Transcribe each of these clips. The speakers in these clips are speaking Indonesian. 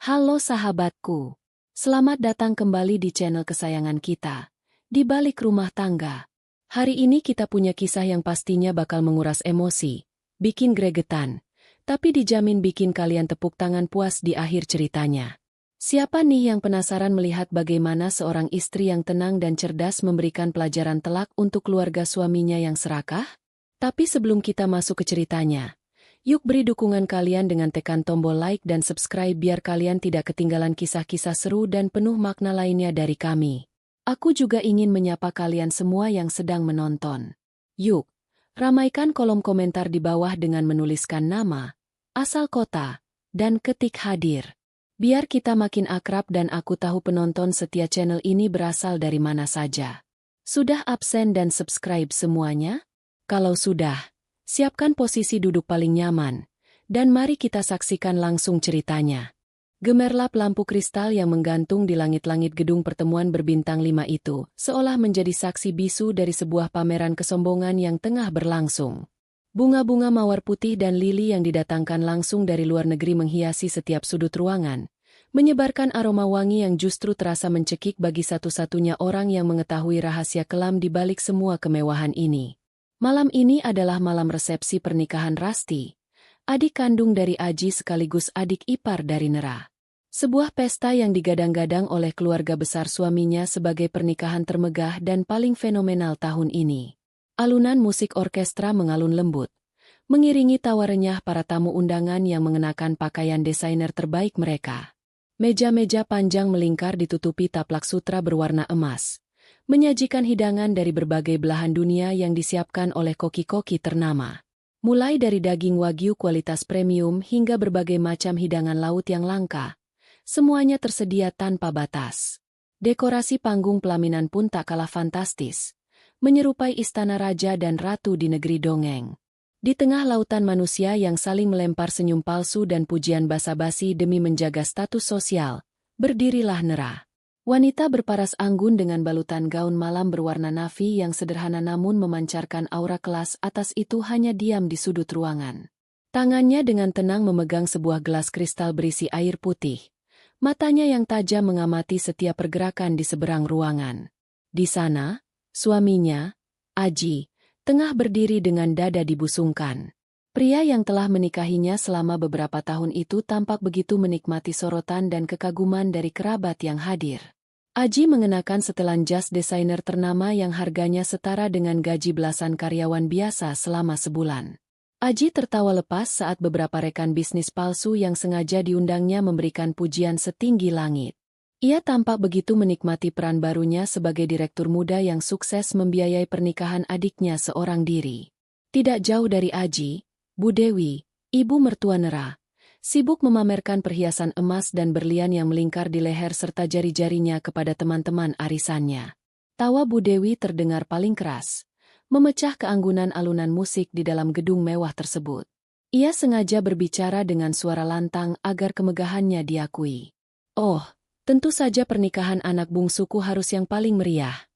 Halo sahabatku, selamat datang kembali di channel kesayangan kita, Di Balik Rumah Tangga. Hari ini kita punya kisah yang pastinya bakal menguras emosi, bikin gregetan, tapi dijamin bikin kalian tepuk tangan puas di akhir ceritanya. Siapa nih yang penasaran melihat bagaimana seorang istri yang tenang dan cerdas memberikan pelajaran telak untuk keluarga suaminya yang serakah? Tapi sebelum kita masuk ke ceritanya, yuk beri dukungan kalian dengan tekan tombol like dan subscribe biar kalian tidak ketinggalan kisah-kisah seru dan penuh makna lainnya dari kami. Aku juga ingin menyapa kalian semua yang sedang menonton. Yuk, ramaikan kolom komentar di bawah dengan menuliskan nama, asal kota, dan ketik hadir. Biar kita makin akrab dan aku tahu penonton setia channel ini berasal dari mana saja. Sudah absen dan subscribe semuanya? Kalau sudah, siapkan posisi duduk paling nyaman, dan mari kita saksikan langsung ceritanya. Gemerlap lampu kristal yang menggantung di langit-langit gedung pertemuan berbintang 5 itu, seolah menjadi saksi bisu dari sebuah pameran kesombongan yang tengah berlangsung. Bunga-bunga mawar putih dan lili yang didatangkan langsung dari luar negeri menghiasi setiap sudut ruangan, menyebarkan aroma wangi yang justru terasa mencekik bagi satu-satunya orang yang mengetahui rahasia kelam di balik semua kemewahan ini. Malam ini adalah malam resepsi pernikahan Rasti, adik kandung dari Aji sekaligus adik ipar dari Nera. Sebuah pesta yang digadang-gadang oleh keluarga besar suaminya sebagai pernikahan termegah dan paling fenomenal tahun ini. Alunan musik orkestra mengalun lembut, mengiringi tawa renyah para tamu undangan yang mengenakan pakaian desainer terbaik mereka. Meja-meja panjang melingkar ditutupi taplak sutra berwarna emas, menyajikan hidangan dari berbagai belahan dunia yang disiapkan oleh koki-koki ternama. Mulai dari daging wagyu kualitas premium hingga berbagai macam hidangan laut yang langka, semuanya tersedia tanpa batas. Dekorasi panggung pelaminan pun tak kalah fantastis, menyerupai istana raja dan ratu di negeri dongeng. Di tengah lautan manusia yang saling melempar senyum palsu dan pujian basa-basi demi menjaga status sosial, berdirilah Nera. Wanita berparas anggun dengan balutan gaun malam berwarna navy yang sederhana namun memancarkan aura kelas atas itu hanya diam di sudut ruangan. Tangannya dengan tenang memegang sebuah gelas kristal berisi air putih. Matanya yang tajam mengamati setiap pergerakan di seberang ruangan. Di sana, suaminya, Aji, tengah berdiri dengan dada dibusungkan. Pria yang telah menikahinya selama beberapa tahun itu tampak begitu menikmati sorotan dan kekaguman dari kerabat yang hadir. Aji mengenakan setelan jas desainer ternama yang harganya setara dengan gaji belasan karyawan biasa selama sebulan. Aji tertawa lepas saat beberapa rekan bisnis palsu yang sengaja diundangnya memberikan pujian setinggi langit. Ia tampak begitu menikmati peran barunya sebagai direktur muda yang sukses membiayai pernikahan adiknya seorang diri. Tidak jauh dari Aji, Bu Dewi, ibu mertua Nera, sibuk memamerkan perhiasan emas dan berlian yang melingkar di leher serta jari-jarinya kepada teman-teman arisannya. Tawa Bu Dewi terdengar paling keras, memecah keanggunan alunan musik di dalam gedung mewah tersebut. Ia sengaja berbicara dengan suara lantang agar kemegahannya diakui. "Oh, tentu saja pernikahan anak bungsuku harus yang paling meriah,"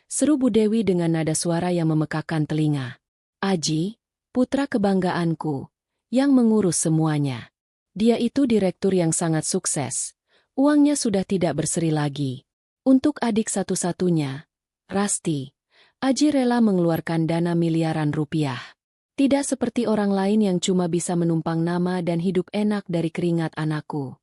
seru Bu Dewi dengan nada suara yang memekakkan telinga. "Aji, putra kebanggaanku, yang mengurus semuanya. Dia itu direktur yang sangat sukses. Uangnya sudah tidak berseri lagi. Untuk adik satu-satunya, Rasti, Aji rela mengeluarkan dana miliaran rupiah. Tidak seperti orang lain yang cuma bisa menumpang nama dan hidup enak dari keringat anakku."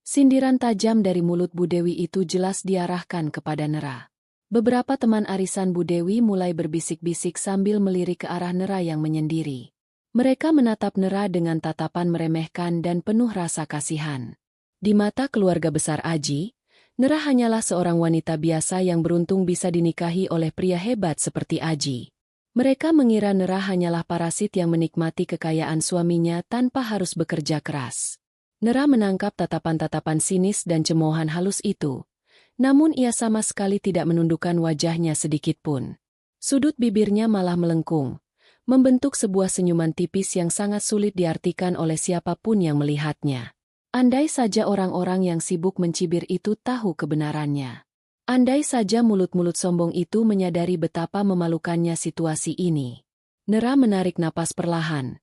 Sindiran tajam dari mulut Bu Dewi itu jelas diarahkan kepada Nera. Beberapa teman arisan Bu Dewi mulai berbisik-bisik sambil melirik ke arah Nera yang menyendiri. Mereka menatap Nera dengan tatapan meremehkan dan penuh rasa kasihan. Di mata keluarga besar Aji, Nera hanyalah seorang wanita biasa yang beruntung bisa dinikahi oleh pria hebat seperti Aji. Mereka mengira Nera hanyalah parasit yang menikmati kekayaan suaminya tanpa harus bekerja keras. Nera menangkap tatapan-tatapan sinis dan cemoohan halus itu, namun ia sama sekali tidak menundukkan wajahnya sedikitpun. Sudut bibirnya malah melengkung, membentuk sebuah senyuman tipis yang sangat sulit diartikan oleh siapapun yang melihatnya. Andai saja orang-orang yang sibuk mencibir itu tahu kebenarannya. Andai saja mulut-mulut sombong itu menyadari betapa memalukannya situasi ini. Nera menarik napas perlahan,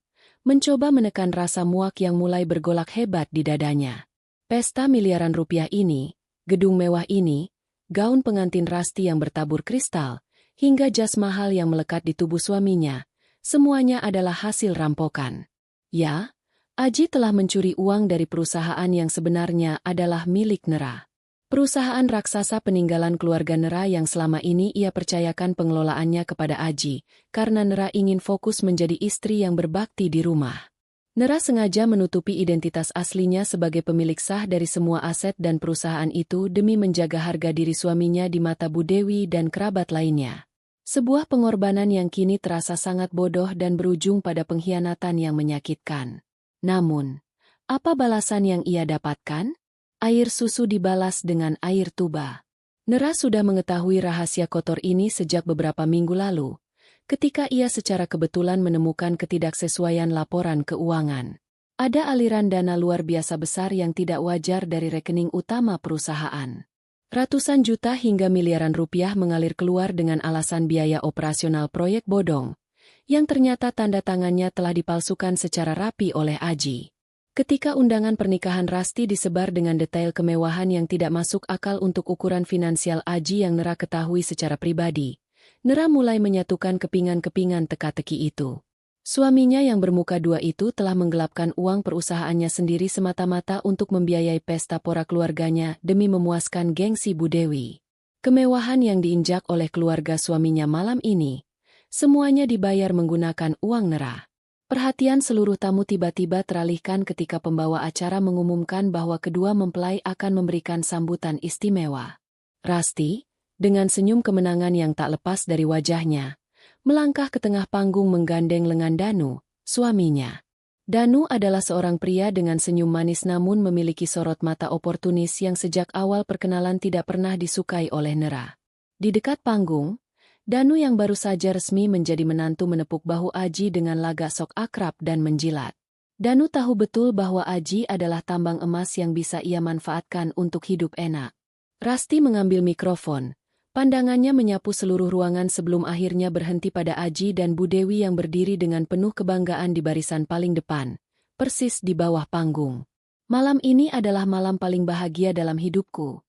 mencoba menekan rasa muak yang mulai bergolak hebat di dadanya. Pesta miliaran rupiah ini, gedung mewah ini, gaun pengantin Rasti yang bertabur kristal, hingga jas mahal yang melekat di tubuh suaminya, semuanya adalah hasil rampokan. Ya, Aji telah mencuri uang dari perusahaan yang sebenarnya adalah milik Nera. Perusahaan raksasa peninggalan keluarga Nera yang selama ini ia percayakan pengelolaannya kepada Aji, karena Nera ingin fokus menjadi istri yang berbakti di rumah. Nera sengaja menutupi identitas aslinya sebagai pemilik sah dari semua aset dan perusahaan itu demi menjaga harga diri suaminya di mata Bu Dewi dan kerabat lainnya. Sebuah pengorbanan yang kini terasa sangat bodoh dan berujung pada pengkhianatan yang menyakitkan. Namun, apa balasan yang ia dapatkan? Air susu dibalas dengan air tuba. Nera sudah mengetahui rahasia kotor ini sejak beberapa minggu lalu, ketika ia secara kebetulan menemukan ketidaksesuaian laporan keuangan. Ada aliran dana luar biasa besar yang tidak wajar dari rekening utama perusahaan. Ratusan juta hingga miliaran rupiah mengalir keluar dengan alasan biaya operasional proyek bodong, yang ternyata tanda tangannya telah dipalsukan secara rapi oleh Aji. Ketika undangan pernikahan Rasti disebar dengan detail kemewahan yang tidak masuk akal untuk ukuran finansial Aji yang Nera ketahui secara pribadi, Nera mulai menyatukan kepingan-kepingan teka-teki itu. Suaminya yang bermuka dua itu telah menggelapkan uang perusahaannya sendiri semata-mata untuk membiayai pesta pora keluarganya demi memuaskan gengsi Bu Dewi. Kemewahan yang diinjak oleh keluarga suaminya malam ini, semuanya dibayar menggunakan uang Nera. Perhatian seluruh tamu tiba-tiba teralihkan ketika pembawa acara mengumumkan bahwa kedua mempelai akan memberikan sambutan istimewa. Rasti, dengan senyum kemenangan yang tak lepas dari wajahnya, melangkah ke tengah panggung menggandeng lengan Danu, suaminya. Danu adalah seorang pria dengan senyum manis namun memiliki sorot mata oportunis yang sejak awal perkenalan tidak pernah disukai oleh Nera. Di dekat panggung, Danu yang baru saja resmi menjadi menantu menepuk bahu Aji dengan lagak sok akrab dan menjilat. Danu tahu betul bahwa Aji adalah tambang emas yang bisa ia manfaatkan untuk hidup enak. Rasti mengambil mikrofon, pandangannya menyapu seluruh ruangan sebelum akhirnya berhenti pada Aji dan Bu Dewi yang berdiri dengan penuh kebanggaan di barisan paling depan, persis di bawah panggung. Malam ini adalah malam paling bahagia dalam hidupku,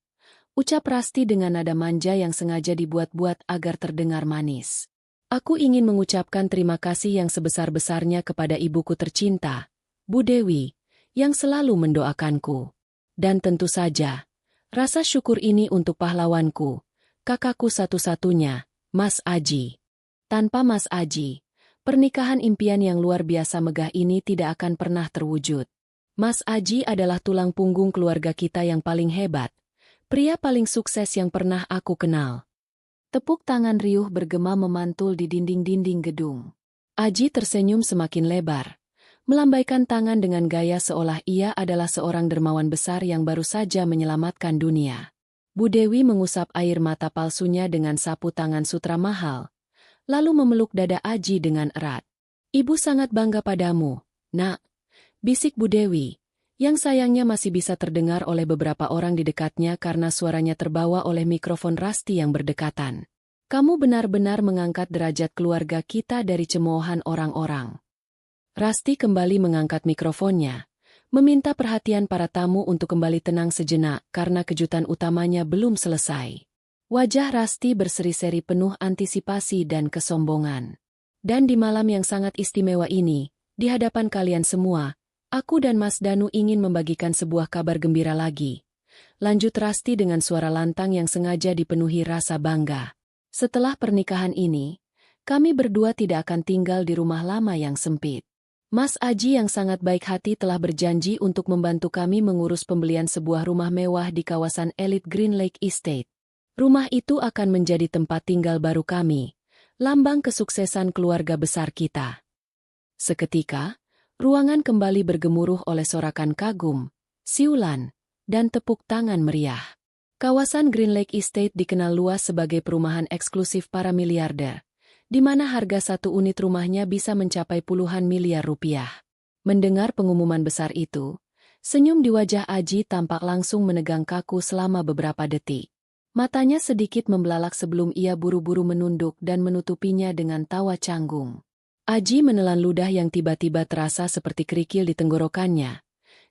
ucap Rasti dengan nada manja yang sengaja dibuat-buat agar terdengar manis. Aku ingin mengucapkan terima kasih yang sebesar-besarnya kepada ibuku tercinta, Bu Dewi, yang selalu mendoakanku. Dan tentu saja, rasa syukur ini untuk pahlawanku, kakakku satu-satunya, Mas Aji. Tanpa Mas Aji, pernikahan impian yang luar biasa megah ini tidak akan pernah terwujud. Mas Aji adalah tulang punggung keluarga kita yang paling hebat, pria paling sukses yang pernah aku kenal. Tepuk tangan riuh bergema memantul di dinding-dinding gedung. Aji tersenyum semakin lebar, melambaikan tangan dengan gaya seolah ia adalah seorang dermawan besar yang baru saja menyelamatkan dunia. Bu Dewi mengusap air mata palsunya dengan sapu tangan sutra mahal, lalu memeluk dada Aji dengan erat. Ibu sangat bangga padamu, nak, bisik Bu Dewi, yang sayangnya masih bisa terdengar oleh beberapa orang di dekatnya karena suaranya terbawa oleh mikrofon Rasti yang berdekatan. Kamu benar-benar mengangkat derajat keluarga kita dari cemoohan orang-orang. Rasti kembali mengangkat mikrofonnya, meminta perhatian para tamu untuk kembali tenang sejenak karena kejutan utamanya belum selesai. Wajah Rasti berseri-seri penuh antisipasi dan kesombongan. Dan di malam yang sangat istimewa ini, di hadapan kalian semua, aku dan Mas Danu ingin membagikan sebuah kabar gembira lagi. Lanjut Rasti dengan suara lantang yang sengaja dipenuhi rasa bangga. Setelah pernikahan ini, kami berdua tidak akan tinggal di rumah lama yang sempit. Mas Aji yang sangat baik hati telah berjanji untuk membantu kami mengurus pembelian sebuah rumah mewah di kawasan elit Green Lake Estate. Rumah itu akan menjadi tempat tinggal baru kami, lambang kesuksesan keluarga besar kita. Seketika, ruangan kembali bergemuruh oleh sorakan kagum, siulan, dan tepuk tangan meriah. Kawasan Green Lake Estate dikenal luas sebagai perumahan eksklusif para miliarder, di mana harga satu unit rumahnya bisa mencapai puluhan miliar rupiah. Mendengar pengumuman besar itu, senyum di wajah Aji tampak langsung menegang kaku selama beberapa detik. Matanya sedikit membelalak sebelum ia buru-buru menunduk dan menutupinya dengan tawa canggung. Aji menelan ludah yang tiba-tiba terasa seperti kerikil di tenggorokannya.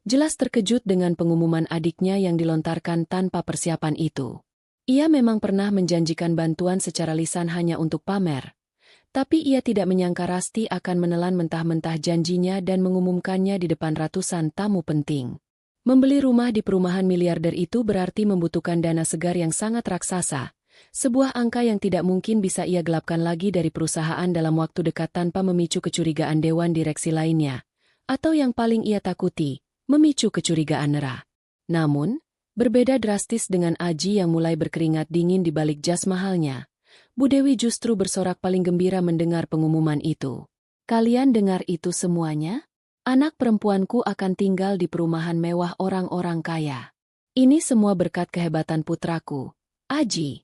Jelas terkejut dengan pengumuman adiknya yang dilontarkan tanpa persiapan itu. Ia memang pernah menjanjikan bantuan secara lisan hanya untuk pamer. Tapi ia tidak menyangka Rasti akan menelan mentah-mentah janjinya dan mengumumkannya di depan ratusan tamu penting. Membeli rumah di perumahan miliarder itu berarti membutuhkan dana segar yang sangat raksasa. Sebuah angka yang tidak mungkin bisa ia gelapkan lagi dari perusahaan dalam waktu dekat tanpa memicu kecurigaan dewan direksi lainnya. Atau yang paling ia takuti, memicu kecurigaan Nera. Namun, berbeda drastis dengan Aji yang mulai berkeringat dingin di balik jas mahalnya. Bu Dewi justru bersorak paling gembira mendengar pengumuman itu. Kalian dengar itu semuanya? Anak perempuanku akan tinggal di perumahan mewah orang-orang kaya. Ini semua berkat kehebatan putraku, Aji.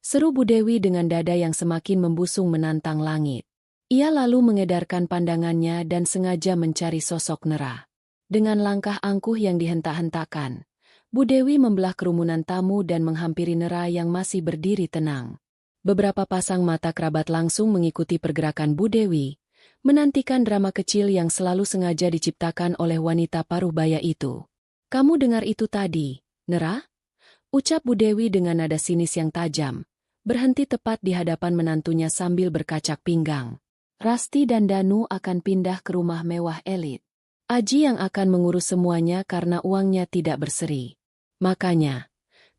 Seru Bu Dewi dengan dada yang semakin membusung menantang langit. Ia lalu mengedarkan pandangannya dan sengaja mencari sosok Nera. Dengan langkah angkuh yang dihentak-hentakan, Bu Dewi membelah kerumunan tamu dan menghampiri Nera yang masih berdiri tenang. Beberapa pasang mata kerabat langsung mengikuti pergerakan Bu Dewi, menantikan drama kecil yang selalu sengaja diciptakan oleh wanita paruh baya itu. Kamu dengar itu tadi, Nera? Ucap Bu Dewi dengan nada sinis yang tajam, berhenti tepat di hadapan menantunya sambil berkacak pinggang. Rasti dan Danu akan pindah ke rumah mewah elit. Aji yang akan mengurus semuanya karena uangnya tidak berseri. Makanya,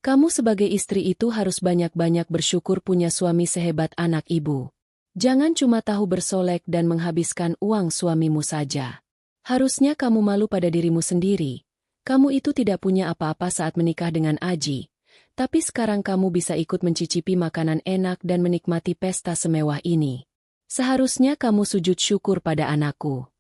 kamu sebagai istri itu harus banyak-banyak bersyukur punya suami sehebat anak ibu. Jangan cuma tahu bersolek dan menghabiskan uang suamimu saja. Harusnya kamu malu pada dirimu sendiri. Kamu itu tidak punya apa-apa saat menikah dengan Aji. Tapi sekarang kamu bisa ikut mencicipi makanan enak dan menikmati pesta semewah ini. Seharusnya kamu sujud syukur pada anakku.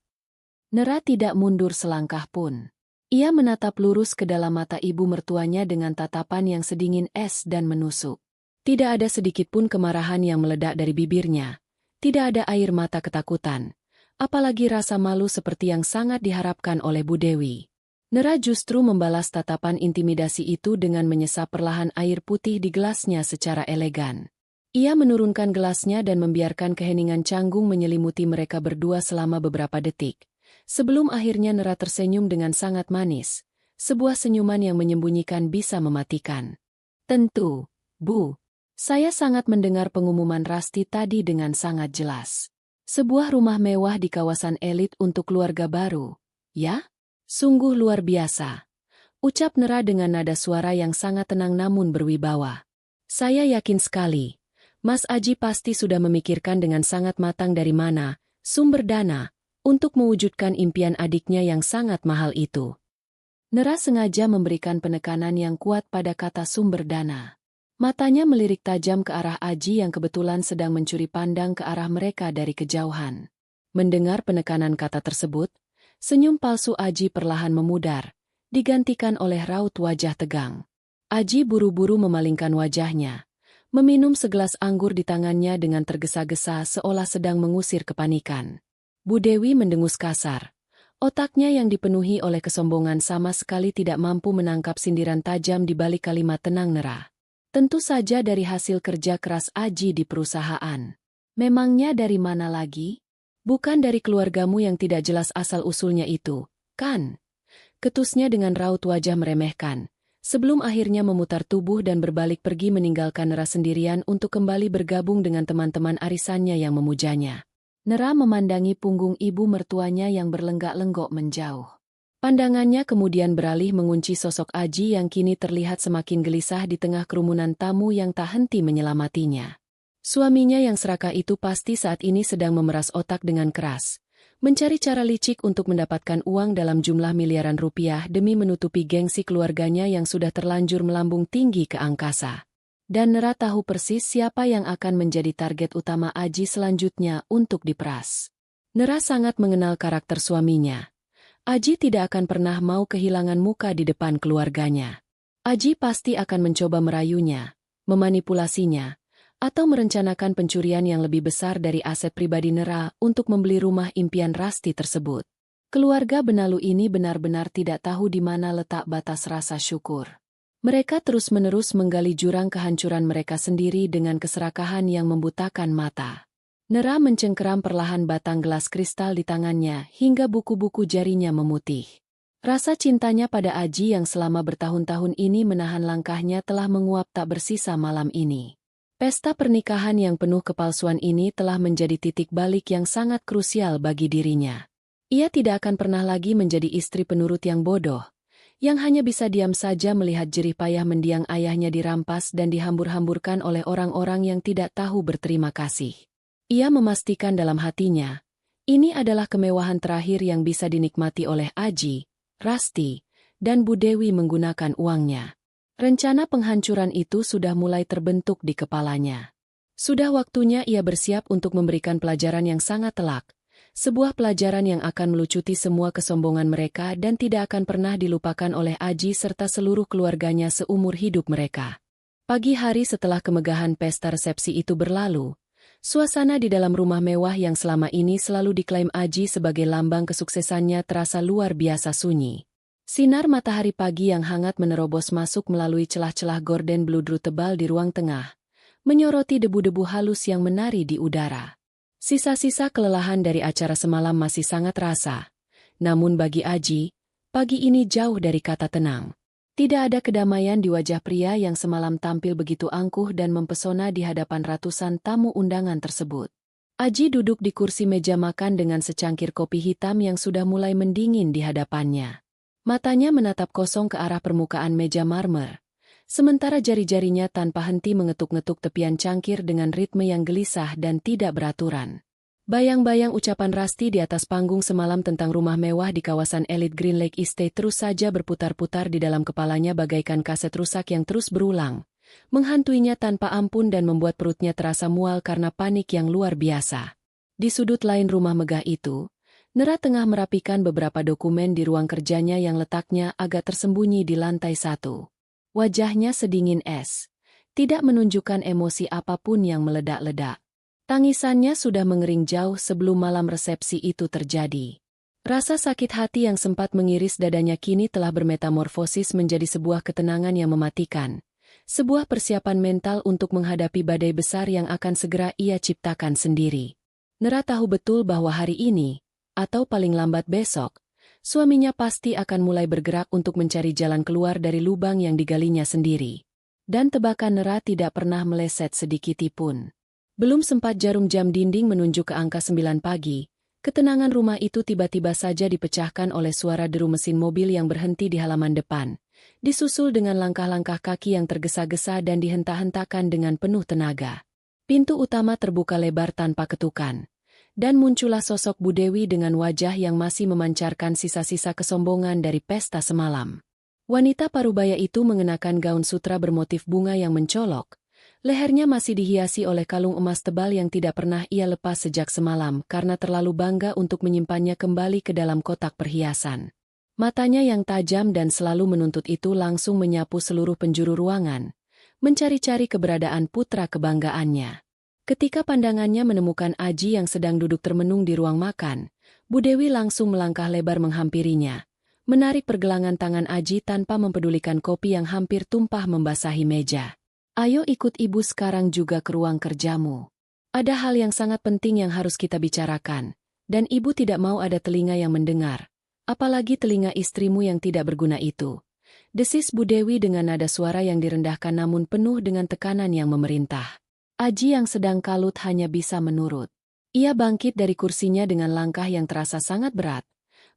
Nera tidak mundur selangkah pun. Ia menatap lurus ke dalam mata ibu mertuanya dengan tatapan yang sedingin es dan menusuk. Tidak ada sedikit pun kemarahan yang meledak dari bibirnya. Tidak ada air mata ketakutan. Apalagi rasa malu seperti yang sangat diharapkan oleh Bu Dewi. Nera justru membalas tatapan intimidasi itu dengan menyesap perlahan air putih di gelasnya secara elegan. Ia menurunkan gelasnya dan membiarkan keheningan canggung menyelimuti mereka berdua selama beberapa detik. Sebelum akhirnya Nera tersenyum dengan sangat manis, sebuah senyuman yang menyembunyikan bisa mematikan. Tentu, Bu. Saya sangat mendengar pengumuman Rasti tadi dengan sangat jelas. Sebuah rumah mewah di kawasan elit untuk keluarga baru. Ya? Sungguh luar biasa. Ucap Nera dengan nada suara yang sangat tenang namun berwibawa. Saya yakin sekali, Mas Aji pasti sudah memikirkan dengan sangat matang dari mana sumber dana untuk mewujudkan impian adiknya yang sangat mahal itu. Nera sengaja memberikan penekanan yang kuat pada kata sumber dana. Matanya melirik tajam ke arah Aji yang kebetulan sedang mencuri pandang ke arah mereka dari kejauhan. Mendengar penekanan kata tersebut, senyum palsu Aji perlahan memudar, digantikan oleh raut wajah tegang. Aji buru-buru memalingkan wajahnya, meminum segelas anggur di tangannya dengan tergesa-gesa seolah sedang mengusir kepanikan. Bu Dewi mendengus kasar. Otaknya yang dipenuhi oleh kesombongan sama sekali tidak mampu menangkap sindiran tajam di balik kalimat tenang Nera. Tentu saja dari hasil kerja keras Aji di perusahaan. Memangnya dari mana lagi? Bukan dari keluargamu yang tidak jelas asal-usulnya itu, kan? Ketusnya dengan raut wajah meremehkan, sebelum akhirnya memutar tubuh dan berbalik pergi meninggalkan Nera sendirian untuk kembali bergabung dengan teman-teman arisannya yang memujanya. Nera memandangi punggung ibu mertuanya yang berlenggak-lenggok menjauh. Pandangannya kemudian beralih mengunci sosok Aji yang kini terlihat semakin gelisah di tengah kerumunan tamu yang tak henti menyelamatinya. Suaminya yang serakah itu pasti saat ini sedang memeras otak dengan keras, mencari cara licik untuk mendapatkan uang dalam jumlah miliaran rupiah demi menutupi gengsi keluarganya yang sudah terlanjur melambung tinggi ke angkasa. Dan Nera tahu persis siapa yang akan menjadi target utama Aji selanjutnya untuk diperas. Nera sangat mengenal karakter suaminya. Aji tidak akan pernah mau kehilangan muka di depan keluarganya. Aji pasti akan mencoba merayunya, memanipulasinya, atau merencanakan pencurian yang lebih besar dari aset pribadi Nera untuk membeli rumah impian Rasti tersebut. Keluarga Benalu ini benar-benar tidak tahu di mana letak batas rasa syukur. Mereka terus-menerus menggali jurang kehancuran mereka sendiri dengan keserakahan yang membutakan mata. Nera mencengkeram perlahan batang gelas kristal di tangannya hingga buku-buku jarinya memutih. Rasa cintanya pada Aji yang selama bertahun-tahun ini menahan langkahnya telah menguap tak bersisa malam ini. Pesta pernikahan yang penuh kepalsuan ini telah menjadi titik balik yang sangat krusial bagi dirinya. Ia tidak akan pernah lagi menjadi istri penurut yang bodoh, yang hanya bisa diam saja melihat jerih payah mendiang ayahnya dirampas dan dihambur-hamburkan oleh orang-orang yang tidak tahu berterima kasih. Ia memastikan dalam hatinya, ini adalah kemewahan terakhir yang bisa dinikmati oleh Aji, Rasti, dan Bu Dewi menggunakan uangnya. Rencana penghancuran itu sudah mulai terbentuk di kepalanya. Sudah waktunya ia bersiap untuk memberikan pelajaran yang sangat telak, sebuah pelajaran yang akan melucuti semua kesombongan mereka dan tidak akan pernah dilupakan oleh Aji serta seluruh keluarganya seumur hidup mereka. Pagi hari setelah kemegahan pesta resepsi itu berlalu, suasana di dalam rumah mewah yang selama ini selalu diklaim Aji sebagai lambang kesuksesannya terasa luar biasa sunyi. Sinar matahari pagi yang hangat menerobos masuk melalui celah-celah gorden bludru tebal di ruang tengah, menyoroti debu-debu halus yang menari di udara. Sisa-sisa kelelahan dari acara semalam masih sangat terasa. Namun bagi Aji, pagi ini jauh dari kata tenang. Tidak ada kedamaian di wajah pria yang semalam tampil begitu angkuh dan mempesona di hadapan ratusan tamu undangan tersebut. Aji duduk di kursi meja makan dengan secangkir kopi hitam yang sudah mulai mendingin di hadapannya. Matanya menatap kosong ke arah permukaan meja marmer, sementara jari-jarinya tanpa henti mengetuk-ngetuk tepian cangkir dengan ritme yang gelisah dan tidak beraturan. Bayang-bayang ucapan Rasti di atas panggung semalam tentang rumah mewah di kawasan elit Green Lake Estate terus saja berputar-putar di dalam kepalanya bagaikan kaset rusak yang terus berulang, menghantuinya tanpa ampun dan membuat perutnya terasa mual karena panik yang luar biasa. Di sudut lain rumah megah itu, Nera tengah merapikan beberapa dokumen di ruang kerjanya yang letaknya agak tersembunyi di lantai 1. Wajahnya sedingin es, tidak menunjukkan emosi apapun yang meledak-ledak. Tangisannya sudah mengering jauh sebelum malam resepsi itu terjadi. Rasa sakit hati yang sempat mengiris dadanya kini telah bermetamorfosis menjadi sebuah ketenangan yang mematikan. Sebuah persiapan mental untuk menghadapi badai besar yang akan segera ia ciptakan sendiri. Nera tahu betul bahwa hari ini, atau paling lambat besok, suaminya pasti akan mulai bergerak untuk mencari jalan keluar dari lubang yang digalinya sendiri. Dan tebakan Nera tidak pernah meleset sedikitipun. Belum sempat jarum jam dinding menunjuk ke angka 9 pagi, ketenangan rumah itu tiba-tiba saja dipecahkan oleh suara deru mesin mobil yang berhenti di halaman depan, disusul dengan langkah-langkah kaki yang tergesa-gesa dan dihentak-hentakan dengan penuh tenaga. Pintu utama terbuka lebar tanpa ketukan, dan muncullah sosok Bu Dewi dengan wajah yang masih memancarkan sisa-sisa kesombongan dari pesta semalam. Wanita parubaya itu mengenakan gaun sutra bermotif bunga yang mencolok. Lehernya masih dihiasi oleh kalung emas tebal yang tidak pernah ia lepas sejak semalam karena terlalu bangga untuk menyimpannya kembali ke dalam kotak perhiasan. Matanya yang tajam dan selalu menuntut itu langsung menyapu seluruh penjuru ruangan, mencari-cari keberadaan putra kebanggaannya. Ketika pandangannya menemukan Aji yang sedang duduk termenung di ruang makan, Bu Dewi langsung melangkah lebar menghampirinya, menarik pergelangan tangan Aji tanpa mempedulikan kopi yang hampir tumpah membasahi meja. Ayo ikut ibu sekarang juga ke ruang kerjamu. Ada hal yang sangat penting yang harus kita bicarakan, dan ibu tidak mau ada telinga yang mendengar, apalagi telinga istrimu yang tidak berguna itu. Desis Bu Dewi dengan nada suara yang direndahkan namun penuh dengan tekanan yang memerintah. Aji yang sedang kalut hanya bisa menurut. Ia bangkit dari kursinya dengan langkah yang terasa sangat berat,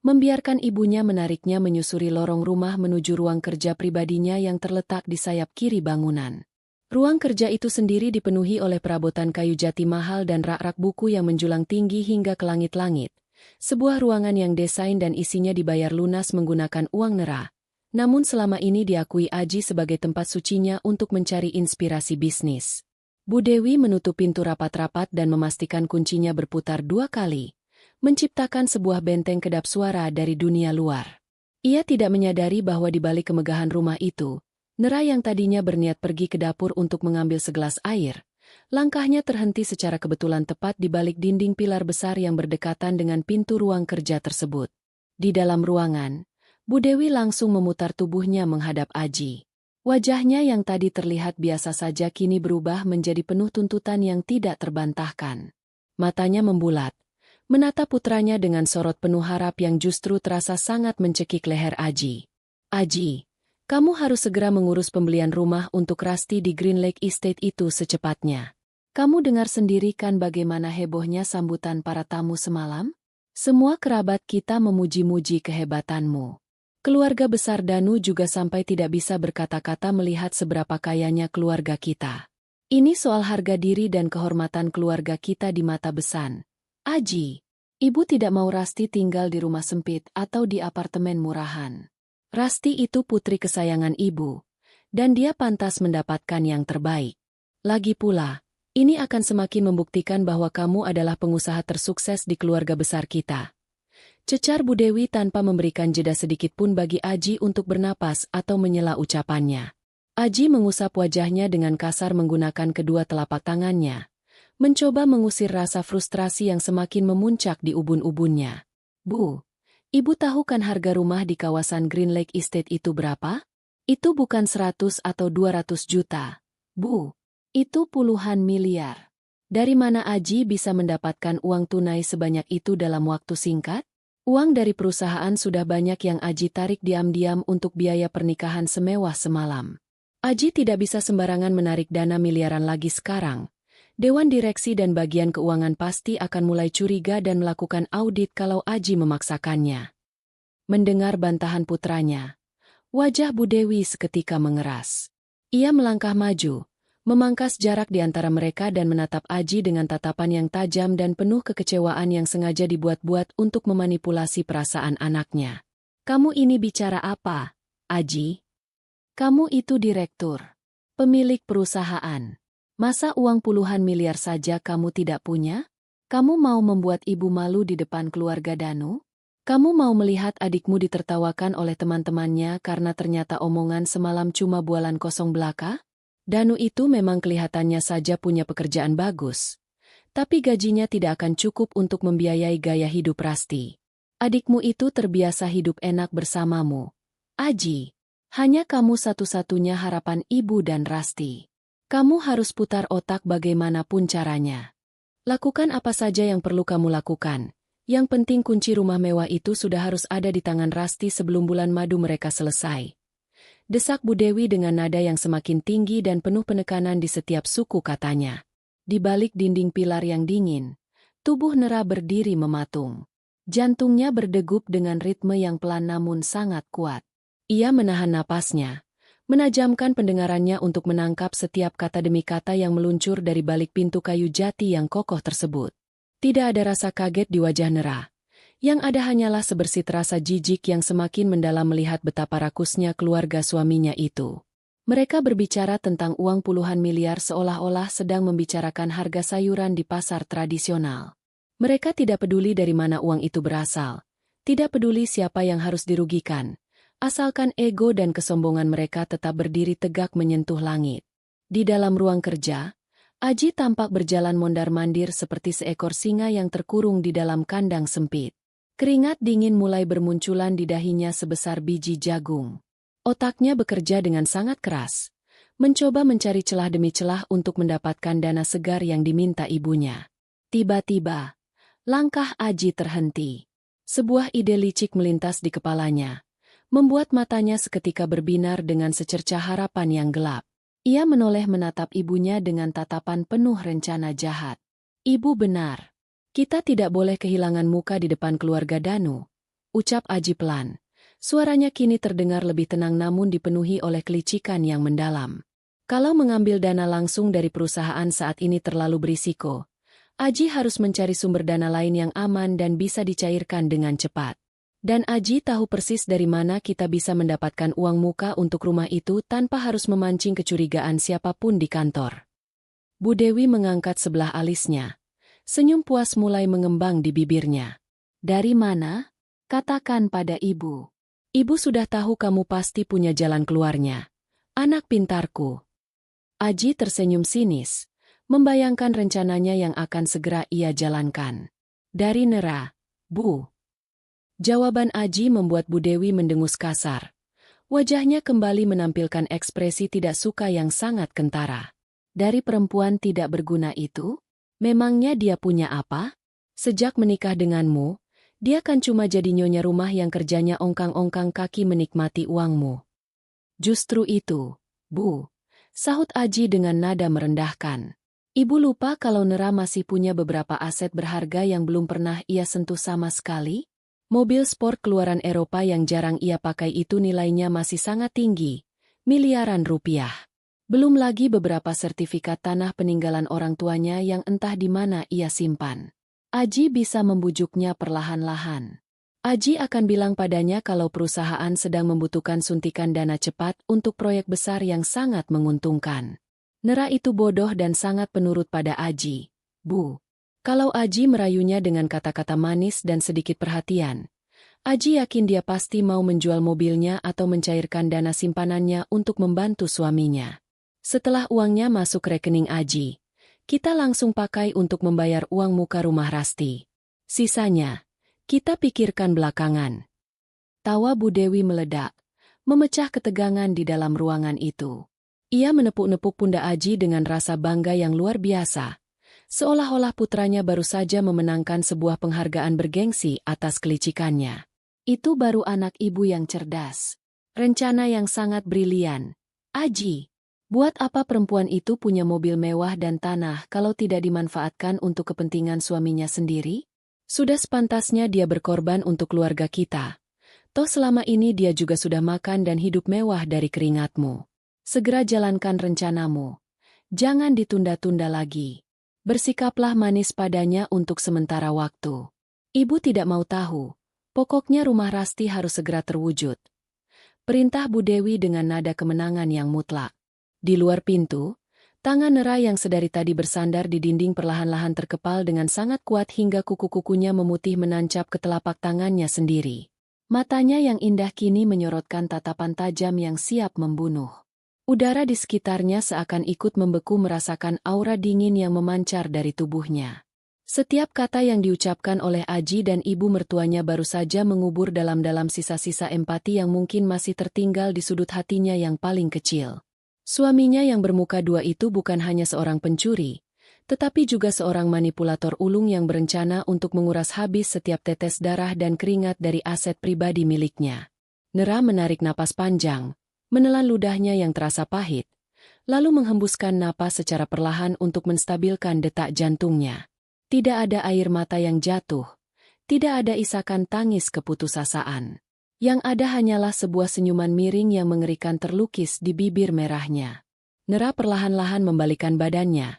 membiarkan ibunya menariknya menyusuri lorong rumah menuju ruang kerja pribadinya yang terletak di sayap kiri bangunan. Ruang kerja itu sendiri dipenuhi oleh perabotan kayu jati mahal dan rak-rak buku yang menjulang tinggi hingga ke langit-langit. Sebuah ruangan yang desain dan isinya dibayar lunas menggunakan uang Nera. Namun selama ini diakui Aji sebagai tempat sucinya untuk mencari inspirasi bisnis. Bu Dewi menutup pintu rapat-rapat dan memastikan kuncinya berputar 2 kali, menciptakan sebuah benteng kedap suara dari dunia luar. Ia tidak menyadari bahwa di balik kemegahan rumah itu, Nera yang tadinya berniat pergi ke dapur untuk mengambil segelas air, langkahnya terhenti secara kebetulan tepat di balik dinding pilar besar yang berdekatan dengan pintu ruang kerja tersebut. Di dalam ruangan, Bu Dewi langsung memutar tubuhnya menghadap Aji. Wajahnya yang tadi terlihat biasa saja kini berubah menjadi penuh tuntutan yang tidak terbantahkan. Matanya membulat, menatap putranya dengan sorot penuh harap yang justru terasa sangat mencekik leher Aji. Aji, kamu harus segera mengurus pembelian rumah untuk Rasti di Green Lake Estate itu secepatnya. Kamu dengar sendiri kan bagaimana hebohnya sambutan para tamu semalam? Semua kerabat kita memuji-muji kehebatanmu. Keluarga besar Danu juga sampai tidak bisa berkata-kata melihat seberapa kayanya keluarga kita. Ini soal harga diri dan kehormatan keluarga kita di mata besan. Aji, ibu tidak mau Rasti tinggal di rumah sempit atau di apartemen murahan. Rasti itu putri kesayangan ibu, dan dia pantas mendapatkan yang terbaik. Lagi pula, ini akan semakin membuktikan bahwa kamu adalah pengusaha tersukses di keluarga besar kita. Cecar Bu Dewi tanpa memberikan jeda sedikit pun bagi Aji untuk bernapas atau menyela ucapannya. Aji mengusap wajahnya dengan kasar menggunakan kedua telapak tangannya, mencoba mengusir rasa frustrasi yang semakin memuncak di ubun-ubunnya. Bu, ibu tahu kan harga rumah di kawasan Green Lake Estate itu berapa? Itu bukan 100 atau 200 juta. Bu, itu puluhan miliar. Dari mana Aji bisa mendapatkan uang tunai sebanyak itu dalam waktu singkat? Uang dari perusahaan sudah banyak yang Aji tarik diam-diam untuk biaya pernikahan semewah semalam. Aji tidak bisa sembarangan menarik dana miliaran lagi sekarang. Dewan direksi dan bagian keuangan pasti akan mulai curiga dan melakukan audit kalau Aji memaksakannya. Mendengar bantahan putranya, wajah Bu Dewi seketika mengeras. Ia melangkah maju, memangkas jarak di antara mereka dan menatap Aji dengan tatapan yang tajam dan penuh kekecewaan yang sengaja dibuat-buat untuk memanipulasi perasaan anaknya. Kamu ini bicara apa, Aji? Kamu itu direktur, pemilik perusahaan. Masa uang puluhan miliar saja kamu tidak punya? Kamu mau membuat ibu malu di depan keluarga Danu? Kamu mau melihat adikmu ditertawakan oleh teman-temannya karena ternyata omongan semalam cuma bualan kosong belaka? Danu itu memang kelihatannya saja punya pekerjaan bagus. Tapi gajinya tidak akan cukup untuk membiayai gaya hidup Rasti. Adikmu itu terbiasa hidup enak bersamamu. Aji, hanya kamu satu-satunya harapan ibu dan Rasti. Kamu harus putar otak bagaimanapun caranya. Lakukan apa saja yang perlu kamu lakukan. Yang penting kunci rumah mewah itu sudah harus ada di tangan Rasti sebelum bulan madu mereka selesai. Desak Bu Dewi dengan nada yang semakin tinggi dan penuh penekanan di setiap suku katanya. Di balik dinding pilar yang dingin, tubuh Nera berdiri mematung. Jantungnya berdegup dengan ritme yang pelan namun sangat kuat. Ia menahan napasnya, menajamkan pendengarannya untuk menangkap setiap kata demi kata yang meluncur dari balik pintu kayu jati yang kokoh tersebut. Tidak ada rasa kaget di wajah Nera. Yang ada hanyalah sebersih rasa jijik yang semakin mendalam melihat betapa rakusnya keluarga suaminya itu. Mereka berbicara tentang uang puluhan miliar seolah-olah sedang membicarakan harga sayuran di pasar tradisional. Mereka tidak peduli dari mana uang itu berasal, tidak peduli siapa yang harus dirugikan, asalkan ego dan kesombongan mereka tetap berdiri tegak menyentuh langit. Di dalam ruang kerja, Aji tampak berjalan mondar-mandir seperti seekor singa yang terkurung di dalam kandang sempit. Keringat dingin mulai bermunculan di dahinya sebesar biji jagung. Otaknya bekerja dengan sangat keras, mencoba mencari celah demi celah untuk mendapatkan dana segar yang diminta ibunya. Tiba-tiba, langkah Aji terhenti. Sebuah ide licik melintas di kepalanya, membuat matanya seketika berbinar dengan secercah harapan yang gelap. Ia menoleh menatap ibunya dengan tatapan penuh rencana jahat. Ibu benar. Kita tidak boleh kehilangan muka di depan keluarga Danu, ucap Aji pelan. Suaranya kini terdengar lebih tenang namun dipenuhi oleh kelicikan yang mendalam. Kalau mengambil dana langsung dari perusahaan saat ini terlalu berisiko, Aji harus mencari sumber dana lain yang aman dan bisa dicairkan dengan cepat. Dan Aji tahu persis dari mana kita bisa mendapatkan uang muka untuk rumah itu tanpa harus memancing kecurigaan siapapun di kantor. Bu Dewi mengangkat sebelah alisnya. Senyum puas mulai mengembang di bibirnya. Dari mana? Katakan pada ibu. Ibu sudah tahu kamu pasti punya jalan keluarnya. Anak pintarku. Aji tersenyum sinis, membayangkan rencananya yang akan segera ia jalankan. Dari Nera, Bu. Jawaban Aji membuat Bu Dewi mendengus kasar. Wajahnya kembali menampilkan ekspresi tidak suka yang sangat kentara. Dari perempuan tidak berguna itu? Memangnya dia punya apa? Sejak menikah denganmu, dia kan cuma jadi nyonya rumah yang kerjanya ongkang-ongkang kaki menikmati uangmu. Justru itu, Bu, sahut Aji dengan nada merendahkan. Ibu lupa kalau Nera masih punya beberapa aset berharga yang belum pernah ia sentuh sama sekali? Mobil sport keluaran Eropa yang jarang ia pakai itu nilainya masih sangat tinggi, miliaran rupiah. Belum lagi beberapa sertifikat tanah peninggalan orang tuanya yang entah di mana ia simpan. Aji bisa membujuknya perlahan-lahan. Aji akan bilang padanya kalau perusahaan sedang membutuhkan suntikan dana cepat untuk proyek besar yang sangat menguntungkan. Nera itu bodoh dan sangat penurut pada Aji, Bu. Kalau Aji merayunya dengan kata-kata manis dan sedikit perhatian, Aji yakin dia pasti mau menjual mobilnya atau mencairkan dana simpanannya untuk membantu suaminya. Setelah uangnya masuk rekening Aji, kita langsung pakai untuk membayar uang muka rumah Rasti. Sisanya, kita pikirkan belakangan. Tawa Bu Dewi meledak, memecah ketegangan di dalam ruangan itu. Ia menepuk-nepuk pundak Aji dengan rasa bangga yang luar biasa, seolah-olah putranya baru saja memenangkan sebuah penghargaan bergengsi atas kelicikannya. Itu baru anak ibu yang cerdas. Rencana yang sangat brilian. Aji, buat apa perempuan itu punya mobil mewah dan tanah kalau tidak dimanfaatkan untuk kepentingan suaminya sendiri? Sudah sepantasnya dia berkorban untuk keluarga kita. Toh selama ini dia juga sudah makan dan hidup mewah dari keringatmu. Segera jalankan rencanamu. Jangan ditunda-tunda lagi. Bersikaplah manis padanya untuk sementara waktu. Ibu tidak mau tahu. Pokoknya rumah Rasti harus segera terwujud. Perintah Bu Dewi dengan nada kemenangan yang mutlak. Di luar pintu, tangan Nera yang sedari tadi bersandar di dinding perlahan-lahan terkepal dengan sangat kuat hingga kuku-kukunya memutih menancap ke telapak tangannya sendiri. Matanya yang indah kini menyorotkan tatapan tajam yang siap membunuh. Udara di sekitarnya seakan ikut membeku merasakan aura dingin yang memancar dari tubuhnya. Setiap kata yang diucapkan oleh Aji dan ibu mertuanya baru saja mengubur dalam-dalam sisa-sisa empati yang mungkin masih tertinggal di sudut hatinya yang paling kecil. Suaminya yang bermuka dua itu bukan hanya seorang pencuri, tetapi juga seorang manipulator ulung yang berencana untuk menguras habis setiap tetes darah dan keringat dari aset pribadi miliknya. Nera menarik napas panjang, menelan ludahnya yang terasa pahit, lalu menghembuskan napas secara perlahan untuk menstabilkan detak jantungnya. Tidak ada air mata yang jatuh, tidak ada isakan tangis keputusasaan. Yang ada hanyalah sebuah senyuman miring yang mengerikan terlukis di bibir merahnya. Nera perlahan-lahan membalikkan badannya,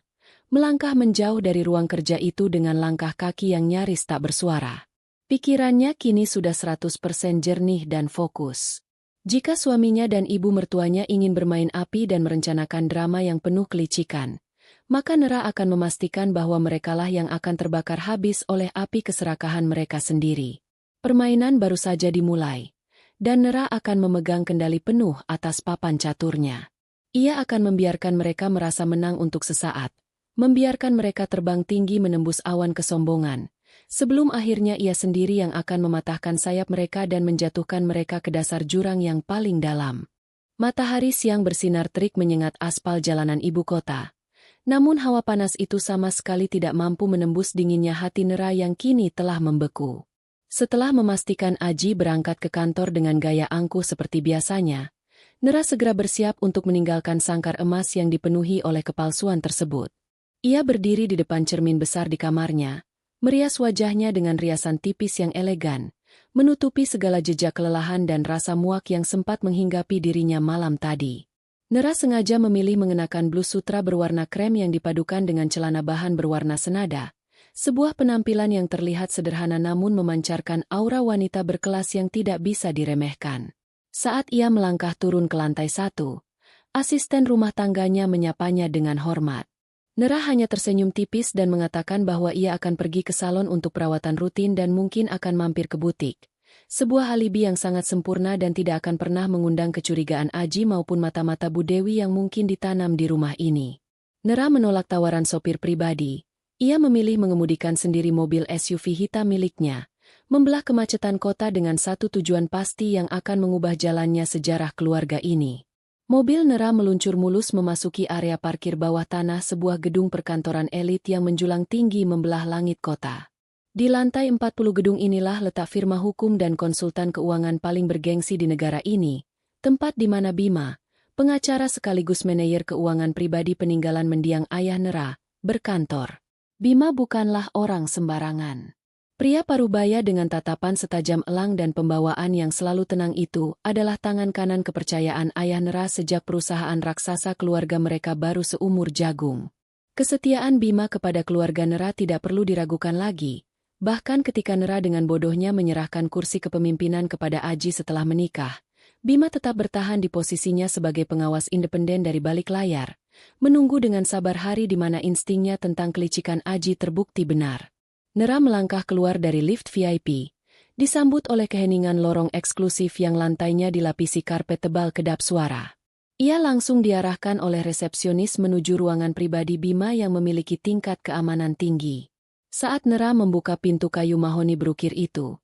melangkah menjauh dari ruang kerja itu dengan langkah kaki yang nyaris tak bersuara. Pikirannya kini sudah 100% jernih dan fokus. Jika suaminya dan ibu mertuanya ingin bermain api dan merencanakan drama yang penuh kelicikan, maka Nera akan memastikan bahwa merekalah yang akan terbakar habis oleh api keserakahan mereka sendiri. Permainan baru saja dimulai, dan Nera akan memegang kendali penuh atas papan caturnya. Ia akan membiarkan mereka merasa menang untuk sesaat, membiarkan mereka terbang tinggi menembus awan kesombongan, sebelum akhirnya ia sendiri yang akan mematahkan sayap mereka dan menjatuhkan mereka ke dasar jurang yang paling dalam. Matahari siang bersinar terik menyengat aspal jalanan ibu kota, namun hawa panas itu sama sekali tidak mampu menembus dinginnya hati Nera yang kini telah membeku. Setelah memastikan Aji berangkat ke kantor dengan gaya angkuh seperti biasanya, Nera segera bersiap untuk meninggalkan sangkar emas yang dipenuhi oleh kepalsuan tersebut. Ia berdiri di depan cermin besar di kamarnya, merias wajahnya dengan riasan tipis yang elegan, menutupi segala jejak kelelahan dan rasa muak yang sempat menghinggapi dirinya malam tadi. Nera sengaja memilih mengenakan blus sutra berwarna krem yang dipadukan dengan celana bahan berwarna senada. Sebuah penampilan yang terlihat sederhana namun memancarkan aura wanita berkelas yang tidak bisa diremehkan. Saat ia melangkah turun ke lantai 1, asisten rumah tangganya menyapanya dengan hormat. Nera hanya tersenyum tipis dan mengatakan bahwa ia akan pergi ke salon untuk perawatan rutin dan mungkin akan mampir ke butik. Sebuah alibi yang sangat sempurna dan tidak akan pernah mengundang kecurigaan Aji maupun mata-mata Bu Dewi yang mungkin ditanam di rumah ini. Nera menolak tawaran sopir pribadi. Ia memilih mengemudikan sendiri mobil SUV hitam miliknya, membelah kemacetan kota dengan satu tujuan pasti yang akan mengubah jalannya sejarah keluarga ini. Mobil Nera meluncur mulus memasuki area parkir bawah tanah sebuah gedung perkantoran elit yang menjulang tinggi membelah langit kota. Di lantai 40 gedung inilah letak firma hukum dan konsultan keuangan paling bergengsi di negara ini, tempat di mana Bima, pengacara sekaligus manajer keuangan pribadi peninggalan mendiang ayah Nera, berkantor. Bima bukanlah orang sembarangan. Pria parubaya dengan tatapan setajam elang dan pembawaan yang selalu tenang itu adalah tangan kanan kepercayaan ayah Nera sejak perusahaan raksasa keluarga mereka baru seumur jagung. Kesetiaan Bima kepada keluarga Nera tidak perlu diragukan lagi. Bahkan ketika Nera dengan bodohnya menyerahkan kursi kepemimpinan kepada Aji setelah menikah, Bima tetap bertahan di posisinya sebagai pengawas independen dari balik layar, menunggu dengan sabar hari di mana instingnya tentang kelicikan Aji terbukti benar. Nera melangkah keluar dari lift VIP, disambut oleh keheningan lorong eksklusif yang lantainya dilapisi karpet tebal kedap suara. Ia langsung diarahkan oleh resepsionis menuju ruangan pribadi Bima yang memiliki tingkat keamanan tinggi. Saat Nera membuka pintu kayu mahoni berukir itu,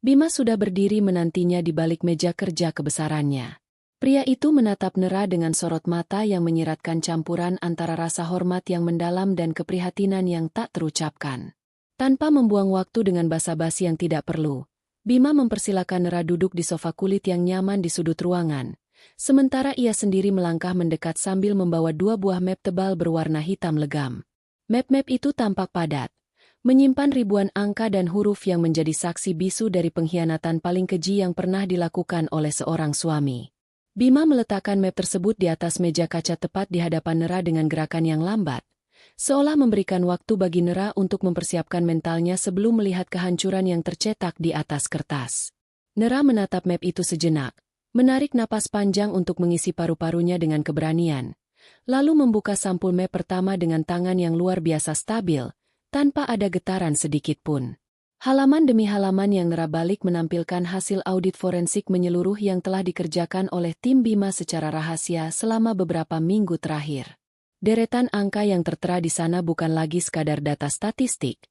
Bima sudah berdiri menantinya di balik meja kerja kebesarannya. Pria itu menatap Nera dengan sorot mata yang menyiratkan campuran antara rasa hormat yang mendalam dan keprihatinan yang tak terucapkan. Tanpa membuang waktu dengan basa-basi yang tidak perlu, Bima mempersilakan Nera duduk di sofa kulit yang nyaman di sudut ruangan, sementara ia sendiri melangkah mendekat sambil membawa 2 buah map tebal berwarna hitam legam. Map-map itu tampak padat, menyimpan ribuan angka dan huruf yang menjadi saksi bisu dari pengkhianatan paling keji yang pernah dilakukan oleh seorang suami. Bima meletakkan map tersebut di atas meja kaca tepat di hadapan Nera dengan gerakan yang lambat, seolah memberikan waktu bagi Nera untuk mempersiapkan mentalnya sebelum melihat kehancuran yang tercetak di atas kertas. Nera menatap map itu sejenak, menarik napas panjang untuk mengisi paru-parunya dengan keberanian, lalu membuka sampul map pertama dengan tangan yang luar biasa stabil, tanpa ada getaran sedikit pun. Halaman demi halaman yang Nera balik menampilkan hasil audit forensik menyeluruh yang telah dikerjakan oleh tim Bima secara rahasia selama beberapa minggu terakhir. Deretan angka yang tertera di sana bukan lagi sekadar data statistik,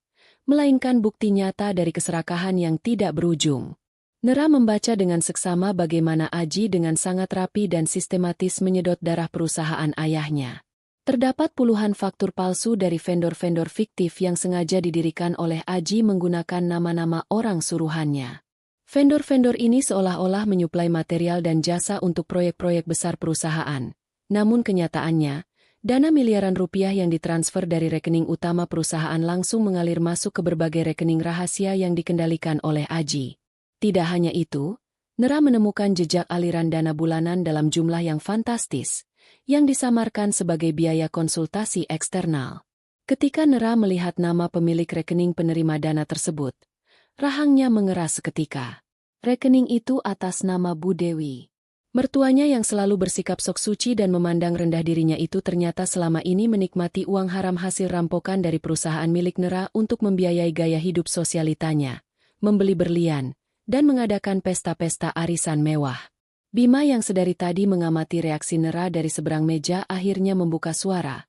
melainkan bukti nyata dari keserakahan yang tidak berujung. Nera membaca dengan seksama bagaimana Aji dengan sangat rapi dan sistematis menyedot darah perusahaan ayahnya. Terdapat puluhan faktur palsu dari vendor-vendor fiktif yang sengaja didirikan oleh Aji menggunakan nama-nama orang suruhannya. Vendor-vendor ini seolah-olah menyuplai material dan jasa untuk proyek-proyek besar perusahaan. Namun kenyataannya, dana miliaran rupiah yang ditransfer dari rekening utama perusahaan langsung mengalir masuk ke berbagai rekening rahasia yang dikendalikan oleh Aji. Tidak hanya itu, Nera menemukan jejak aliran dana bulanan dalam jumlah yang fantastis, yang disamarkan sebagai biaya konsultasi eksternal. Ketika Nera melihat nama pemilik rekening penerima dana tersebut, rahangnya mengeras seketika. Rekening itu atas nama Bu Dewi. Mertuanya yang selalu bersikap sok suci dan memandang rendah dirinya itu ternyata selama ini menikmati uang haram hasil rampokan dari perusahaan milik Nera untuk membiayai gaya hidup sosialitanya, membeli berlian, dan mengadakan pesta-pesta arisan mewah. Bima yang sedari tadi mengamati reaksi Nera dari seberang meja akhirnya membuka suara.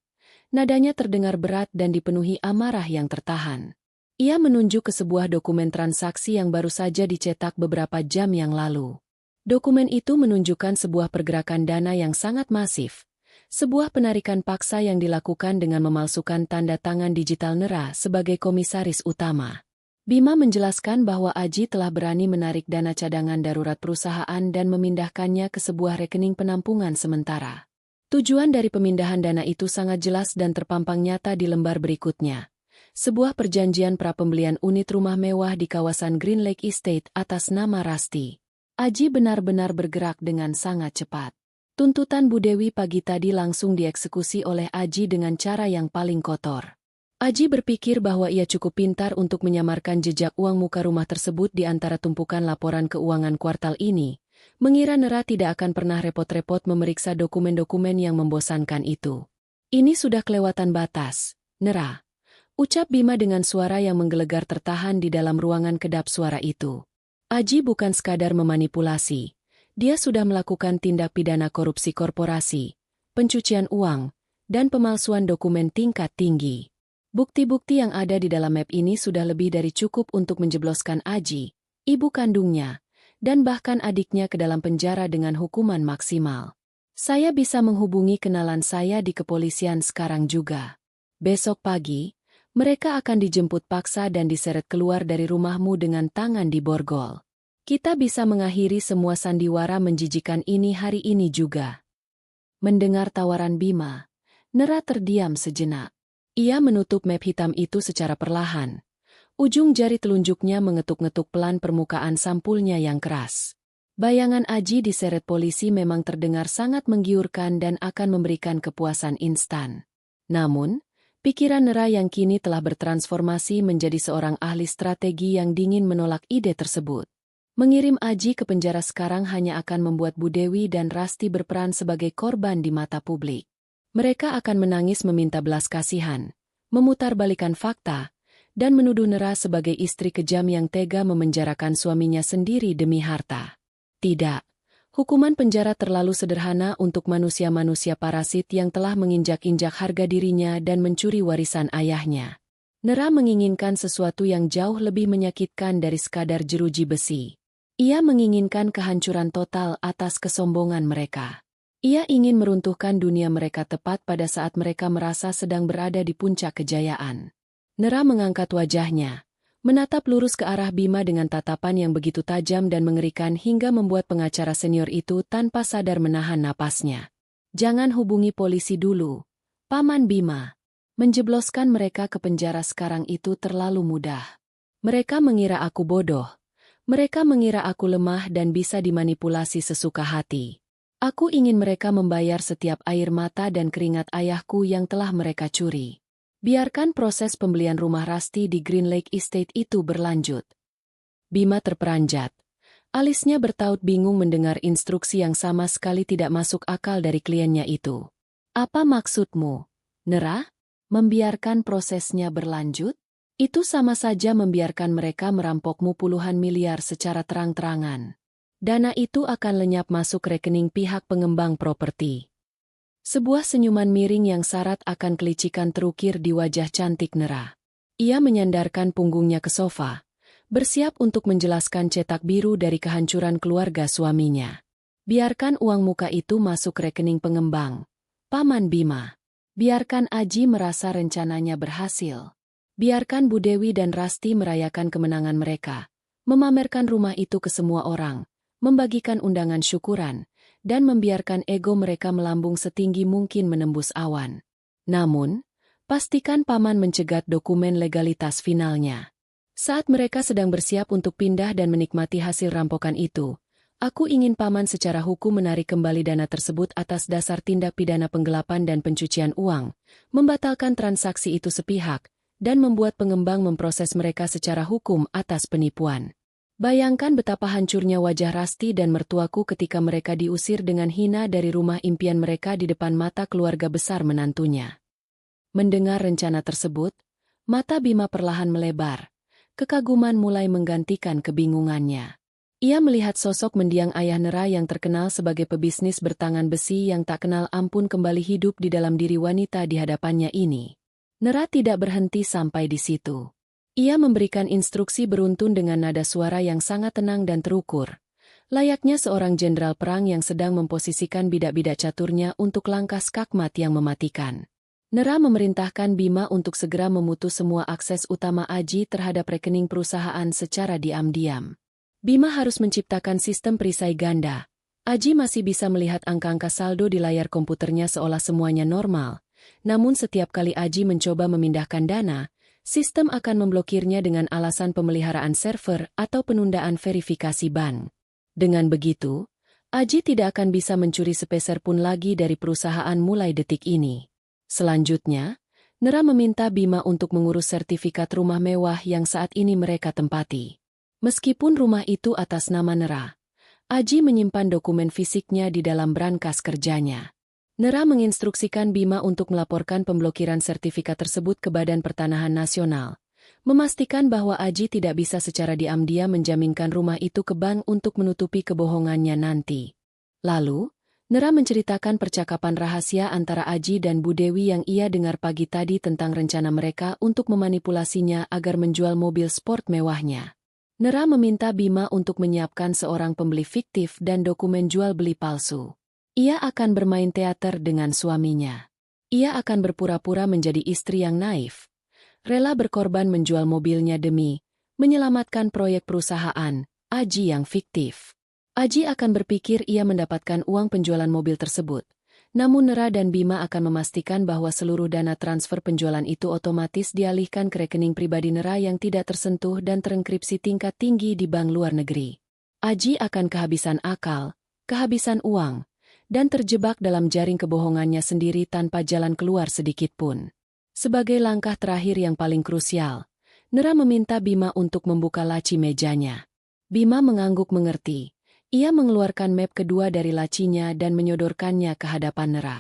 Nadanya terdengar berat dan dipenuhi amarah yang tertahan. Ia menunjuk ke sebuah dokumen transaksi yang baru saja dicetak beberapa jam yang lalu. Dokumen itu menunjukkan sebuah pergerakan dana yang sangat masif, sebuah penarikan paksa yang dilakukan dengan memalsukan tanda tangan digital Nera sebagai komisaris utama. Bima menjelaskan bahwa Aji telah berani menarik dana cadangan darurat perusahaan dan memindahkannya ke sebuah rekening penampungan sementara. Tujuan dari pemindahan dana itu sangat jelas dan terpampang nyata di lembar berikutnya. Sebuah perjanjian prapembelian unit rumah mewah di kawasan Green Lake Estate atas nama Rasti. Aji benar-benar bergerak dengan sangat cepat. Tuntutan Bu Dewi pagi tadi langsung dieksekusi oleh Aji dengan cara yang paling kotor. Aji berpikir bahwa ia cukup pintar untuk menyamarkan jejak uang muka rumah tersebut di antara tumpukan laporan keuangan kuartal ini, mengira Nera tidak akan pernah repot-repot memeriksa dokumen-dokumen yang membosankan itu. Ini sudah kelewatan batas, Nera, ucap Bima dengan suara yang menggelegar tertahan di dalam ruangan kedap suara itu. Aji bukan sekadar memanipulasi, dia sudah melakukan tindak pidana korupsi korporasi, pencucian uang, dan pemalsuan dokumen tingkat tinggi. Bukti-bukti yang ada di dalam map ini sudah lebih dari cukup untuk menjebloskan Aji, ibu kandungnya, dan bahkan adiknya ke dalam penjara dengan hukuman maksimal. Saya bisa menghubungi kenalan saya di kepolisian sekarang juga. Besok pagi, Mereka akan dijemput paksa dan diseret keluar dari rumahmu dengan tangan diborgol. Kita bisa mengakhiri semua sandiwara menjijikan ini hari ini juga. Mendengar tawaran Bima, Nera terdiam sejenak. Ia menutup map hitam itu secara perlahan. Ujung jari telunjuknya mengetuk-ngetuk pelan permukaan sampulnya yang keras. Bayangan Aji diseret polisi memang terdengar sangat menggiurkan dan akan memberikan kepuasan instan. Namun, pikiran Nera yang kini telah bertransformasi menjadi seorang ahli strategi yang dingin menolak ide tersebut. Mengirim Aji ke penjara sekarang hanya akan membuat Bu Dewi dan Rasti berperan sebagai korban di mata publik. Mereka akan menangis meminta belas kasihan, memutarbalikan fakta, dan menuduh Nera sebagai istri kejam yang tega memenjarakan suaminya sendiri demi harta. Tidak, hukuman penjara terlalu sederhana untuk manusia-manusia parasit yang telah menginjak-injak harga dirinya dan mencuri warisan ayahnya. Nera menginginkan sesuatu yang jauh lebih menyakitkan dari sekadar jeruji besi. Ia menginginkan kehancuran total atas kesombongan mereka. Ia ingin meruntuhkan dunia mereka tepat pada saat mereka merasa sedang berada di puncak kejayaan. Nera mengangkat wajahnya, menatap lurus ke arah Bima dengan tatapan yang begitu tajam dan mengerikan hingga membuat pengacara senior itu tanpa sadar menahan napasnya. Jangan hubungi polisi dulu, Paman Bima. Menjebloskan mereka ke penjara sekarang itu terlalu mudah. Mereka mengira aku bodoh. Mereka mengira aku lemah dan bisa dimanipulasi sesuka hati. Aku ingin mereka membayar setiap air mata dan keringat ayahku yang telah mereka curi. Biarkan proses pembelian rumah Rasti di Green Lake Estate itu berlanjut. Bima terperanjat. Alisnya bertaut bingung mendengar instruksi yang sama sekali tidak masuk akal dari kliennya itu. Apa maksudmu, Nera? Membiarkan prosesnya berlanjut? Itu sama saja membiarkan mereka merampokmu puluhan miliar secara terang-terangan. Dana itu akan lenyap masuk rekening pihak pengembang properti. Sebuah senyuman miring yang syarat akan kelicikan terukir di wajah cantik Nera. Ia menyandarkan punggungnya ke sofa, bersiap untuk menjelaskan cetak biru dari kehancuran keluarga suaminya. Biarkan uang muka itu masuk rekening pengembang, Paman Bima. Biarkan Aji merasa rencananya berhasil. Biarkan Bu Dewi dan Rasti merayakan kemenangan mereka, memamerkan rumah itu ke semua orang, membagikan undangan syukuran, dan membiarkan ego mereka melambung setinggi mungkin menembus awan. Namun, pastikan Paman mencegat dokumen legalitas finalnya. Saat mereka sedang bersiap untuk pindah dan menikmati hasil rampokan itu, aku ingin Paman secara hukum menarik kembali dana tersebut atas dasar tindak pidana penggelapan dan pencucian uang, membatalkan transaksi itu sepihak, dan membuat pengembang memproses mereka secara hukum atas penipuan. Bayangkan betapa hancurnya wajah Rasti dan mertuaku ketika mereka diusir dengan hina dari rumah impian mereka di depan mata keluarga besar menantunya. Mendengar rencana tersebut, mata Bima perlahan melebar. Kekaguman mulai menggantikan kebingungannya. Ia melihat sosok mendiang ayah Nera yang terkenal sebagai pebisnis bertangan besi yang tak kenal ampun kembali hidup di dalam diri wanita di hadapannya ini. Nera tidak berhenti sampai di situ. Ia memberikan instruksi beruntun dengan nada suara yang sangat tenang dan terukur. Layaknya seorang jenderal perang yang sedang memposisikan bidak-bidak caturnya untuk langkah skakmat yang mematikan. Nera memerintahkan Bima untuk segera memutus semua akses utama Aji terhadap rekening perusahaan secara diam-diam. Bima harus menciptakan sistem perisai ganda. Aji masih bisa melihat angka-angka saldo di layar komputernya seolah semuanya normal. Namun setiap kali Aji mencoba memindahkan dana, sistem akan memblokirnya dengan alasan pemeliharaan server atau penundaan verifikasi bank. Dengan begitu, Aji tidak akan bisa mencuri sepeser pun lagi dari perusahaan mulai detik ini. Selanjutnya, Nera meminta Bima untuk mengurus sertifikat rumah mewah yang saat ini mereka tempati. Meskipun rumah itu atas nama Nera, Aji menyimpan dokumen fisiknya di dalam brankas kerjanya. Nera menginstruksikan Bima untuk melaporkan pemblokiran sertifikat tersebut ke Badan Pertanahan Nasional, memastikan bahwa Aji tidak bisa secara diam-diam menjaminkan rumah itu ke bank untuk menutupi kebohongannya nanti. Lalu, Nera menceritakan percakapan rahasia antara Aji dan Bu Dewi yang ia dengar pagi tadi tentang rencana mereka untuk memanipulasinya agar menjual mobil sport mewahnya. Nera meminta Bima untuk menyiapkan seorang pembeli fiktif dan dokumen jual beli palsu. Ia akan bermain teater dengan suaminya. Ia akan berpura-pura menjadi istri yang naif, Rela berkorban menjual mobilnya demi menyelamatkan proyek perusahaan Aji yang fiktif. Aji akan berpikir ia mendapatkan uang penjualan mobil tersebut. Namun Nera dan Bima akan memastikan bahwa seluruh dana transfer penjualan itu otomatis dialihkan ke rekening pribadi Nera yang tidak tersentuh dan terenkripsi tingkat tinggi di bank luar negeri. Aji akan kehabisan akal, kehabisan uang, dan terjebak dalam jaring kebohongannya sendiri tanpa jalan keluar sedikit pun. Sebagai langkah terakhir yang paling krusial, Nera meminta Bima untuk membuka laci mejanya. Bima mengangguk mengerti. Ia mengeluarkan map kedua dari lacinya dan menyodorkannya ke hadapan Nera.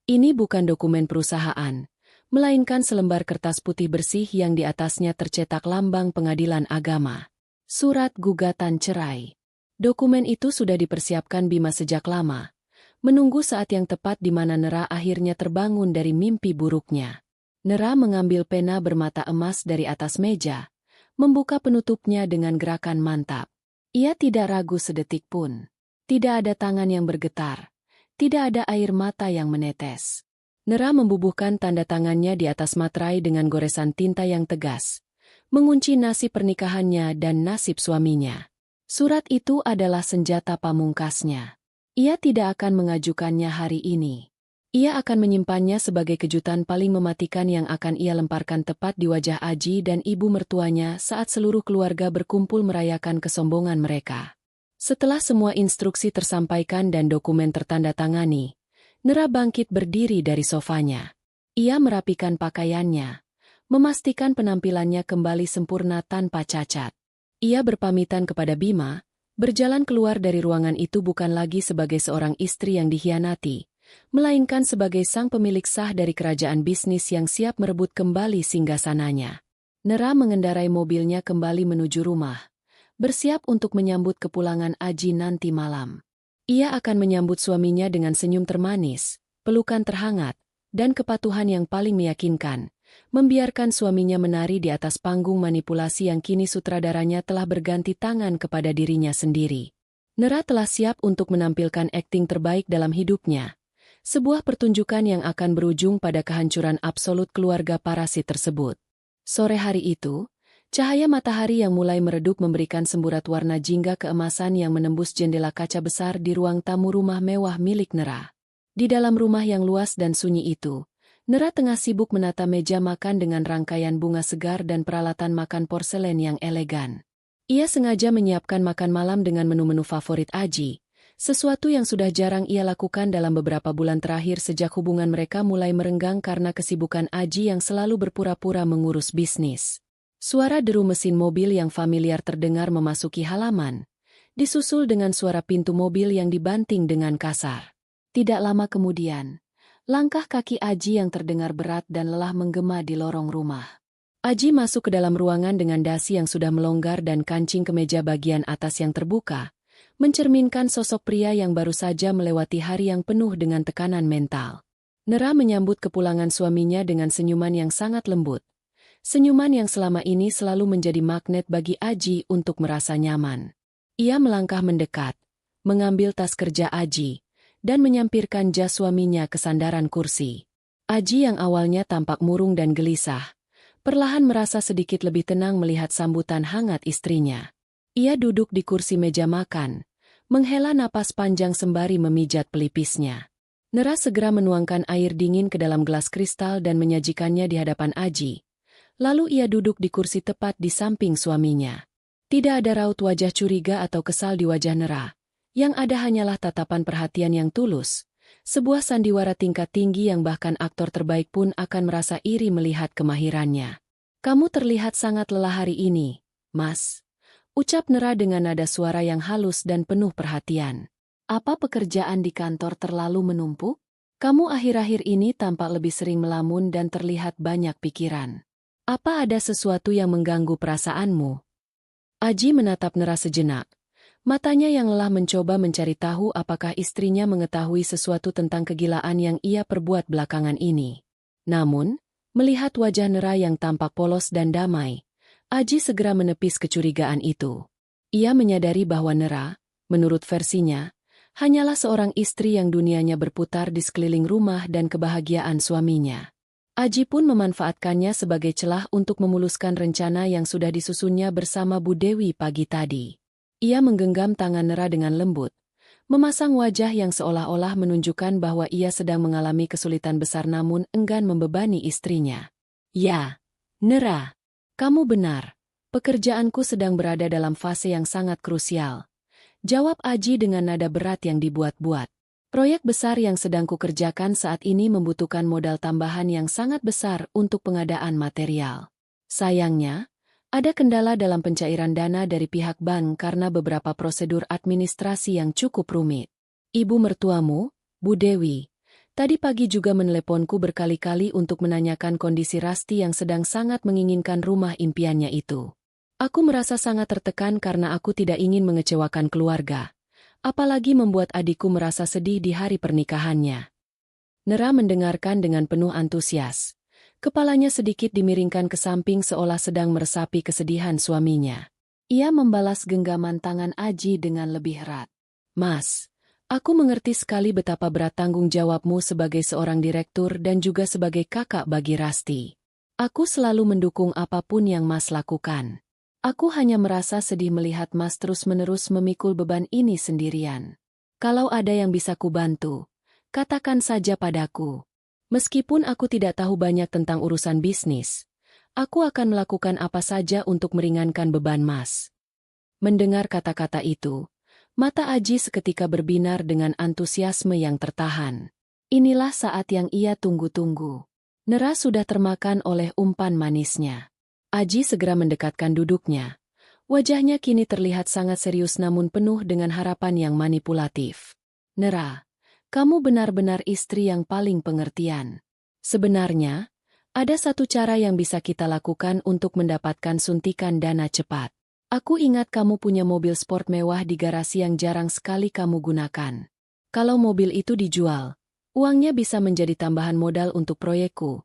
Ini bukan dokumen perusahaan, melainkan selembar kertas putih bersih yang di atasnya tercetak lambang pengadilan agama. Surat gugatan cerai. Dokumen itu sudah dipersiapkan Bima sejak lama, menunggu saat yang tepat di mana Nera akhirnya terbangun dari mimpi buruknya. Nera mengambil pena bermata emas dari atas meja, membuka penutupnya dengan gerakan mantap. Ia tidak ragu sedetik pun. Tidak ada tangan yang bergetar. Tidak ada air mata yang menetes. Nera membubuhkan tanda tangannya di atas materai dengan goresan tinta yang tegas, mengunci nasib pernikahannya dan nasib suaminya. Surat itu adalah senjata pamungkasnya. Ia tidak akan mengajukannya hari ini. Ia akan menyimpannya sebagai kejutan paling mematikan yang akan ia lemparkan tepat di wajah Aji dan ibu mertuanya saat seluruh keluarga berkumpul merayakan kesombongan mereka. Setelah semua instruksi tersampaikan dan dokumen tertandatangani, Nera bangkit berdiri dari sofanya. Ia merapikan pakaiannya, memastikan penampilannya kembali sempurna tanpa cacat. Ia berpamitan kepada Bima, berjalan keluar dari ruangan itu bukan lagi sebagai seorang istri yang dikhianati, melainkan sebagai sang pemilik sah dari kerajaan bisnis yang siap merebut kembali singgasananya. Nera mengendarai mobilnya kembali menuju rumah, bersiap untuk menyambut kepulangan Aji nanti malam. Ia akan menyambut suaminya dengan senyum termanis, pelukan terhangat, dan kepatuhan yang paling meyakinkan, membiarkan suaminya menari di atas panggung manipulasi yang kini sutradaranya telah berganti tangan kepada dirinya sendiri. Nera telah siap untuk menampilkan akting terbaik dalam hidupnya. Sebuah pertunjukan yang akan berujung pada kehancuran absolut keluarga parasit tersebut. Sore hari itu, cahaya matahari yang mulai meredup memberikan semburat warna jingga keemasan yang menembus jendela kaca besar di ruang tamu rumah mewah milik Nera. Di dalam rumah yang luas dan sunyi itu, Nera tengah sibuk menata meja makan dengan rangkaian bunga segar dan peralatan makan porselen yang elegan. Ia sengaja menyiapkan makan malam dengan menu-menu favorit Aji, sesuatu yang sudah jarang ia lakukan dalam beberapa bulan terakhir sejak hubungan mereka mulai merenggang karena kesibukan Aji yang selalu berpura-pura mengurus bisnis. Suara deru mesin mobil yang familiar terdengar memasuki halaman, disusul dengan suara pintu mobil yang dibanting dengan kasar. Tidak lama kemudian, langkah kaki Aji yang terdengar berat dan lelah menggema di lorong rumah. Aji masuk ke dalam ruangan dengan dasi yang sudah melonggar dan kancing kemeja bagian atas yang terbuka, mencerminkan sosok pria yang baru saja melewati hari yang penuh dengan tekanan mental. Nera menyambut kepulangan suaminya dengan senyuman yang sangat lembut. Senyuman yang selama ini selalu menjadi magnet bagi Aji untuk merasa nyaman. Ia melangkah mendekat, mengambil tas kerja Aji, dan menyampirkan jas suaminya ke sandaran kursi. Aji yang awalnya tampak murung dan gelisah, perlahan merasa sedikit lebih tenang melihat sambutan hangat istrinya. Ia duduk di kursi meja makan, menghela napas panjang sembari memijat pelipisnya. Nera segera menuangkan air dingin ke dalam gelas kristal dan menyajikannya di hadapan Aji. Lalu ia duduk di kursi tepat di samping suaminya. Tidak ada raut wajah curiga atau kesal di wajah Nera. Yang ada hanyalah tatapan perhatian yang tulus. Sebuah sandiwara tingkat tinggi yang bahkan aktor terbaik pun akan merasa iri melihat kemahirannya. "Kamu terlihat sangat lelah hari ini, Mas," ucap Nera dengan nada suara yang halus dan penuh perhatian. "Apa pekerjaan di kantor terlalu menumpuk? Kamu akhir-akhir ini tampak lebih sering melamun dan terlihat banyak pikiran. Apa ada sesuatu yang mengganggu perasaanmu?" Aji menatap Nera sejenak. Matanya yang lelah mencoba mencari tahu apakah istrinya mengetahui sesuatu tentang kegilaan yang ia perbuat belakangan ini. Namun, melihat wajah Nera yang tampak polos dan damai, Aji segera menepis kecurigaan itu. Ia menyadari bahwa Nera, menurut versinya, hanyalah seorang istri yang dunianya berputar di sekeliling rumah dan kebahagiaan suaminya. Aji pun memanfaatkannya sebagai celah untuk memuluskan rencana yang sudah disusunnya bersama Bu Dewi pagi tadi. Ia menggenggam tangan Nera dengan lembut, memasang wajah yang seolah-olah menunjukkan bahwa ia sedang mengalami kesulitan besar namun enggan membebani istrinya. Ya, Nera, kamu benar. Pekerjaanku sedang berada dalam fase yang sangat krusial. Jawab Aji dengan nada berat yang dibuat-buat. Proyek besar yang sedang kukerjakan saat ini membutuhkan modal tambahan yang sangat besar untuk pengadaan material. Sayangnya, ada kendala dalam pencairan dana dari pihak bank karena beberapa prosedur administrasi yang cukup rumit. Ibu mertuamu, Bu Dewi, tadi pagi juga meneleponku berkali-kali untuk menanyakan kondisi Rasti yang sedang sangat menginginkan rumah impiannya itu. Aku merasa sangat tertekan karena aku tidak ingin mengecewakan keluarga. Apalagi membuat adikku merasa sedih di hari pernikahannya. Nera mendengarkan dengan penuh antusias. Kepalanya sedikit dimiringkan ke samping seolah sedang meresapi kesedihan suaminya. Ia membalas genggaman tangan Aji dengan lebih erat. Mas, aku mengerti sekali betapa berat tanggung jawabmu sebagai seorang direktur dan juga sebagai kakak bagi Rasti. Aku selalu mendukung apapun yang Mas lakukan. Aku hanya merasa sedih melihat Mas terus-menerus memikul beban ini sendirian. Kalau ada yang bisa kubantu, katakan saja padaku. Meskipun aku tidak tahu banyak tentang urusan bisnis, aku akan melakukan apa saja untuk meringankan beban Mas. Mendengar kata-kata itu, mata Aji seketika berbinar dengan antusiasme yang tertahan. Inilah saat yang ia tunggu-tunggu. Nera sudah termakan oleh umpan manisnya. Aji segera mendekatkan duduknya. Wajahnya kini terlihat sangat serius namun penuh dengan harapan yang manipulatif. Nera, kamu benar-benar istri yang paling pengertian. Sebenarnya, ada satu cara yang bisa kita lakukan untuk mendapatkan suntikan dana cepat. Aku ingat kamu punya mobil sport mewah di garasi yang jarang sekali kamu gunakan. Kalau mobil itu dijual, uangnya bisa menjadi tambahan modal untuk proyekku.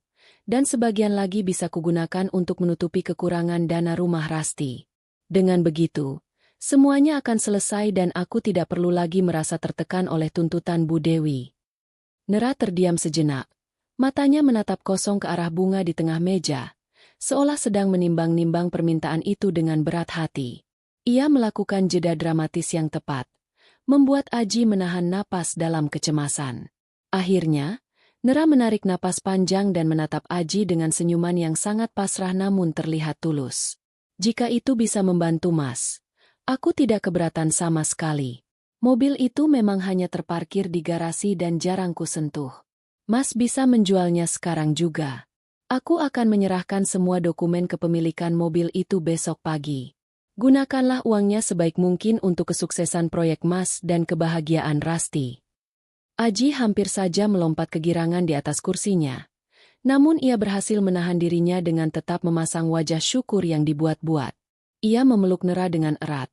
Dan sebagian lagi bisa kugunakan untuk menutupi kekurangan dana rumah Rasti. Dengan begitu, semuanya akan selesai dan aku tidak perlu lagi merasa tertekan oleh tuntutan Bu Dewi. Nera terdiam sejenak. Matanya menatap kosong ke arah bunga di tengah meja, seolah sedang menimbang-nimbang permintaan itu dengan berat hati. Ia melakukan jeda dramatis yang tepat, membuat Aji menahan napas dalam kecemasan. Akhirnya, Nera menarik napas panjang dan menatap Aji dengan senyuman yang sangat pasrah namun terlihat tulus. Jika itu bisa membantu Mas, aku tidak keberatan sama sekali. Mobil itu memang hanya terparkir di garasi dan jarang kusentuh. Mas bisa menjualnya sekarang juga. Aku akan menyerahkan semua dokumen kepemilikan mobil itu besok pagi. Gunakanlah uangnya sebaik mungkin untuk kesuksesan proyek Mas dan kebahagiaan Rasti. Aji hampir saja melompat kegirangan di atas kursinya. Namun ia berhasil menahan dirinya dengan tetap memasang wajah syukur yang dibuat-buat. Ia memeluk Nera dengan erat,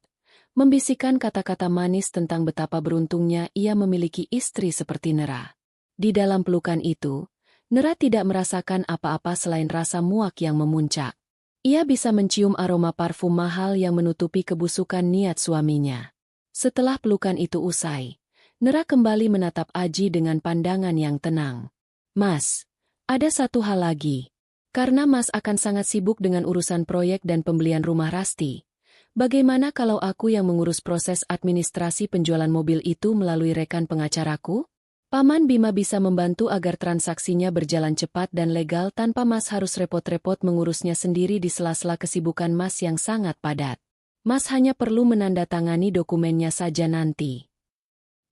membisikkan kata-kata manis tentang betapa beruntungnya ia memiliki istri seperti Nera. Di dalam pelukan itu, Nera tidak merasakan apa-apa selain rasa muak yang memuncak. Ia bisa mencium aroma parfum mahal yang menutupi kebusukan niat suaminya. Setelah pelukan itu usai, Nera kembali menatap Aji dengan pandangan yang tenang. Mas, ada satu hal lagi. Karena Mas akan sangat sibuk dengan urusan proyek dan pembelian rumah Rasti. Bagaimana kalau aku yang mengurus proses administrasi penjualan mobil itu melalui rekan pengacaraku? Paman Bima bisa membantu agar transaksinya berjalan cepat dan legal tanpa Mas harus repot-repot mengurusnya sendiri di sela-sela kesibukan Mas yang sangat padat. Mas hanya perlu menandatangani dokumennya saja nanti.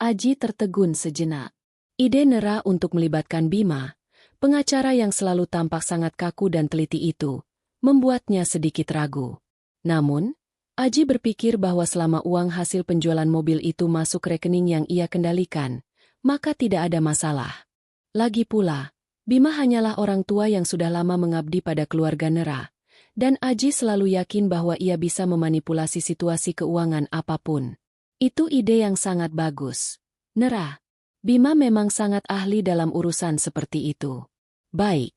Aji tertegun sejenak. Ide Nera untuk melibatkan Bima, pengacara yang selalu tampak sangat kaku dan teliti itu, membuatnya sedikit ragu. Namun, Aji berpikir bahwa selama uang hasil penjualan mobil itu masuk rekening yang ia kendalikan, maka tidak ada masalah. Lagi pula, Bima hanyalah orang tua yang sudah lama mengabdi pada keluarga Nera, dan Aji selalu yakin bahwa ia bisa memanipulasi situasi keuangan apapun. Itu ide yang sangat bagus. Nera, Bima memang sangat ahli dalam urusan seperti itu. Baik,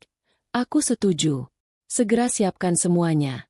aku setuju. Segera siapkan semuanya.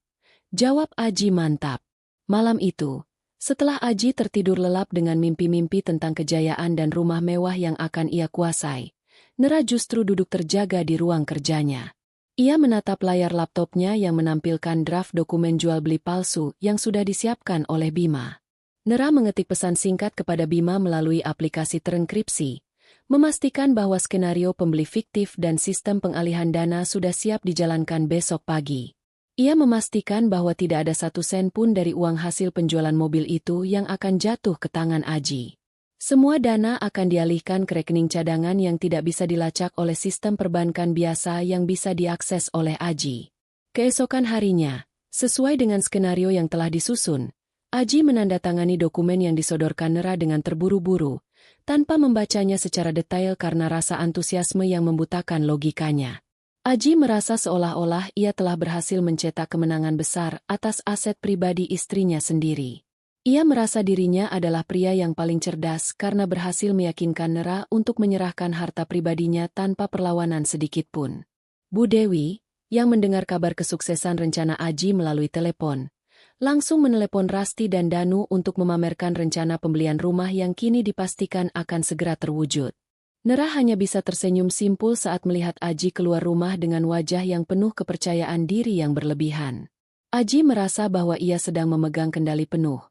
Jawab Aji mantap. Malam itu, setelah Aji tertidur lelap dengan mimpi-mimpi tentang kejayaan dan rumah mewah yang akan ia kuasai, Nera justru duduk terjaga di ruang kerjanya. Ia menatap layar laptopnya yang menampilkan draft dokumen jual beli palsu yang sudah disiapkan oleh Bima. Nera mengetik pesan singkat kepada Bima melalui aplikasi terenkripsi, memastikan bahwa skenario pembeli fiktif dan sistem pengalihan dana sudah siap dijalankan besok pagi. Ia memastikan bahwa tidak ada satu sen pun dari uang hasil penjualan mobil itu yang akan jatuh ke tangan Aji. Semua dana akan dialihkan ke rekening cadangan yang tidak bisa dilacak oleh sistem perbankan biasa yang bisa diakses oleh Aji. Keesokan harinya, sesuai dengan skenario yang telah disusun, Aji menandatangani dokumen yang disodorkan Nera dengan terburu-buru, tanpa membacanya secara detail karena rasa antusiasme yang membutakan logikanya. Aji merasa seolah-olah ia telah berhasil mencetak kemenangan besar atas aset pribadi istrinya sendiri. Ia merasa dirinya adalah pria yang paling cerdas karena berhasil meyakinkan Nera untuk menyerahkan harta pribadinya tanpa perlawanan sedikitpun. Bu Dewi, yang mendengar kabar kesuksesan rencana Aji melalui telepon, langsung menelepon Rasti dan Danu untuk memamerkan rencana pembelian rumah yang kini dipastikan akan segera terwujud. Nera hanya bisa tersenyum simpul saat melihat Aji keluar rumah dengan wajah yang penuh kepercayaan diri yang berlebihan. Aji merasa bahwa ia sedang memegang kendali penuh,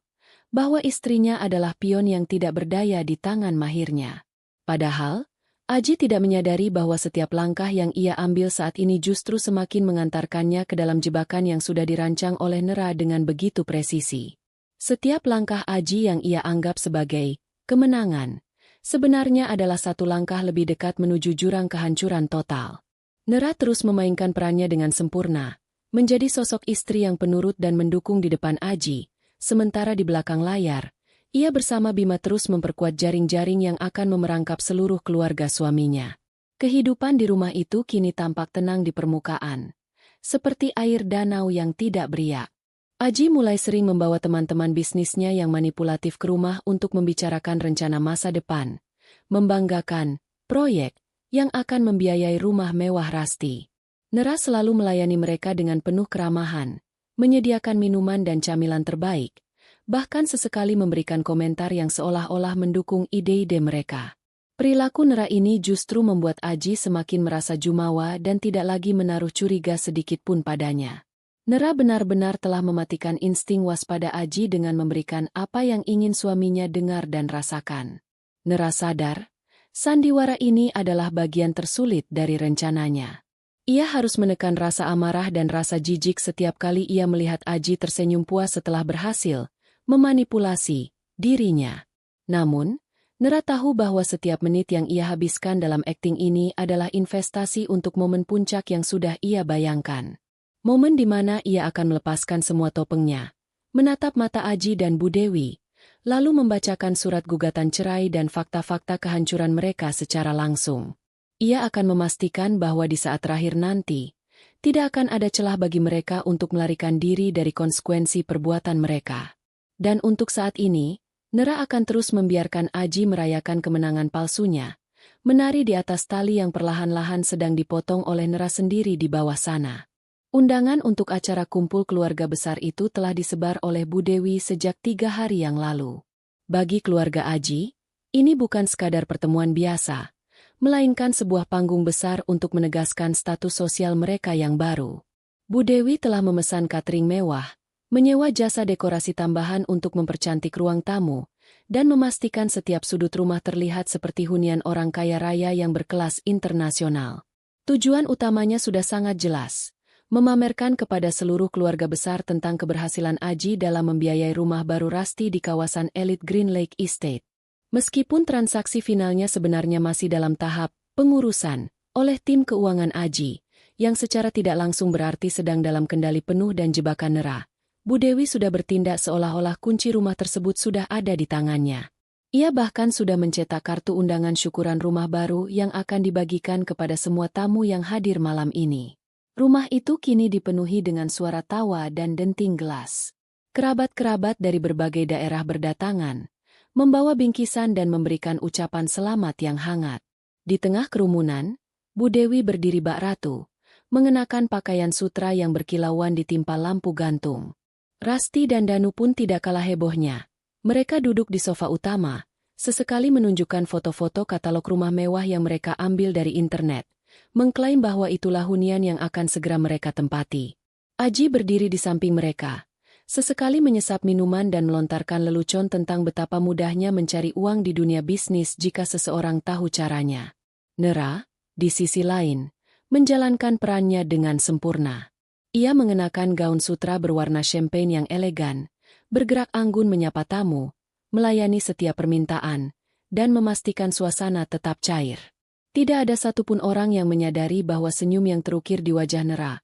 bahwa istrinya adalah pion yang tidak berdaya di tangan mahirnya. Padahal, Aji tidak menyadari bahwa setiap langkah yang ia ambil saat ini justru semakin mengantarkannya ke dalam jebakan yang sudah dirancang oleh Nera dengan begitu presisi. Setiap langkah Aji yang ia anggap sebagai kemenangan, sebenarnya adalah satu langkah lebih dekat menuju jurang kehancuran total. Nera terus memainkan perannya dengan sempurna, menjadi sosok istri yang penurut dan mendukung di depan Aji, sementara di belakang layar, ia bersama Bima terus memperkuat jaring-jaring yang akan memerangkap seluruh keluarga suaminya. Kehidupan di rumah itu kini tampak tenang di permukaan, seperti air danau yang tidak beriak. Aji mulai sering membawa teman-teman bisnisnya yang manipulatif ke rumah untuk membicarakan rencana masa depan, membanggakan proyek yang akan membiayai rumah mewah Rasti. Nera selalu melayani mereka dengan penuh keramahan, menyediakan minuman dan camilan terbaik, bahkan sesekali memberikan komentar yang seolah-olah mendukung ide-ide mereka. Perilaku Nera ini justru membuat Aji semakin merasa jumawa dan tidak lagi menaruh curiga sedikit pun padanya. Nera benar-benar telah mematikan insting waspada Aji dengan memberikan apa yang ingin suaminya dengar dan rasakan. Nera sadar, sandiwara ini adalah bagian tersulit dari rencananya. Ia harus menekan rasa amarah dan rasa jijik setiap kali ia melihat Aji tersenyum puas setelah berhasil memanipulasi dirinya. Namun, Nera tahu bahwa setiap menit yang ia habiskan dalam akting ini adalah investasi untuk momen puncak yang sudah ia bayangkan. Momen di mana ia akan melepaskan semua topengnya, menatap mata Aji dan Bu Dewi, lalu membacakan surat gugatan cerai dan fakta-fakta kehancuran mereka secara langsung. Ia akan memastikan bahwa di saat terakhir nanti, tidak akan ada celah bagi mereka untuk melarikan diri dari konsekuensi perbuatan mereka. Dan untuk saat ini, Nera akan terus membiarkan Aji merayakan kemenangan palsunya, menari di atas tali yang perlahan-lahan sedang dipotong oleh Nera sendiri di bawah sana. Undangan untuk acara kumpul keluarga besar itu telah disebar oleh Bu Dewi sejak 3 hari yang lalu. Bagi keluarga Aji, ini bukan sekadar pertemuan biasa, melainkan sebuah panggung besar untuk menegaskan status sosial mereka yang baru. Bu Dewi telah memesan catering mewah, menyewa jasa dekorasi tambahan untuk mempercantik ruang tamu, dan memastikan setiap sudut rumah terlihat seperti hunian orang kaya raya yang berkelas internasional. Tujuan utamanya sudah sangat jelas, memamerkan kepada seluruh keluarga besar tentang keberhasilan Aji dalam membiayai rumah baru Rasti di kawasan elit Green Lake Estate. Meskipun transaksi finalnya sebenarnya masih dalam tahap pengurusan oleh tim keuangan Aji, yang secara tidak langsung berarti sedang dalam kendali penuh dan jebakan Nera, Bu Dewi sudah bertindak seolah-olah kunci rumah tersebut sudah ada di tangannya. Ia bahkan sudah mencetak kartu undangan syukuran rumah baru yang akan dibagikan kepada semua tamu yang hadir malam ini. Rumah itu kini dipenuhi dengan suara tawa dan denting gelas. Kerabat-kerabat dari berbagai daerah berdatangan, membawa bingkisan dan memberikan ucapan selamat yang hangat. Di tengah kerumunan, Bu Dewi berdiri bak ratu, mengenakan pakaian sutra yang berkilauan ditimpa lampu gantung. Rasti dan Danu pun tidak kalah hebohnya. Mereka duduk di sofa utama, sesekali menunjukkan foto-foto katalog rumah mewah yang mereka ambil dari internet, mengklaim bahwa itulah hunian yang akan segera mereka tempati. Aji berdiri di samping mereka, sesekali menyesap minuman dan melontarkan lelucon tentang betapa mudahnya mencari uang di dunia bisnis jika seseorang tahu caranya. Nera, di sisi lain, menjalankan perannya dengan sempurna. Ia mengenakan gaun sutra berwarna champagne yang elegan, bergerak anggun menyapa tamu, melayani setiap permintaan, dan memastikan suasana tetap cair. Tidak ada satupun orang yang menyadari bahwa senyum yang terukir di wajah Nera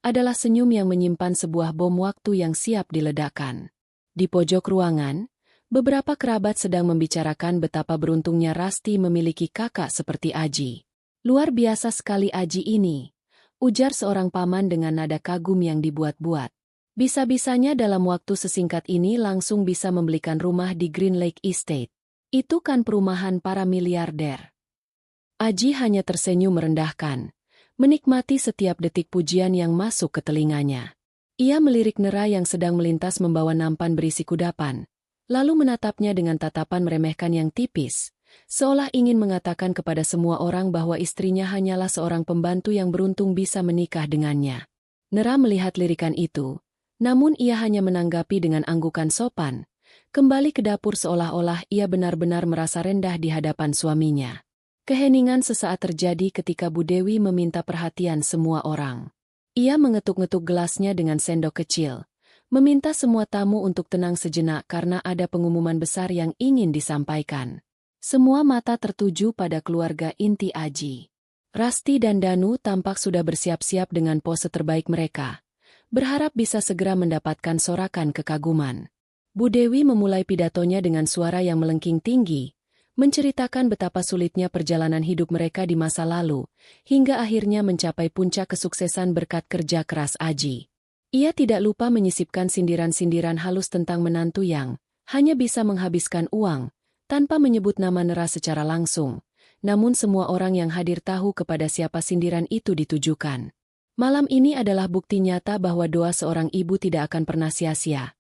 adalah senyum yang menyimpan sebuah bom waktu yang siap diledakkan. Di pojok ruangan, beberapa kerabat sedang membicarakan betapa beruntungnya Rasti memiliki kakak seperti Aji. Luar biasa sekali Aji ini, ujar seorang paman dengan nada kagum yang dibuat-buat. Bisa-bisanya dalam waktu sesingkat ini langsung bisa membelikan rumah di Green Lake Estate. Itu kan perumahan para miliarder. Aji hanya tersenyum merendahkan, menikmati setiap detik pujian yang masuk ke telinganya. Ia melirik Nera yang sedang melintas membawa nampan berisi kudapan, lalu menatapnya dengan tatapan meremehkan yang tipis, seolah ingin mengatakan kepada semua orang bahwa istrinya hanyalah seorang pembantu yang beruntung bisa menikah dengannya. Nera melihat lirikan itu, namun ia hanya menanggapi dengan anggukan sopan, kembali ke dapur seolah-olah ia benar-benar merasa rendah di hadapan suaminya. Keheningan sesaat terjadi ketika Bu Dewi meminta perhatian semua orang. Ia mengetuk-ngetuk gelasnya dengan sendok kecil, meminta semua tamu untuk tenang sejenak karena ada pengumuman besar yang ingin disampaikan. Semua mata tertuju pada keluarga inti Aji. Rasti dan Danu tampak sudah bersiap-siap dengan pose terbaik mereka, berharap bisa segera mendapatkan sorakan kekaguman. Bu Dewi memulai pidatonya dengan suara yang melengking tinggi, menceritakan betapa sulitnya perjalanan hidup mereka di masa lalu, hingga akhirnya mencapai puncak kesuksesan berkat kerja keras Aji. Ia tidak lupa menyisipkan sindiran-sindiran halus tentang menantu yang hanya bisa menghabiskan uang, tanpa menyebut nama Nera secara langsung, namun semua orang yang hadir tahu kepada siapa sindiran itu ditujukan. Malam ini adalah bukti nyata bahwa doa seorang ibu tidak akan pernah sia-sia,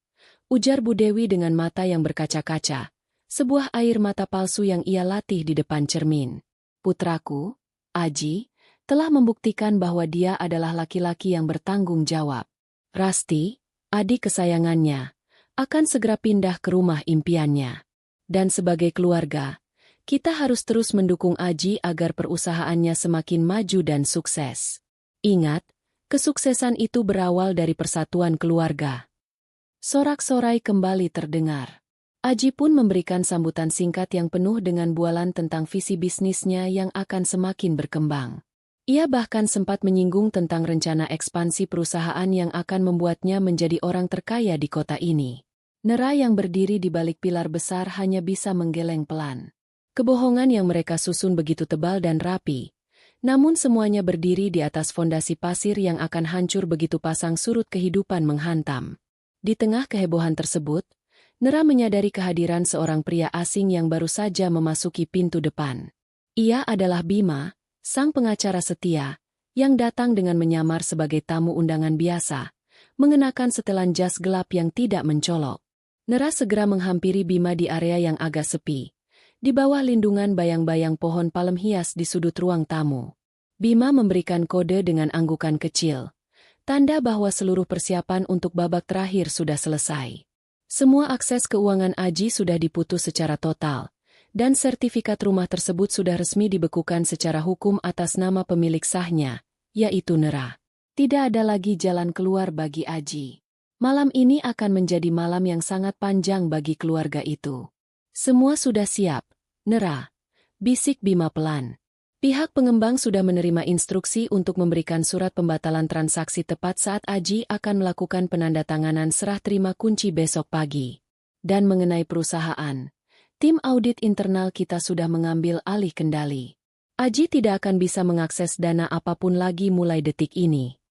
ujar Bu Dewi dengan mata yang berkaca-kaca, sebuah air mata palsu yang ia latih di depan cermin. Putraku, Aji, telah membuktikan bahwa dia adalah laki-laki yang bertanggung jawab. Rasti, adik kesayangannya, akan segera pindah ke rumah impiannya. Dan sebagai keluarga, kita harus terus mendukung Aji agar perusahaannya semakin maju dan sukses. Ingat, kesuksesan itu berawal dari persatuan keluarga. Sorak-sorai kembali terdengar. Aji pun memberikan sambutan singkat yang penuh dengan bualan tentang visi bisnisnya yang akan semakin berkembang. Ia bahkan sempat menyinggung tentang rencana ekspansi perusahaan yang akan membuatnya menjadi orang terkaya di kota ini. Nera yang berdiri di balik pilar besar hanya bisa menggeleng pelan. Kebohongan yang mereka susun begitu tebal dan rapi, namun semuanya berdiri di atas fondasi pasir yang akan hancur begitu pasang surut kehidupan menghantam. Di tengah kehebohan tersebut, Nera menyadari kehadiran seorang pria asing yang baru saja memasuki pintu depan. Ia adalah Bima, sang pengacara setia, yang datang dengan menyamar sebagai tamu undangan biasa, mengenakan setelan jas gelap yang tidak mencolok. Nera segera menghampiri Bima di area yang agak sepi, di bawah lindungan bayang-bayang pohon palem hias di sudut ruang tamu. Bima memberikan kode dengan anggukan kecil, tanda bahwa seluruh persiapan untuk babak terakhir sudah selesai. Semua akses keuangan Aji sudah diputus secara total, dan sertifikat rumah tersebut sudah resmi dibekukan secara hukum atas nama pemilik sahnya, yaitu Nera. Tidak ada lagi jalan keluar bagi Aji. Malam ini akan menjadi malam yang sangat panjang bagi keluarga itu. Semua sudah siap, Nera, bisik Bima pelan. Pihak pengembang sudah menerima instruksi untuk memberikan surat pembatalan transaksi tepat saat Aji akan melakukan penandatanganan serah terima kunci besok pagi. Dan mengenai perusahaan, tim audit internal kita sudah mengambil alih kendali. Aji tidak akan bisa mengakses dana apapun lagi mulai detik ini.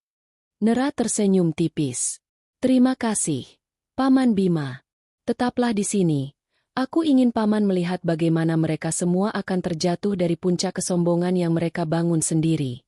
Nera tersenyum tipis. Terima kasih, Paman Bima. Tetaplah di sini. Aku ingin Paman melihat bagaimana mereka semua akan terjatuh dari puncak kesombongan yang mereka bangun sendiri.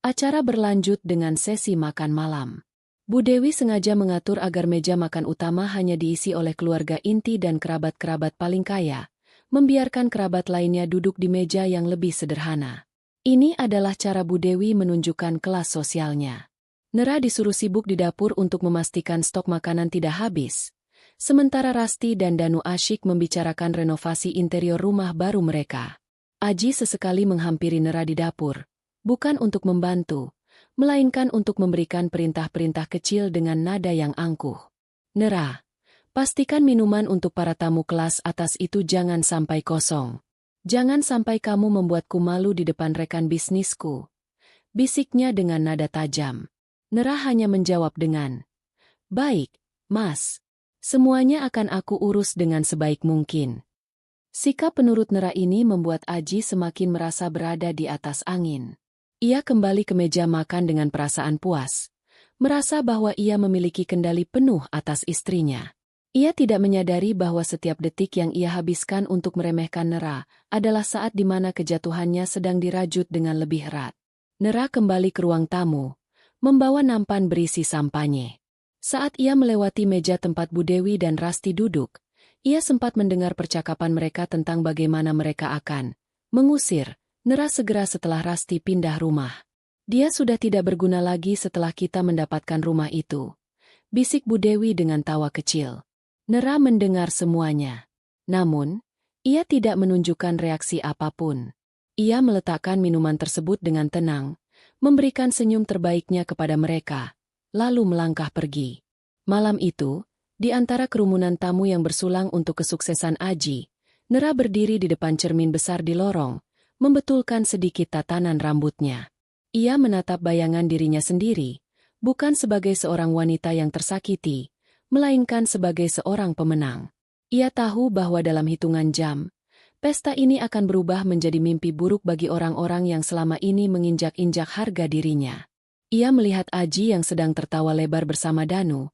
Acara berlanjut dengan sesi makan malam. Bu Dewi sengaja mengatur agar meja makan utama hanya diisi oleh keluarga inti dan kerabat-kerabat paling kaya, membiarkan kerabat lainnya duduk di meja yang lebih sederhana. Ini adalah cara Bu Dewi menunjukkan kelas sosialnya. Nera disuruh sibuk di dapur untuk memastikan stok makanan tidak habis. Sementara Rasti dan Danu asyik membicarakan renovasi interior rumah baru mereka. Aji sesekali menghampiri Nera di dapur, bukan untuk membantu, melainkan untuk memberikan perintah-perintah kecil dengan nada yang angkuh. Nera, pastikan minuman untuk para tamu kelas atas itu jangan sampai kosong. Jangan sampai kamu membuatku malu di depan rekan bisnisku. Bisiknya dengan nada tajam. Nera hanya menjawab dengan, "Baik, Mas. Semuanya akan aku urus dengan sebaik mungkin." Sikap penurut Nera ini membuat Aji semakin merasa berada di atas angin. Ia kembali ke meja makan dengan perasaan puas, merasa bahwa ia memiliki kendali penuh atas istrinya. Ia tidak menyadari bahwa setiap detik yang ia habiskan untuk meremehkan Nera adalah saat di mana kejatuhannya sedang dirajut dengan lebih erat. Nera kembali ke ruang tamu, membawa nampan berisi sampanye. Saat ia melewati meja tempat Bu Dewi dan Rasti duduk, ia sempat mendengar percakapan mereka tentang bagaimana mereka akan mengusir Nera segera setelah Rasti pindah rumah. "Dia sudah tidak berguna lagi setelah kita mendapatkan rumah itu," bisik Bu Dewi dengan tawa kecil. Nera mendengar semuanya. Namun, ia tidak menunjukkan reaksi apapun. Ia meletakkan minuman tersebut dengan tenang, memberikan senyum terbaiknya kepada mereka, lalu melangkah pergi. Malam itu, di antara kerumunan tamu yang bersulang untuk kesuksesan Aji, Nera berdiri di depan cermin besar di lorong, membetulkan sedikit tatanan rambutnya. Ia menatap bayangan dirinya sendiri, bukan sebagai seorang wanita yang tersakiti, melainkan sebagai seorang pemenang. Ia tahu bahwa dalam hitungan jam, pesta ini akan berubah menjadi mimpi buruk bagi orang-orang yang selama ini menginjak-injak harga dirinya. Ia melihat Aji yang sedang tertawa lebar bersama Danu,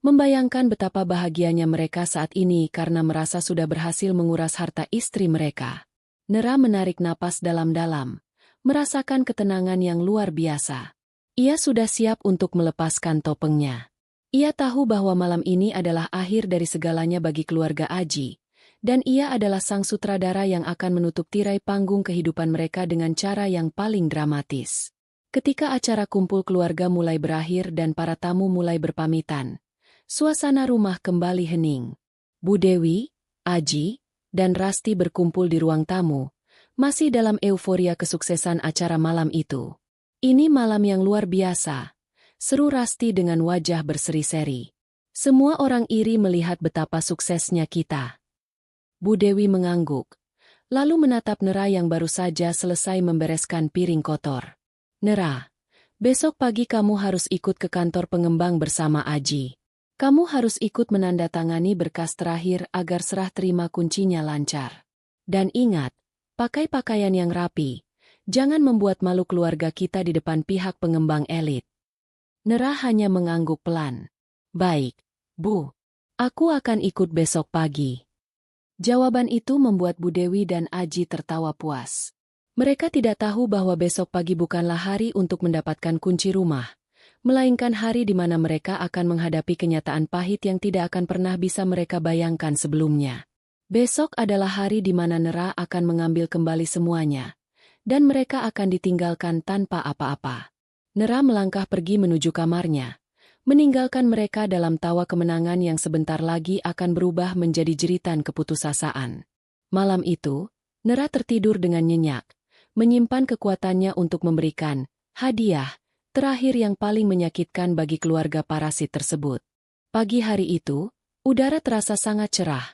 membayangkan betapa bahagianya mereka saat ini karena merasa sudah berhasil menguras harta istri mereka. Nera menarik napas dalam-dalam, merasakan ketenangan yang luar biasa. Ia sudah siap untuk melepaskan topengnya. Ia tahu bahwa malam ini adalah akhir dari segalanya bagi keluarga Aji, dan ia adalah sang sutradara yang akan menutup tirai panggung kehidupan mereka dengan cara yang paling dramatis. Ketika acara kumpul keluarga mulai berakhir dan para tamu mulai berpamitan, suasana rumah kembali hening. Bu Dewi, Aji, dan Rasti berkumpul di ruang tamu, masih dalam euforia kesuksesan acara malam itu. "Ini malam yang luar biasa," seru Rasti dengan wajah berseri-seri. "Semua orang iri melihat betapa suksesnya kita." Bu Dewi mengangguk, lalu menatap Nera yang baru saja selesai membereskan piring kotor. "Nera, besok pagi kamu harus ikut ke kantor pengembang bersama Aji. Kamu harus ikut menandatangani berkas terakhir agar serah terima kuncinya lancar. Dan ingat, pakai pakaian yang rapi. Jangan membuat malu keluarga kita di depan pihak pengembang elit." Nera hanya mengangguk pelan. "Baik, Bu. Aku akan ikut besok pagi." Jawaban itu membuat Bu Dewi dan Aji tertawa puas. Mereka tidak tahu bahwa besok pagi bukanlah hari untuk mendapatkan kunci rumah, melainkan hari di mana mereka akan menghadapi kenyataan pahit yang tidak akan pernah bisa mereka bayangkan sebelumnya. Besok adalah hari di mana Nera akan mengambil kembali semuanya, dan mereka akan ditinggalkan tanpa apa-apa. Nera melangkah pergi menuju kamarnya, meninggalkan mereka dalam tawa kemenangan yang sebentar lagi akan berubah menjadi jeritan keputusasaan. Malam itu, Nera tertidur dengan nyenyak, menyimpan kekuatannya untuk memberikan hadiah terakhir yang paling menyakitkan bagi keluarga parasit tersebut. Pagi hari itu, udara terasa sangat cerah,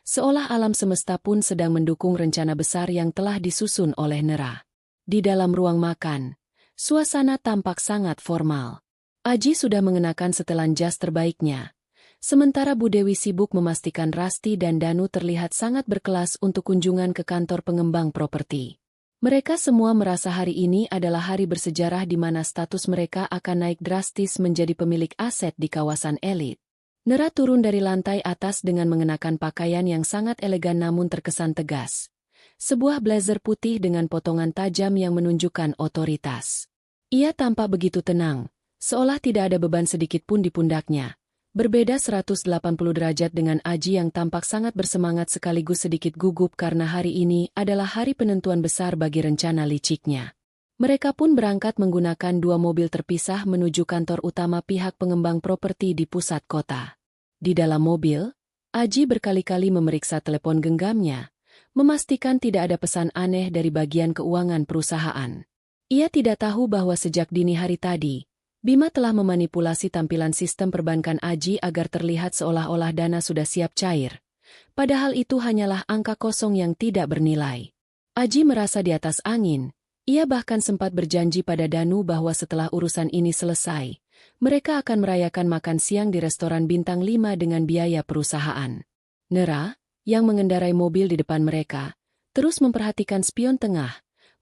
seolah alam semesta pun sedang mendukung rencana besar yang telah disusun oleh Nera. Di dalam ruang makan, suasana tampak sangat formal. Aji sudah mengenakan setelan jas terbaiknya, sementara Bu Dewi sibuk memastikan Rasti dan Danu terlihat sangat berkelas untuk kunjungan ke kantor pengembang properti. Mereka semua merasa hari ini adalah hari bersejarah di mana status mereka akan naik drastis menjadi pemilik aset di kawasan elit. Nera turun dari lantai atas dengan mengenakan pakaian yang sangat elegan namun terkesan tegas. Sebuah blazer putih dengan potongan tajam yang menunjukkan otoritas. Ia tampak begitu tenang, seolah tidak ada beban sedikit pun di pundaknya, Berbeda 180 derajat dengan Aji yang tampak sangat bersemangat sekaligus sedikit gugup karena hari ini adalah hari penentuan besar bagi rencana liciknya. Mereka pun berangkat menggunakan dua mobil terpisah menuju kantor utama pihak pengembang properti di pusat kota. Di dalam mobil, Aji berkali-kali memeriksa telepon genggamnya, memastikan tidak ada pesan aneh dari bagian keuangan perusahaan. Ia tidak tahu bahwa sejak dini hari tadi, Bima telah memanipulasi tampilan sistem perbankan Aji agar terlihat seolah-olah dana sudah siap cair. Padahal itu hanyalah angka kosong yang tidak bernilai. Aji merasa di atas angin. Ia bahkan sempat berjanji pada Danu bahwa setelah urusan ini selesai, mereka akan merayakan makan siang di restoran bintang 5 dengan biaya perusahaan. Nera, yang mengendarai mobil di depan mereka, terus memperhatikan spion tengah,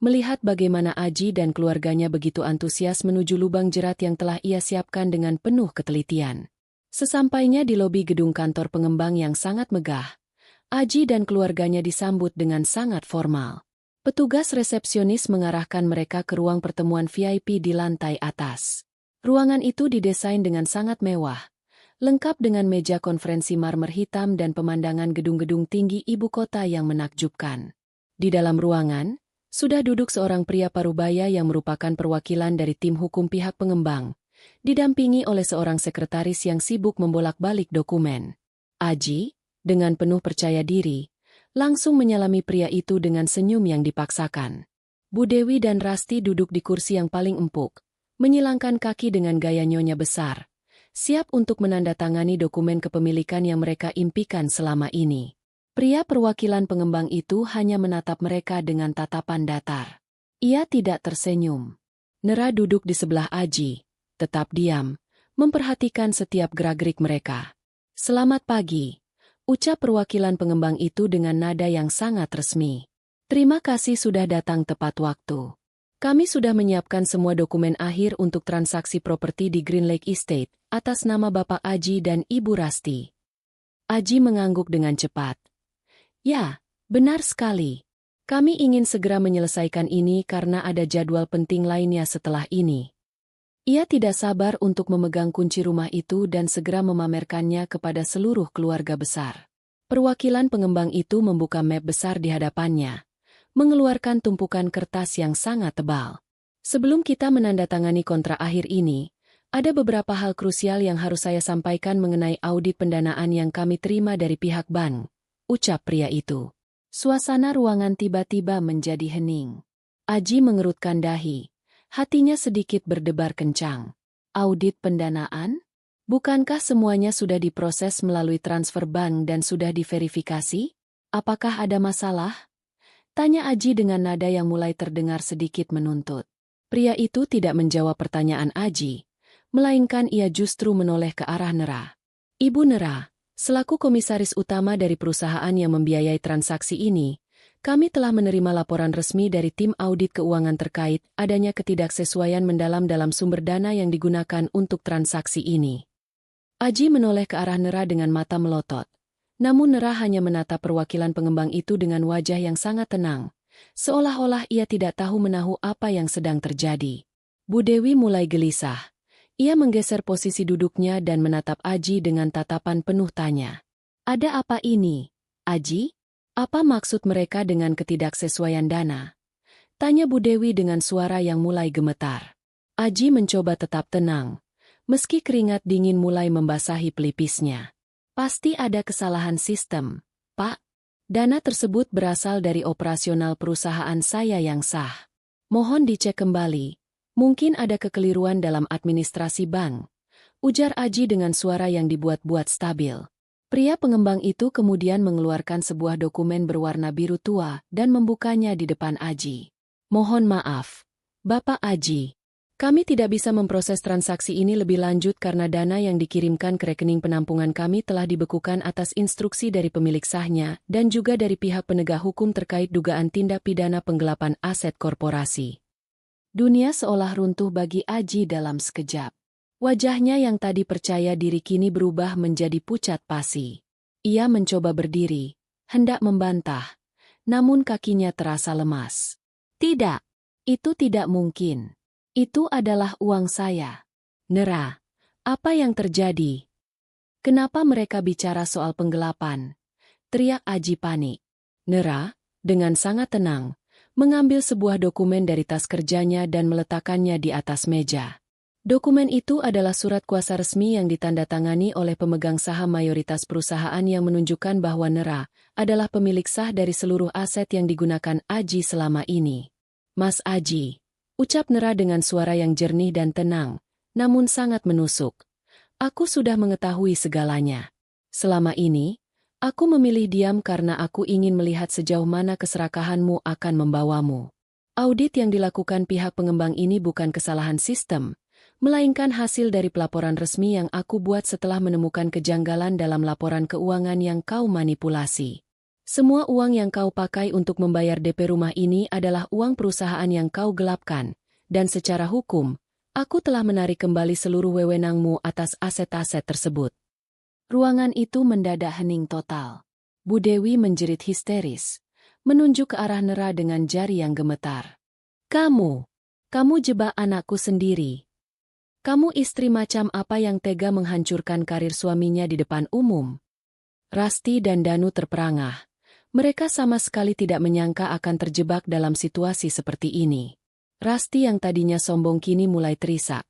melihat bagaimana Aji dan keluarganya begitu antusias menuju lubang jerat yang telah ia siapkan dengan penuh ketelitian. Sesampainya di lobi gedung kantor pengembang yang sangat megah, Aji dan keluarganya disambut dengan sangat formal. Petugas resepsionis mengarahkan mereka ke ruang pertemuan VIP di lantai atas. Ruangan itu didesain dengan sangat mewah, lengkap dengan meja konferensi marmer hitam dan pemandangan gedung-gedung tinggi ibu kota yang menakjubkan. Di dalam ruangan, sudah duduk seorang pria parubaya yang merupakan perwakilan dari tim hukum pihak pengembang, didampingi oleh seorang sekretaris yang sibuk membolak-balik dokumen. Aji, dengan penuh percaya diri, langsung menyalami pria itu dengan senyum yang dipaksakan. Bu Dewi dan Rasti duduk di kursi yang paling empuk, menyilangkan kaki dengan gaya nyonya besar, siap untuk menandatangani dokumen kepemilikan yang mereka impikan selama ini. Pria perwakilan pengembang itu hanya menatap mereka dengan tatapan datar. Ia tidak tersenyum. Nera duduk di sebelah Aji, tetap diam, memperhatikan setiap gerak-gerik mereka. "Selamat pagi," ucap perwakilan pengembang itu dengan nada yang sangat resmi. "Terima kasih sudah datang tepat waktu. Kami sudah menyiapkan semua dokumen akhir untuk transaksi properti di Green Lake Estate, atas nama Bapak Aji dan Ibu Rasti." Aji mengangguk dengan cepat. "Ya, benar sekali. Kami ingin segera menyelesaikan ini karena ada jadwal penting lainnya setelah ini." Ia tidak sabar untuk memegang kunci rumah itu dan segera memamerkannya kepada seluruh keluarga besar. Perwakilan pengembang itu membuka map besar di hadapannya, mengeluarkan tumpukan kertas yang sangat tebal. "Sebelum kita menandatangani kontrak akhir ini, ada beberapa hal krusial yang harus saya sampaikan mengenai audit pendanaan yang kami terima dari pihak bank," ucap pria itu. Suasana ruangan tiba-tiba menjadi hening. Aji mengerutkan dahi. Hatinya sedikit berdebar kencang. Audit pendanaan? Bukankah semuanya sudah diproses melalui transfer bank dan sudah diverifikasi? Apakah ada masalah? Tanya Aji dengan nada yang mulai terdengar sedikit menuntut. Pria itu tidak menjawab pertanyaan Aji, melainkan ia justru menoleh ke arah Nera. "Ibu Nera, selaku komisaris utama dari perusahaan yang membiayai transaksi ini, kami telah menerima laporan resmi dari tim audit keuangan terkait adanya ketidaksesuaian mendalam dalam sumber dana yang digunakan untuk transaksi ini." Aji menoleh ke arah Nera dengan mata melotot. Namun Nera hanya menatap perwakilan pengembang itu dengan wajah yang sangat tenang, seolah-olah ia tidak tahu menahu apa yang sedang terjadi. Bu Dewi mulai gelisah. Ia menggeser posisi duduknya dan menatap Aji dengan tatapan penuh tanya. "Ada apa ini, Aji? Apa maksud mereka dengan ketidaksesuaian dana?" tanya Bu Dewi dengan suara yang mulai gemetar. Aji mencoba tetap tenang, meski keringat dingin mulai membasahi pelipisnya. "Pasti ada kesalahan sistem, Pak. Dana tersebut berasal dari operasional perusahaan saya yang sah. Mohon dicek kembali. Mungkin ada kekeliruan dalam administrasi bank," ujar Aji dengan suara yang dibuat-buat stabil. Pria pengembang itu kemudian mengeluarkan sebuah dokumen berwarna biru tua dan membukanya di depan Aji. "Mohon maaf, Bapak Aji. Kami tidak bisa memproses transaksi ini lebih lanjut karena dana yang dikirimkan ke rekening penampungan kami telah dibekukan atas instruksi dari pemilik sahnya dan juga dari pihak penegak hukum terkait dugaan tindak pidana penggelapan aset korporasi." Dunia seolah runtuh bagi Aji dalam sekejap. Wajahnya yang tadi percaya diri kini berubah menjadi pucat pasi. Ia mencoba berdiri, hendak membantah, namun kakinya terasa lemas. "Tidak, itu tidak mungkin. Itu adalah uang saya." "Nera, apa yang terjadi?" Kenapa mereka bicara soal penggelapan? Teriak Aji panik. Nera, dengan sangat tenang, mengambil sebuah dokumen dari tas kerjanya dan meletakkannya di atas meja. Dokumen itu adalah surat kuasa resmi yang ditandatangani oleh pemegang saham mayoritas perusahaan yang menunjukkan bahwa Nera adalah pemilik sah dari seluruh aset yang digunakan Aji selama ini. Mas Aji, ucap Nera dengan suara yang jernih dan tenang, namun sangat menusuk. Aku sudah mengetahui segalanya. Selama ini, aku memilih diam karena aku ingin melihat sejauh mana keserakahanmu akan membawamu. Audit yang dilakukan pihak pengembang ini bukan kesalahan sistem, melainkan hasil dari pelaporan resmi yang aku buat setelah menemukan kejanggalan dalam laporan keuangan yang kau manipulasi. Semua uang yang kau pakai untuk membayar DP rumah ini adalah uang perusahaan yang kau gelapkan, dan secara hukum, aku telah menarik kembali seluruh wewenangmu atas aset-aset tersebut. Ruangan itu mendadak hening total. Bu Dewi menjerit histeris, menunjuk ke arah Nera dengan jari yang gemetar. Kamu jebak anakku sendiri. Kamu istri macam apa yang tega menghancurkan karir suaminya di depan umum? Rasti dan Danu terperangah. Mereka sama sekali tidak menyangka akan terjebak dalam situasi seperti ini. Rasti yang tadinya sombong kini mulai terisak,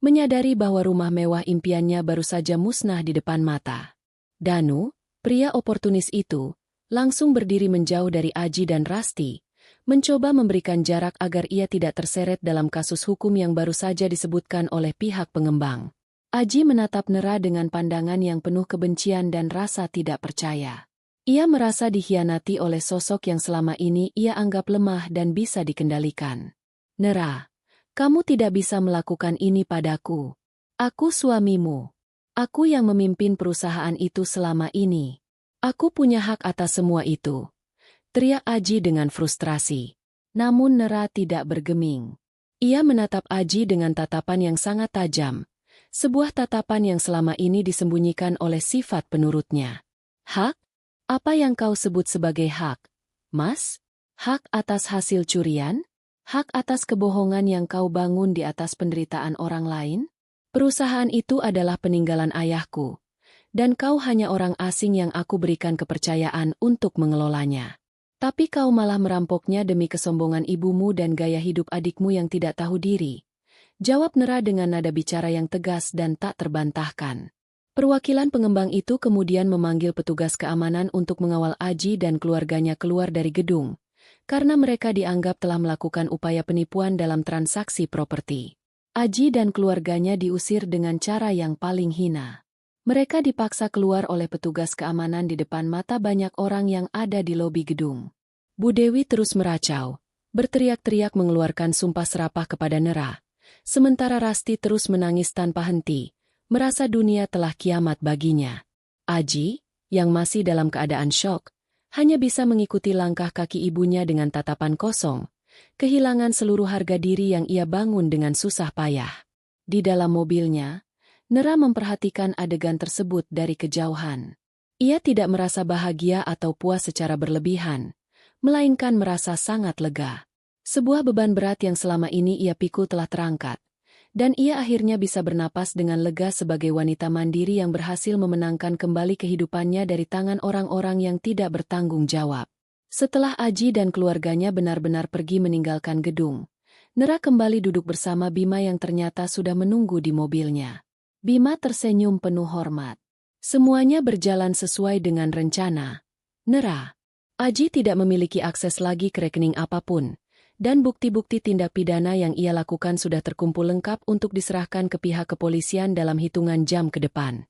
menyadari bahwa rumah mewah impiannya baru saja musnah di depan mata. Danu, pria oportunis itu, langsung berdiri menjauh dari Aji dan Rasti, mencoba memberikan jarak agar ia tidak terseret dalam kasus hukum yang baru saja disebutkan oleh pihak pengembang. Aji menatap Nera dengan pandangan yang penuh kebencian dan rasa tidak percaya. Ia merasa dikhianati oleh sosok yang selama ini ia anggap lemah dan bisa dikendalikan. Nera, kamu tidak bisa melakukan ini padaku. Aku suamimu. Aku yang memimpin perusahaan itu selama ini. Aku punya hak atas semua itu. Teriak Aji dengan frustrasi. Namun Nera tidak bergeming. Ia menatap Aji dengan tatapan yang sangat tajam. Sebuah tatapan yang selama ini disembunyikan oleh sifat penurutnya. Hak? Apa yang kau sebut sebagai hak? Mas? Hak atas hasil curian? Hak atas kebohongan yang kau bangun di atas penderitaan orang lain? Perusahaan itu adalah peninggalan ayahku, dan kau hanya orang asing yang aku berikan kepercayaan untuk mengelolanya. Tapi kau malah merampoknya demi kesombongan ibumu dan gaya hidup adikmu yang tidak tahu diri. Jawab Nera dengan nada bicara yang tegas dan tak terbantahkan. Perwakilan pengembang itu kemudian memanggil petugas keamanan untuk mengawal Aji dan keluarganya keluar dari gedung, karena mereka dianggap telah melakukan upaya penipuan dalam transaksi properti. Aji dan keluarganya diusir dengan cara yang paling hina. Mereka dipaksa keluar oleh petugas keamanan di depan mata banyak orang yang ada di lobi gedung. Bu Dewi terus meracau, berteriak-teriak mengeluarkan sumpah serapah kepada Nera, sementara Rasti terus menangis tanpa henti, merasa dunia telah kiamat baginya. Aji, yang masih dalam keadaan syok, hanya bisa mengikuti langkah kaki ibunya dengan tatapan kosong, kehilangan seluruh harga diri yang ia bangun dengan susah payah. Di dalam mobilnya, Nera memperhatikan adegan tersebut dari kejauhan. Ia tidak merasa bahagia atau puas secara berlebihan, melainkan merasa sangat lega. Sebuah beban berat yang selama ini ia pikul telah terangkat, dan ia akhirnya bisa bernapas dengan lega sebagai wanita mandiri yang berhasil memenangkan kembali kehidupannya dari tangan orang-orang yang tidak bertanggung jawab. Setelah Aji dan keluarganya benar-benar pergi meninggalkan gedung, Nera kembali duduk bersama Bima yang ternyata sudah menunggu di mobilnya. Bima tersenyum penuh hormat. Semuanya berjalan sesuai dengan rencana. Nera, Aji tidak memiliki akses lagi ke rekening apapun, dan bukti-bukti tindak pidana yang ia lakukan sudah terkumpul lengkap untuk diserahkan ke pihak kepolisian dalam hitungan jam ke depan.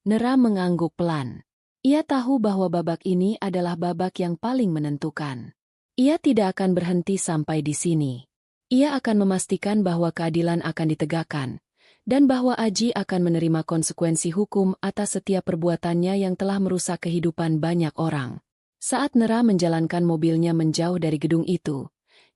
Nera mengangguk pelan. Ia tahu bahwa babak ini adalah babak yang paling menentukan. Ia tidak akan berhenti sampai di sini. Ia akan memastikan bahwa keadilan akan ditegakkan, dan bahwa Aji akan menerima konsekuensi hukum atas setiap perbuatannya yang telah merusak kehidupan banyak orang. Saat Nera menjalankan mobilnya menjauh dari gedung itu,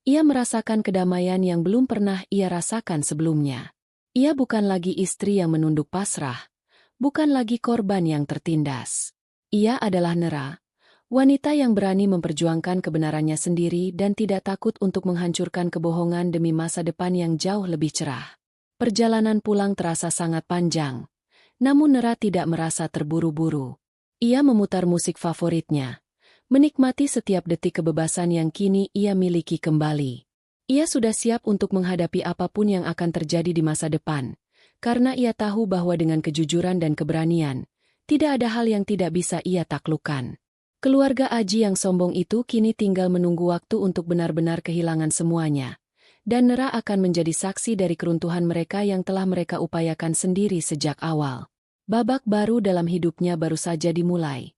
ia merasakan kedamaian yang belum pernah ia rasakan sebelumnya. Ia bukan lagi istri yang menunduk pasrah, bukan lagi korban yang tertindas. Ia adalah Nera, wanita yang berani memperjuangkan kebenarannya sendiri dan tidak takut untuk menghancurkan kebohongan demi masa depan yang jauh lebih cerah. Perjalanan pulang terasa sangat panjang, Namun Nera tidak merasa terburu-buru. Ia memutar musik favoritnya, menikmati setiap detik kebebasan yang kini ia miliki kembali. Ia sudah siap untuk menghadapi apapun yang akan terjadi di masa depan, karena ia tahu bahwa dengan kejujuran dan keberanian, tidak ada hal yang tidak bisa ia taklukkan. Keluarga Aji yang sombong itu kini tinggal menunggu waktu untuk benar-benar kehilangan semuanya. Dan Nera akan menjadi saksi dari keruntuhan mereka yang telah mereka upayakan sendiri sejak awal. Babak baru dalam hidupnya baru saja dimulai.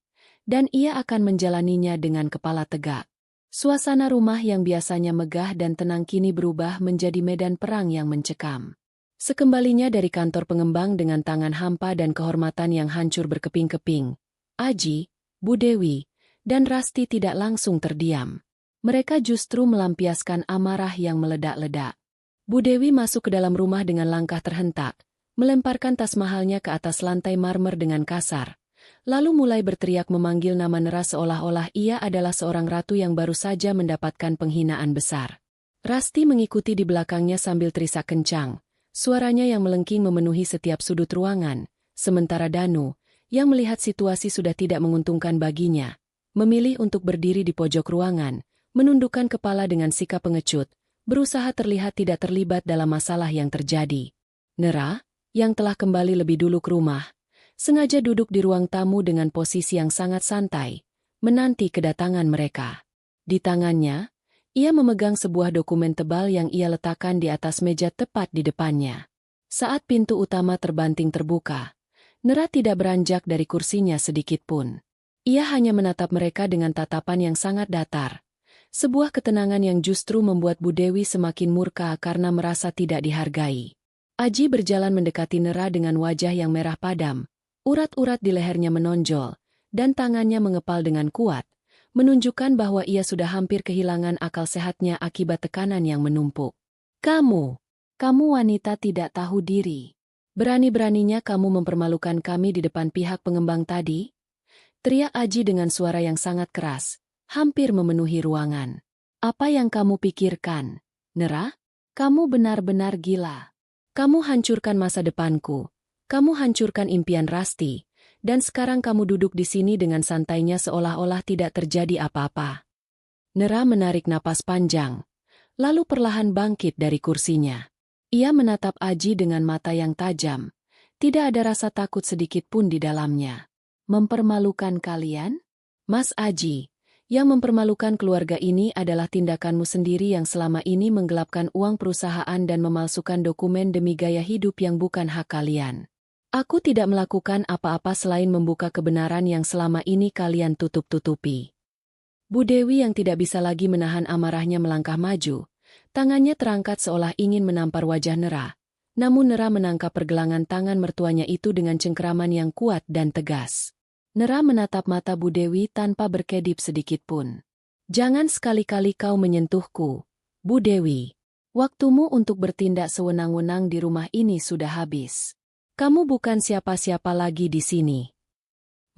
Dan ia akan menjalaninya dengan kepala tegak. Suasana rumah yang biasanya megah dan tenang kini berubah menjadi medan perang yang mencekam. Sekembalinya dari kantor pengembang dengan tangan hampa dan kehormatan yang hancur berkeping-keping, Aji, Bu Dewi, dan Rasti tidak langsung terdiam. Mereka justru melampiaskan amarah yang meledak-ledak. Bu Dewi masuk ke dalam rumah dengan langkah terhentak, melemparkan tas mahalnya ke atas lantai marmer dengan kasar, lalu mulai berteriak memanggil nama Nera seolah-olah ia adalah seorang ratu yang baru saja mendapatkan penghinaan besar. Rasti mengikuti di belakangnya sambil terisak kencang, suaranya yang melengking memenuhi setiap sudut ruangan, sementara Danu, yang melihat situasi sudah tidak menguntungkan baginya, memilih untuk berdiri di pojok ruangan, menundukkan kepala dengan sikap pengecut, berusaha terlihat tidak terlibat dalam masalah yang terjadi. Nera, yang telah kembali lebih dulu ke rumah, sengaja duduk di ruang tamu dengan posisi yang sangat santai, menanti kedatangan mereka. Di tangannya, ia memegang sebuah dokumen tebal yang ia letakkan di atas meja tepat di depannya. Saat pintu utama terbanting terbuka, Nera tidak beranjak dari kursinya sedikit pun. Ia hanya menatap mereka dengan tatapan yang sangat datar. Sebuah ketenangan yang justru membuat Bu Dewi semakin murka karena merasa tidak dihargai. Aji berjalan mendekati Nera dengan wajah yang merah padam, urat-urat di lehernya menonjol, dan tangannya mengepal dengan kuat, menunjukkan bahwa ia sudah hampir kehilangan akal sehatnya akibat tekanan yang menumpuk. Kamu wanita tidak tahu diri. Berani-beraninya kamu mempermalukan kami di depan pihak pengembang tadi? Teriak Aji dengan suara yang sangat keras, hampir memenuhi ruangan. Apa yang kamu pikirkan, Nera? Kamu benar-benar gila. Kamu hancurkan masa depanku. Kamu hancurkan impian Rasti. Dan sekarang kamu duduk di sini dengan santainya seolah-olah tidak terjadi apa-apa. Nera menarik napas panjang, lalu perlahan bangkit dari kursinya. Ia menatap Aji dengan mata yang tajam. Tidak ada rasa takut sedikit pun di dalamnya. Mempermalukan kalian? Mas Aji, yang mempermalukan keluarga ini adalah tindakanmu sendiri yang selama ini menggelapkan uang perusahaan dan memalsukan dokumen demi gaya hidup yang bukan hak kalian. Aku tidak melakukan apa-apa selain membuka kebenaran yang selama ini kalian tutup-tutupi. Bu Dewi yang tidak bisa lagi menahan amarahnya melangkah maju, tangannya terangkat seolah ingin menampar wajah Nera. Namun Nera menangkap pergelangan tangan mertuanya itu dengan cengkeraman yang kuat dan tegas. Nera menatap mata Bu Dewi tanpa berkedip sedikit pun. Jangan sekali-kali kau menyentuhku, Bu Dewi. Waktumu untuk bertindak sewenang-wenang di rumah ini sudah habis. Kamu bukan siapa-siapa lagi di sini.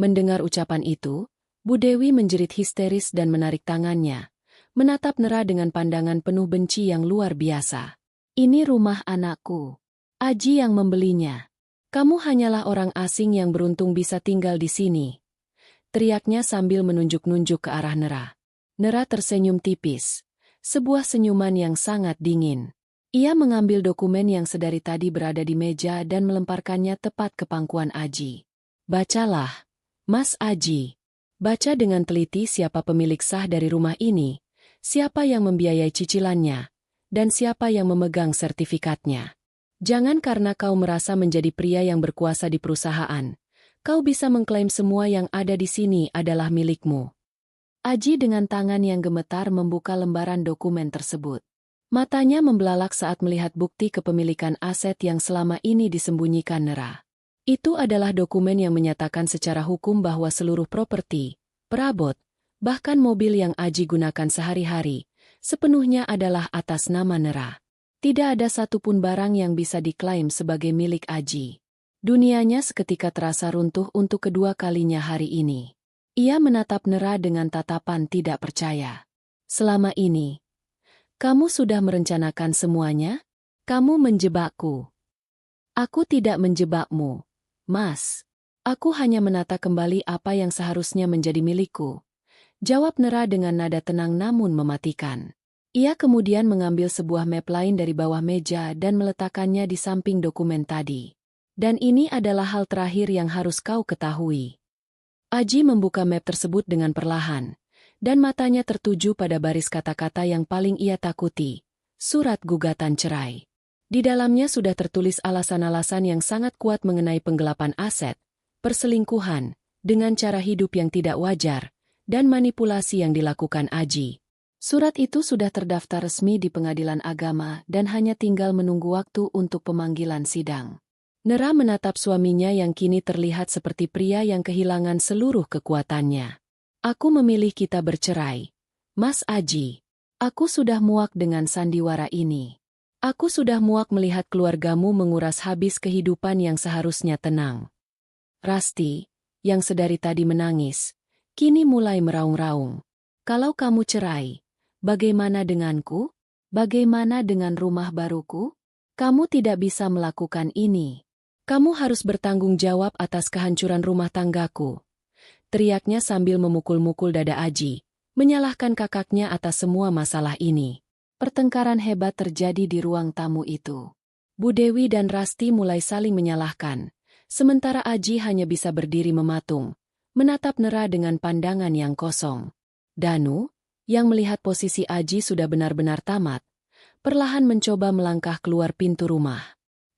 Mendengar ucapan itu, Bu Dewi menjerit histeris dan menarik tangannya, menatap Nera dengan pandangan penuh benci yang luar biasa. Ini rumah anakku. Aji yang membelinya. Kamu hanyalah orang asing yang beruntung bisa tinggal di sini. Teriaknya sambil menunjuk-nunjuk ke arah Nera. Nera tersenyum tipis. Sebuah senyuman yang sangat dingin. Ia mengambil dokumen yang sedari tadi berada di meja dan melemparkannya tepat ke pangkuan Aji. Bacalah, Mas Aji. Baca dengan teliti siapa pemilik sah dari rumah ini, siapa yang membiayai cicilannya, dan siapa yang memegang sertifikatnya. Jangan karena kau merasa menjadi pria yang berkuasa di perusahaan, kau bisa mengklaim semua yang ada di sini adalah milikmu. Aji dengan tangan yang gemetar membuka lembaran dokumen tersebut. Matanya membelalak saat melihat bukti kepemilikan aset yang selama ini disembunyikan Nera. Itu adalah dokumen yang menyatakan secara hukum bahwa seluruh properti, perabot, bahkan mobil yang Aji gunakan sehari-hari, sepenuhnya adalah atas nama Nera. Tidak ada satupun barang yang bisa diklaim sebagai milik Aji. Dunianya seketika terasa runtuh untuk kedua kalinya hari ini. Ia menatap Nera dengan tatapan tidak percaya. Selama ini, kamu sudah merencanakan semuanya? Kamu menjebakku. Aku tidak menjebakmu. Mas, aku hanya menata kembali apa yang seharusnya menjadi milikku. Jawab Nera dengan nada tenang namun mematikan. Ia kemudian mengambil sebuah map lain dari bawah meja dan meletakkannya di samping dokumen tadi. Dan ini adalah hal terakhir yang harus kau ketahui. Aji membuka map tersebut dengan perlahan, dan matanya tertuju pada baris kata-kata yang paling ia takuti, surat gugatan cerai. Di dalamnya sudah tertulis alasan-alasan yang sangat kuat mengenai penggelapan aset, perselingkuhan, dengan cara hidup yang tidak wajar, dan manipulasi yang dilakukan Aji. Surat itu sudah terdaftar resmi di pengadilan agama dan hanya tinggal menunggu waktu untuk pemanggilan sidang. Nera menatap suaminya yang kini terlihat seperti pria yang kehilangan seluruh kekuatannya. Aku memilih kita bercerai. Mas Aji, aku sudah muak dengan sandiwara ini. Aku sudah muak melihat keluargamu menguras habis kehidupan yang seharusnya tenang. Rasti, yang sedari tadi menangis, kini mulai meraung-raung. Kalau kamu cerai, bagaimana denganku? Bagaimana dengan rumah baruku? Kamu tidak bisa melakukan ini. Kamu harus bertanggung jawab atas kehancuran rumah tanggaku. Teriaknya sambil memukul-mukul dada Aji, menyalahkan kakaknya atas semua masalah ini. Pertengkaran hebat terjadi di ruang tamu itu. Bu Dewi dan Rasti mulai saling menyalahkan, sementara Aji hanya bisa berdiri mematung, menatap Nera dengan pandangan yang kosong. Danu, yang melihat posisi Aji sudah benar-benar tamat, perlahan mencoba melangkah keluar pintu rumah.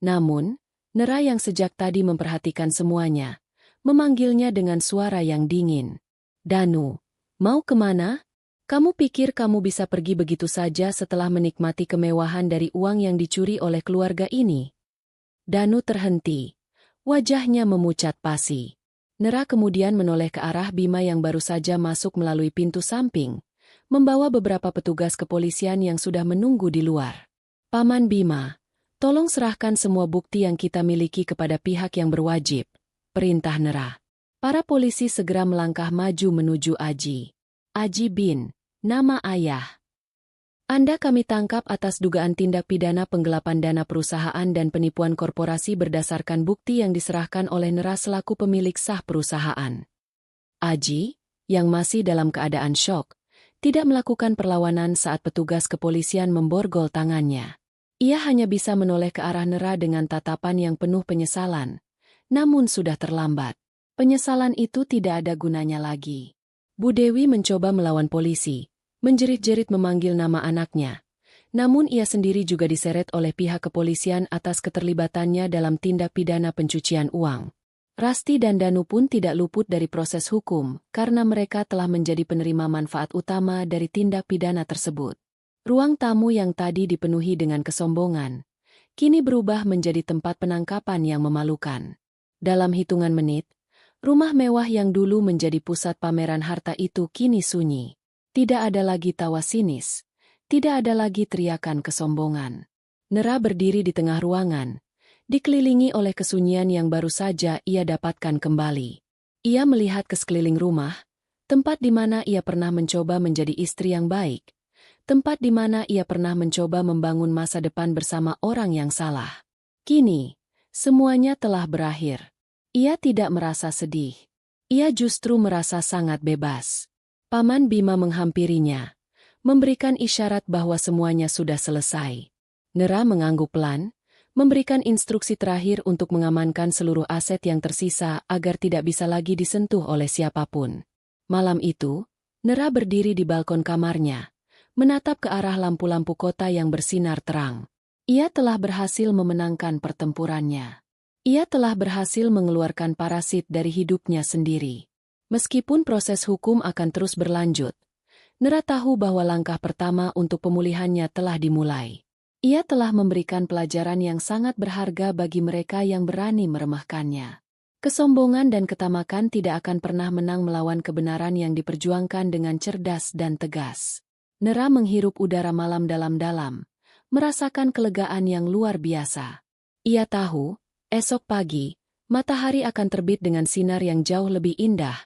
Namun, Nera yang sejak tadi memperhatikan semuanya, memanggilnya dengan suara yang dingin. Danu, mau kemana? Kamu pikir kamu bisa pergi begitu saja setelah menikmati kemewahan dari uang yang dicuri oleh keluarga ini? Danu terhenti. Wajahnya memucat pasi. Nera kemudian menoleh ke arah Bima yang baru saja masuk melalui pintu samping, membawa beberapa petugas kepolisian yang sudah menunggu di luar. Paman Bima, tolong serahkan semua bukti yang kita miliki kepada pihak yang berwajib, perintah Nera. Para polisi segera melangkah maju menuju Aji. Aji bin, nama ayah. Anda kami tangkap atas dugaan tindak pidana penggelapan dana perusahaan dan penipuan korporasi berdasarkan bukti yang diserahkan oleh Nera selaku pemilik sah perusahaan. Aji, yang masih dalam keadaan syok, tidak melakukan perlawanan saat petugas kepolisian memborgol tangannya. Ia hanya bisa menoleh ke arah Nera dengan tatapan yang penuh penyesalan. Namun sudah terlambat. Penyesalan itu tidak ada gunanya lagi. Bu Dewi mencoba melawan polisi, menjerit-jerit memanggil nama anaknya. Namun ia sendiri juga diseret oleh pihak kepolisian atas keterlibatannya dalam tindak pidana pencucian uang. Rasti dan Danu pun tidak luput dari proses hukum karena mereka telah menjadi penerima manfaat utama dari tindak pidana tersebut. Ruang tamu yang tadi dipenuhi dengan kesombongan, kini berubah menjadi tempat penangkapan yang memalukan. Dalam hitungan menit, rumah mewah yang dulu menjadi pusat pameran harta itu kini sunyi. Tidak ada lagi tawa sinis, tidak ada lagi teriakan kesombongan. Nera berdiri di tengah ruangan, dikelilingi oleh kesunyian yang baru saja ia dapatkan kembali. Ia melihat ke sekeliling rumah, tempat di mana ia pernah mencoba menjadi istri yang baik, tempat di mana ia pernah mencoba membangun masa depan bersama orang yang salah. Kini, semuanya telah berakhir. Ia tidak merasa sedih. Ia justru merasa sangat bebas. Paman Bima menghampirinya, memberikan isyarat bahwa semuanya sudah selesai. Nera mengangguk pelan, memberikan instruksi terakhir untuk mengamankan seluruh aset yang tersisa agar tidak bisa lagi disentuh oleh siapapun. Malam itu, Nera berdiri di balkon kamarnya, menatap ke arah lampu-lampu kota yang bersinar terang. Ia telah berhasil memenangkan pertempurannya. Ia telah berhasil mengeluarkan parasit dari hidupnya sendiri. Meskipun proses hukum akan terus berlanjut, Nera tahu bahwa langkah pertama untuk pemulihannya telah dimulai. Ia telah memberikan pelajaran yang sangat berharga bagi mereka yang berani meremehkannya. Kesombongan dan ketamakan tidak akan pernah menang melawan kebenaran yang diperjuangkan dengan cerdas dan tegas. Nera menghirup udara malam dalam-dalam, merasakan kelegaan yang luar biasa. Ia tahu, esok pagi, matahari akan terbit dengan sinar yang jauh lebih indah,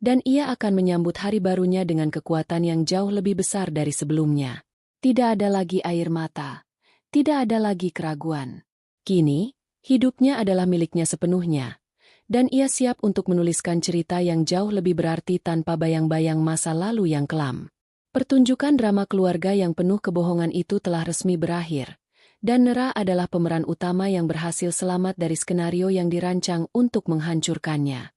dan ia akan menyambut hari barunya dengan kekuatan yang jauh lebih besar dari sebelumnya. Tidak ada lagi air mata. Tidak ada lagi keraguan. Kini, hidupnya adalah miliknya sepenuhnya, dan ia siap untuk menuliskan cerita yang jauh lebih berarti tanpa bayang-bayang masa lalu yang kelam. Pertunjukan drama keluarga yang penuh kebohongan itu telah resmi berakhir, dan Nera adalah pemeran utama yang berhasil selamat dari skenario yang dirancang untuk menghancurkannya.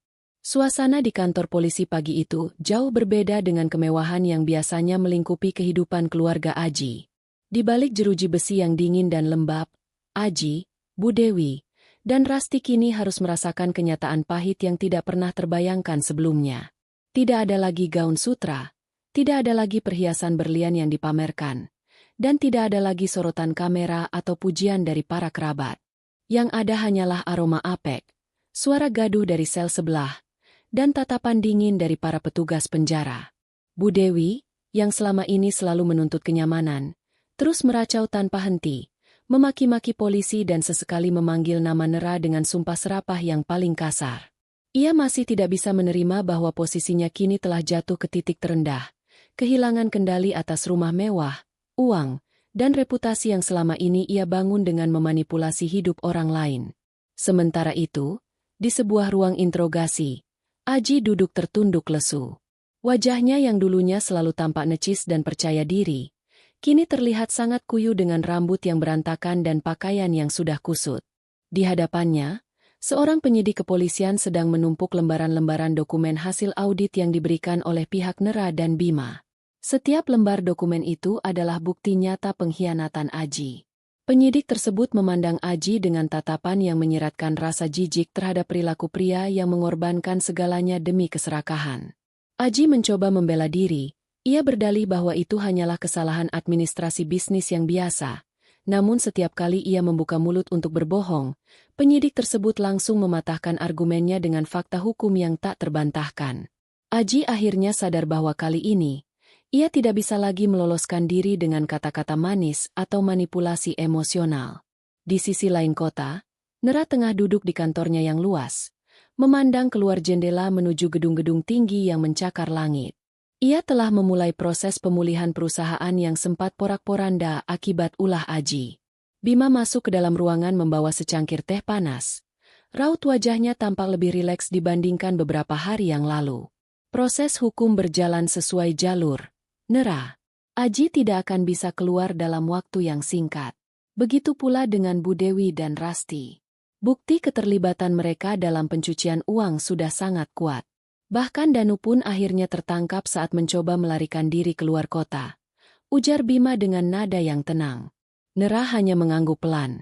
Suasana di kantor polisi pagi itu jauh berbeda dengan kemewahan yang biasanya melingkupi kehidupan keluarga Aji. Di balik jeruji besi yang dingin dan lembab, Aji, Bu Dewi, dan Rasti kini harus merasakan kenyataan pahit yang tidak pernah terbayangkan sebelumnya. Tidak ada lagi gaun sutra, tidak ada lagi perhiasan berlian yang dipamerkan, dan tidak ada lagi sorotan kamera atau pujian dari para kerabat. Yang ada hanyalah aroma apek, suara gaduh dari sel sebelah, dan tatapan dingin dari para petugas penjara. Bu Dewi, yang selama ini selalu menuntut kenyamanan, terus meracau tanpa henti, memaki-maki polisi dan sesekali memanggil nama Nera dengan sumpah serapah yang paling kasar. Ia masih tidak bisa menerima bahwa posisinya kini telah jatuh ke titik terendah, kehilangan kendali atas rumah mewah, uang, dan reputasi yang selama ini ia bangun dengan memanipulasi hidup orang lain. Sementara itu, di sebuah ruang interogasi, Aji duduk tertunduk lesu. Wajahnya yang dulunya selalu tampak necis dan percaya diri, kini terlihat sangat kuyu dengan rambut yang berantakan dan pakaian yang sudah kusut. Di hadapannya, seorang penyidik kepolisian sedang menumpuk lembaran-lembaran dokumen hasil audit yang diberikan oleh pihak Nera dan Bima. Setiap lembar dokumen itu adalah bukti nyata pengkhianatan Aji. Penyidik tersebut memandang Aji dengan tatapan yang menyiratkan rasa jijik terhadap perilaku pria yang mengorbankan segalanya demi keserakahan. Aji mencoba membela diri, ia berdalih bahwa itu hanyalah kesalahan administrasi bisnis yang biasa. Namun setiap kali ia membuka mulut untuk berbohong, penyidik tersebut langsung mematahkan argumennya dengan fakta hukum yang tak terbantahkan. Aji akhirnya sadar bahwa kali ini, ia tidak bisa lagi meloloskan diri dengan kata-kata manis atau manipulasi emosional. Di sisi lain kota, Nera tengah duduk di kantornya yang luas, memandang keluar jendela menuju gedung-gedung tinggi yang mencakar langit. Ia telah memulai proses pemulihan perusahaan yang sempat porak-poranda akibat ulah Aji. Bima masuk ke dalam ruangan membawa secangkir teh panas. Raut wajahnya tampak lebih rileks dibandingkan beberapa hari yang lalu. Proses hukum berjalan sesuai jalur. Nera, Aji tidak akan bisa keluar dalam waktu yang singkat. Begitu pula dengan Bu Dewi dan Rasti. Bukti keterlibatan mereka dalam pencucian uang sudah sangat kuat. Bahkan Danu pun akhirnya tertangkap saat mencoba melarikan diri keluar kota. Ujar Bima dengan nada yang tenang. Nera hanya mengangguk pelan.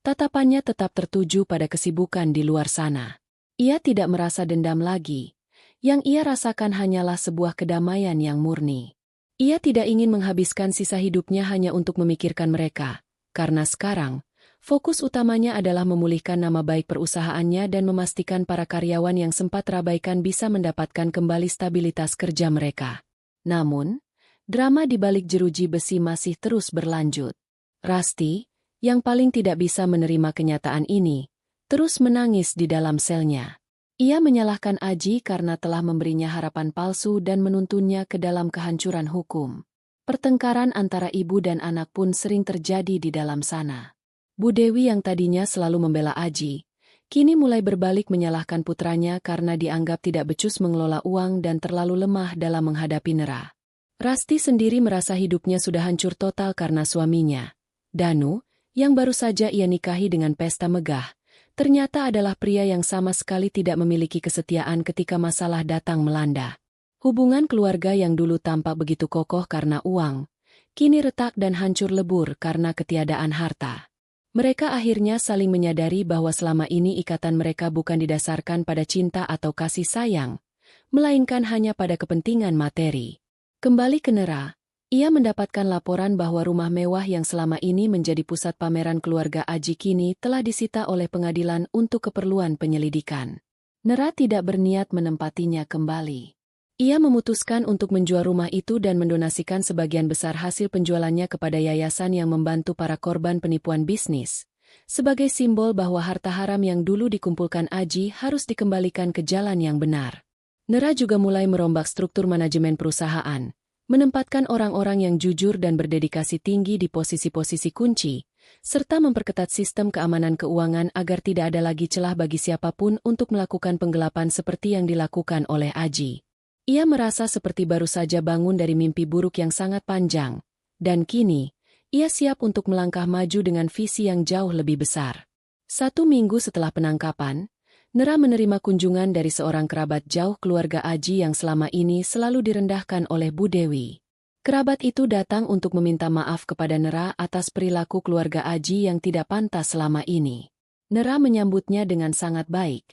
Tatapannya tetap tertuju pada kesibukan di luar sana. Ia tidak merasa dendam lagi. Yang ia rasakan hanyalah sebuah kedamaian yang murni. Ia tidak ingin menghabiskan sisa hidupnya hanya untuk memikirkan mereka, karena sekarang, fokus utamanya adalah memulihkan nama baik perusahaannya dan memastikan para karyawan yang sempat terabaikan bisa mendapatkan kembali stabilitas kerja mereka. Namun, drama di balik jeruji besi masih terus berlanjut. Rasti, yang paling tidak bisa menerima kenyataan ini, terus menangis di dalam selnya. Ia menyalahkan Aji karena telah memberinya harapan palsu dan menuntunnya ke dalam kehancuran hukum. Pertengkaran antara ibu dan anak pun sering terjadi di dalam sana. Bu Dewi yang tadinya selalu membela Aji, kini mulai berbalik menyalahkan putranya karena dianggap tidak becus mengelola uang dan terlalu lemah dalam menghadapi Nera. Rasti sendiri merasa hidupnya sudah hancur total karena suaminya, Danu, yang baru saja ia nikahi dengan pesta megah. Ternyata adalah pria yang sama sekali tidak memiliki kesetiaan ketika masalah datang melanda. Hubungan keluarga yang dulu tampak begitu kokoh karena uang, kini retak dan hancur lebur karena ketiadaan harta. Mereka akhirnya saling menyadari bahwa selama ini ikatan mereka bukan didasarkan pada cinta atau kasih sayang, melainkan hanya pada kepentingan materi. Kembali ke Nera, ia mendapatkan laporan bahwa rumah mewah yang selama ini menjadi pusat pameran keluarga Aji kini telah disita oleh pengadilan untuk keperluan penyelidikan. Nera tidak berniat menempatinya kembali. Ia memutuskan untuk menjual rumah itu dan mendonasikan sebagian besar hasil penjualannya kepada yayasan yang membantu para korban penipuan bisnis, sebagai simbol bahwa harta haram yang dulu dikumpulkan Aji harus dikembalikan ke jalan yang benar. Nera juga mulai merombak struktur manajemen perusahaan, menempatkan orang-orang yang jujur dan berdedikasi tinggi di posisi-posisi kunci, serta memperketat sistem keamanan keuangan agar tidak ada lagi celah bagi siapapun untuk melakukan penggelapan seperti yang dilakukan oleh Aji. Ia merasa seperti baru saja bangun dari mimpi buruk yang sangat panjang, dan kini, ia siap untuk melangkah maju dengan visi yang jauh lebih besar. 1 minggu setelah penangkapan, Nera menerima kunjungan dari seorang kerabat jauh keluarga Aji yang selama ini selalu direndahkan oleh Bu Dewi. Kerabat itu datang untuk meminta maaf kepada Nera atas perilaku keluarga Aji yang tidak pantas selama ini. Nera menyambutnya dengan sangat baik,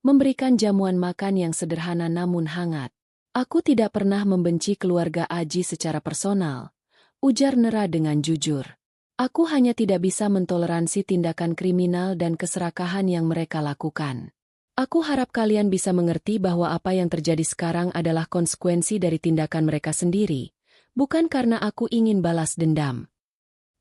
memberikan jamuan makan yang sederhana namun hangat. "Aku tidak pernah membenci keluarga Aji secara personal," ujar Nera dengan jujur. "Aku hanya tidak bisa mentoleransi tindakan kriminal dan keserakahan yang mereka lakukan. Aku harap kalian bisa mengerti bahwa apa yang terjadi sekarang adalah konsekuensi dari tindakan mereka sendiri, bukan karena aku ingin balas dendam."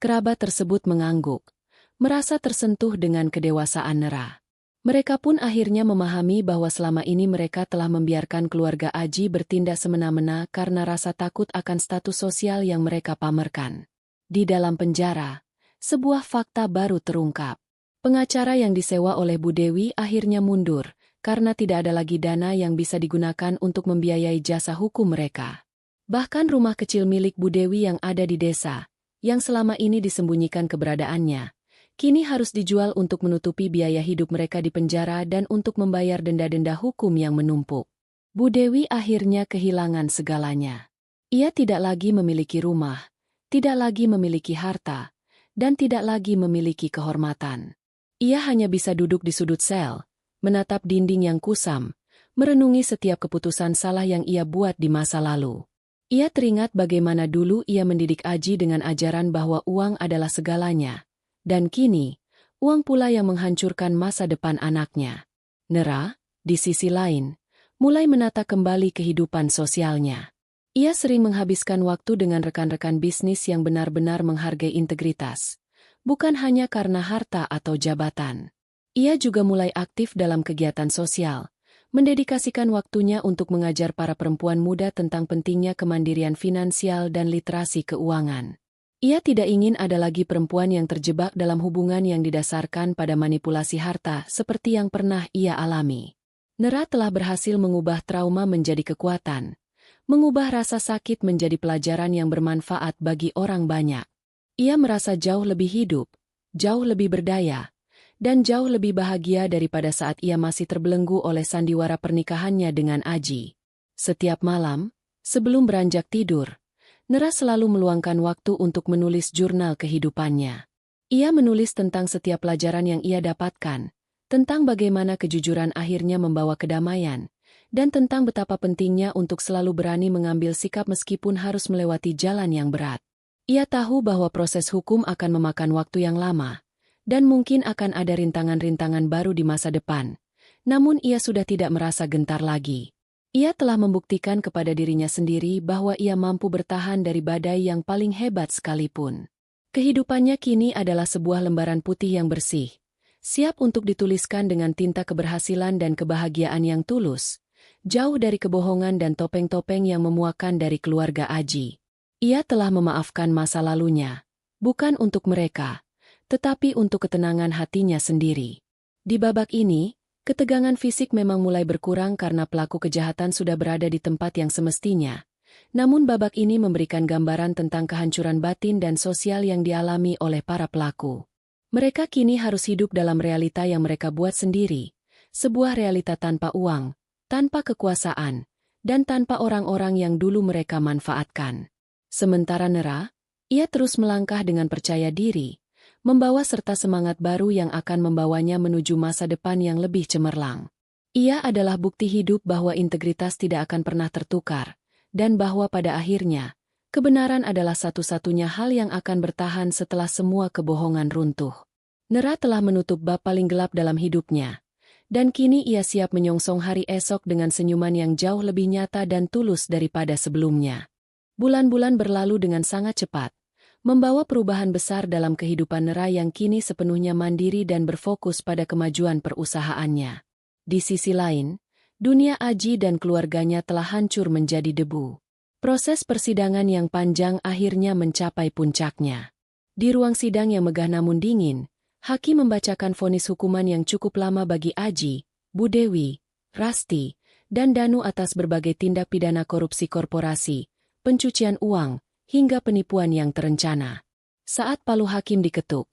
Kerabat tersebut mengangguk, merasa tersentuh dengan kedewasaan Nera. Mereka pun akhirnya memahami bahwa selama ini mereka telah membiarkan keluarga Aji bertindak semena-mena karena rasa takut akan status sosial yang mereka pamerkan. Di dalam penjara, sebuah fakta baru terungkap. Pengacara yang disewa oleh Bu Dewi akhirnya mundur, karena tidak ada lagi dana yang bisa digunakan untuk membiayai jasa hukum mereka. Bahkan rumah kecil milik Bu Dewi yang ada di desa, yang selama ini disembunyikan keberadaannya, kini harus dijual untuk menutupi biaya hidup mereka di penjara dan untuk membayar denda-denda hukum yang menumpuk. Bu Dewi akhirnya kehilangan segalanya. Ia tidak lagi memiliki rumah, tidak lagi memiliki harta, dan tidak lagi memiliki kehormatan. Ia hanya bisa duduk di sudut sel, menatap dinding yang kusam, merenungi setiap keputusan salah yang ia buat di masa lalu. Ia teringat bagaimana dulu ia mendidik Aji dengan ajaran bahwa uang adalah segalanya. Dan kini, uang pula yang menghancurkan masa depan anaknya. Nera, di sisi lain, mulai menata kembali kehidupan sosialnya. Ia sering menghabiskan waktu dengan rekan-rekan bisnis yang benar-benar menghargai integritas, bukan hanya karena harta atau jabatan. Ia juga mulai aktif dalam kegiatan sosial, mendedikasikan waktunya untuk mengajar para perempuan muda tentang pentingnya kemandirian finansial dan literasi keuangan. Ia tidak ingin ada lagi perempuan yang terjebak dalam hubungan yang didasarkan pada manipulasi harta seperti yang pernah ia alami. Nera telah berhasil mengubah trauma menjadi kekuatan, mengubah rasa sakit menjadi pelajaran yang bermanfaat bagi orang banyak. Ia merasa jauh lebih hidup, jauh lebih berdaya, dan jauh lebih bahagia daripada saat ia masih terbelenggu oleh sandiwara pernikahannya dengan Aji. Setiap malam, sebelum beranjak tidur, Nera selalu meluangkan waktu untuk menulis jurnal kehidupannya. Ia menulis tentang setiap pelajaran yang ia dapatkan, tentang bagaimana kejujuran akhirnya membawa kedamaian, dan tentang betapa pentingnya untuk selalu berani mengambil sikap meskipun harus melewati jalan yang berat. Ia tahu bahwa proses hukum akan memakan waktu yang lama, dan mungkin akan ada rintangan-rintangan baru di masa depan. Namun ia sudah tidak merasa gentar lagi. Ia telah membuktikan kepada dirinya sendiri bahwa ia mampu bertahan dari badai yang paling hebat sekalipun. Kehidupannya kini adalah sebuah lembaran putih yang bersih, siap untuk dituliskan dengan tinta keberhasilan dan kebahagiaan yang tulus, jauh dari kebohongan dan topeng-topeng yang memuakan dari keluarga Aji. Ia telah memaafkan masa lalunya, bukan untuk mereka, tetapi untuk ketenangan hatinya sendiri. Di babak ini, ketegangan fisik memang mulai berkurang karena pelaku kejahatan sudah berada di tempat yang semestinya. Namun babak ini memberikan gambaran tentang kehancuran batin dan sosial yang dialami oleh para pelaku. Mereka kini harus hidup dalam realita yang mereka buat sendiri, sebuah realita tanpa uang, tanpa kekuasaan, dan tanpa orang-orang yang dulu mereka manfaatkan. Sementara Nera, ia terus melangkah dengan percaya diri, membawa serta semangat baru yang akan membawanya menuju masa depan yang lebih cemerlang. Ia adalah bukti hidup bahwa integritas tidak akan pernah tertukar, dan bahwa pada akhirnya, kebenaran adalah satu-satunya hal yang akan bertahan setelah semua kebohongan runtuh. Nera telah menutup bab paling gelap dalam hidupnya, dan kini ia siap menyongsong hari esok dengan senyuman yang jauh lebih nyata dan tulus daripada sebelumnya. Bulan-bulan berlalu dengan sangat cepat, membawa perubahan besar dalam kehidupan Nera yang kini sepenuhnya mandiri dan berfokus pada kemajuan perusahaannya. Di sisi lain, dunia Aji dan keluarganya telah hancur menjadi debu. Proses persidangan yang panjang akhirnya mencapai puncaknya. Di ruang sidang yang megah namun dingin, hakim membacakan vonis hukuman yang cukup lama bagi Aji, Bu Dewi, Rasti, dan Danu atas berbagai tindak pidana korupsi korporasi, pencucian uang, hingga penipuan yang terencana. Saat palu hakim diketuk,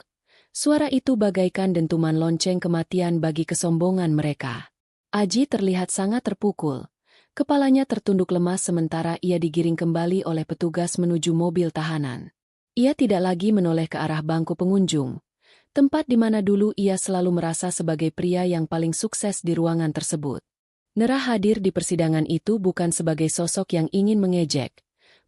suara itu bagaikan dentuman lonceng kematian bagi kesombongan mereka. Aji terlihat sangat terpukul. Kepalanya tertunduk lemas sementara ia digiring kembali oleh petugas menuju mobil tahanan. Ia tidak lagi menoleh ke arah bangku pengunjung, tempat di mana dulu ia selalu merasa sebagai pria yang paling sukses di ruangan tersebut. Nera hadir di persidangan itu bukan sebagai sosok yang ingin mengejek,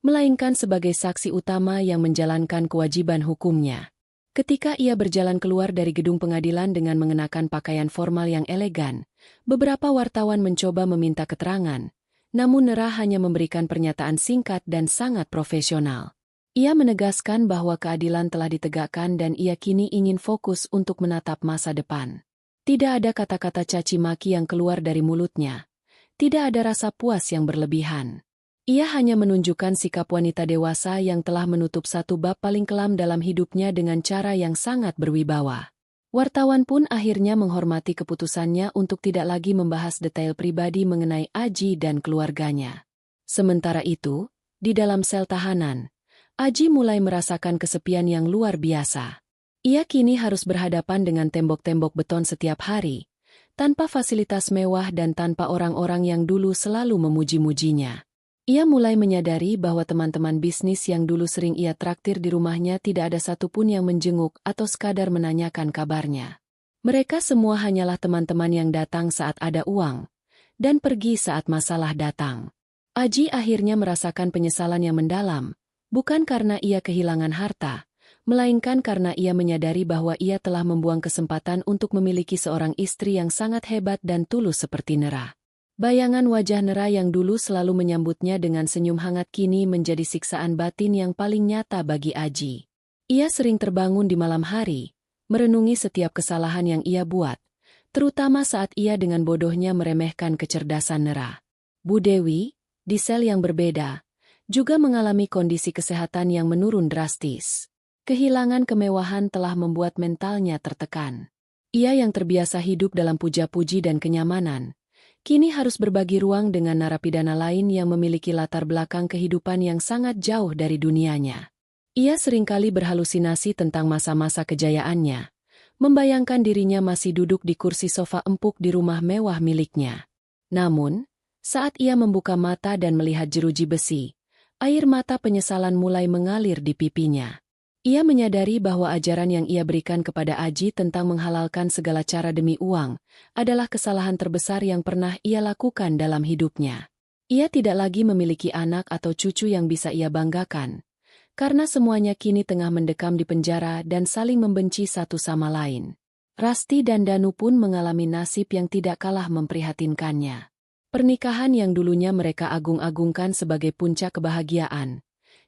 melainkan sebagai saksi utama yang menjalankan kewajiban hukumnya. Ketika ia berjalan keluar dari gedung pengadilan dengan mengenakan pakaian formal yang elegan, beberapa wartawan mencoba meminta keterangan, namun Nera hanya memberikan pernyataan singkat dan sangat profesional. Ia menegaskan bahwa keadilan telah ditegakkan dan ia kini ingin fokus untuk menatap masa depan. Tidak ada kata-kata caci maki yang keluar dari mulutnya. Tidak ada rasa puas yang berlebihan. Ia hanya menunjukkan sikap wanita dewasa yang telah menutup satu bab paling kelam dalam hidupnya dengan cara yang sangat berwibawa. Wartawan pun akhirnya menghormati keputusannya untuk tidak lagi membahas detail pribadi mengenai Aji dan keluarganya. Sementara itu, di dalam sel tahanan, Aji mulai merasakan kesepian yang luar biasa. Ia kini harus berhadapan dengan tembok-tembok beton setiap hari, tanpa fasilitas mewah dan tanpa orang-orang yang dulu selalu memuji-mujinya. Ia mulai menyadari bahwa teman-teman bisnis yang dulu sering ia traktir di rumahnya tidak ada satupun yang menjenguk atau sekadar menanyakan kabarnya. Mereka semua hanyalah teman-teman yang datang saat ada uang, dan pergi saat masalah datang. Aji akhirnya merasakan penyesalan yang mendalam, bukan karena ia kehilangan harta, melainkan karena ia menyadari bahwa ia telah membuang kesempatan untuk memiliki seorang istri yang sangat hebat dan tulus seperti Nera. Bayangan wajah Nera yang dulu selalu menyambutnya dengan senyum hangat kini menjadi siksaan batin yang paling nyata bagi Aji. Ia sering terbangun di malam hari, merenungi setiap kesalahan yang ia buat, terutama saat ia dengan bodohnya meremehkan kecerdasan Nera. Bu Dewi, di sel yang berbeda, juga mengalami kondisi kesehatan yang menurun drastis. Kehilangan kemewahan telah membuat mentalnya tertekan. Ia yang terbiasa hidup dalam puja-puji dan kenyamanan, kini harus berbagi ruang dengan narapidana lain yang memiliki latar belakang kehidupan yang sangat jauh dari dunianya. Ia seringkali berhalusinasi tentang masa-masa kejayaannya, membayangkan dirinya masih duduk di kursi sofa empuk di rumah mewah miliknya. Namun, saat ia membuka mata dan melihat jeruji besi, air mata penyesalan mulai mengalir di pipinya. Ia menyadari bahwa ajaran yang ia berikan kepada Aji tentang menghalalkan segala cara demi uang adalah kesalahan terbesar yang pernah ia lakukan dalam hidupnya. Ia tidak lagi memiliki anak atau cucu yang bisa ia banggakan, karena semuanya kini tengah mendekam di penjara dan saling membenci satu sama lain. Rasti dan Danu pun mengalami nasib yang tidak kalah memprihatinkannya. Pernikahan yang dulunya mereka agung-agungkan sebagai puncak kebahagiaan,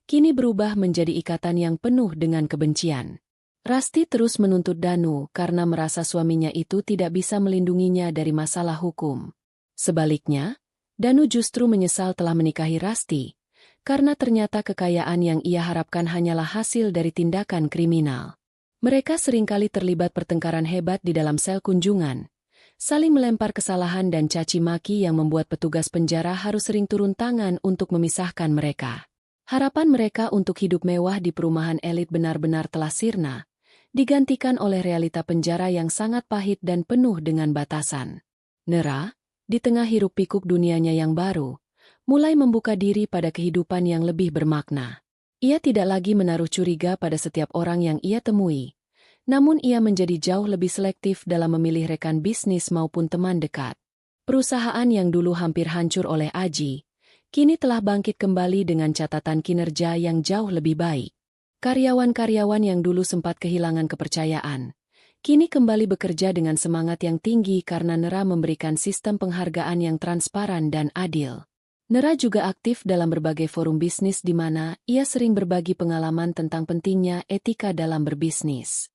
kini berubah menjadi ikatan yang penuh dengan kebencian. Rasti terus menuntut Danu karena merasa suaminya itu tidak bisa melindunginya dari masalah hukum. Sebaliknya, Danu justru menyesal telah menikahi Rasti, karena ternyata kekayaan yang ia harapkan hanyalah hasil dari tindakan kriminal. Mereka seringkali terlibat pertengkaran hebat di dalam sel kunjungan, saling melempar kesalahan dan caci maki yang membuat petugas penjara harus sering turun tangan untuk memisahkan mereka. Harapan mereka untuk hidup mewah di perumahan elit benar-benar telah sirna, digantikan oleh realita penjara yang sangat pahit dan penuh dengan batasan. Nera, di tengah hiruk-pikuk dunianya yang baru, mulai membuka diri pada kehidupan yang lebih bermakna. Ia tidak lagi menaruh curiga pada setiap orang yang ia temui, namun ia menjadi jauh lebih selektif dalam memilih rekan bisnis maupun teman dekat. Perusahaan yang dulu hampir hancur oleh Aji, kini telah bangkit kembali dengan catatan kinerja yang jauh lebih baik. Karyawan-karyawan yang dulu sempat kehilangan kepercayaan, kini kembali bekerja dengan semangat yang tinggi karena Nera memberikan sistem penghargaan yang transparan dan adil. Nera juga aktif dalam berbagai forum bisnis di mana ia sering berbagi pengalaman tentang pentingnya etika dalam berbisnis.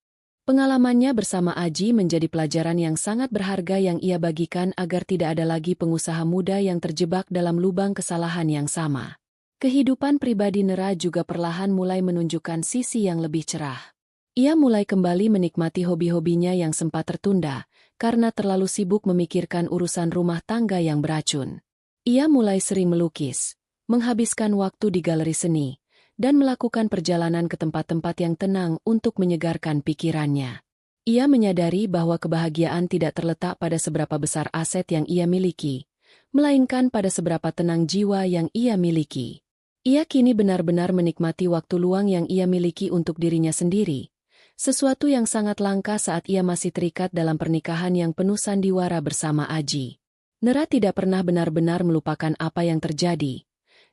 Pengalamannya bersama Aji menjadi pelajaran yang sangat berharga yang ia bagikan agar tidak ada lagi pengusaha muda yang terjebak dalam lubang kesalahan yang sama. Kehidupan pribadi Nera juga perlahan mulai menunjukkan sisi yang lebih cerah. Ia mulai kembali menikmati hobi-hobinya yang sempat tertunda, karena terlalu sibuk memikirkan urusan rumah tangga yang beracun. Ia mulai sering melukis, menghabiskan waktu di galeri seni, dan melakukan perjalanan ke tempat-tempat yang tenang untuk menyegarkan pikirannya. Ia menyadari bahwa kebahagiaan tidak terletak pada seberapa besar aset yang ia miliki, melainkan pada seberapa tenang jiwa yang ia miliki. Ia kini benar-benar menikmati waktu luang yang ia miliki untuk dirinya sendiri, sesuatu yang sangat langka saat ia masih terikat dalam pernikahan yang penuh sandiwara bersama Aji. Nera tidak pernah benar-benar melupakan apa yang terjadi,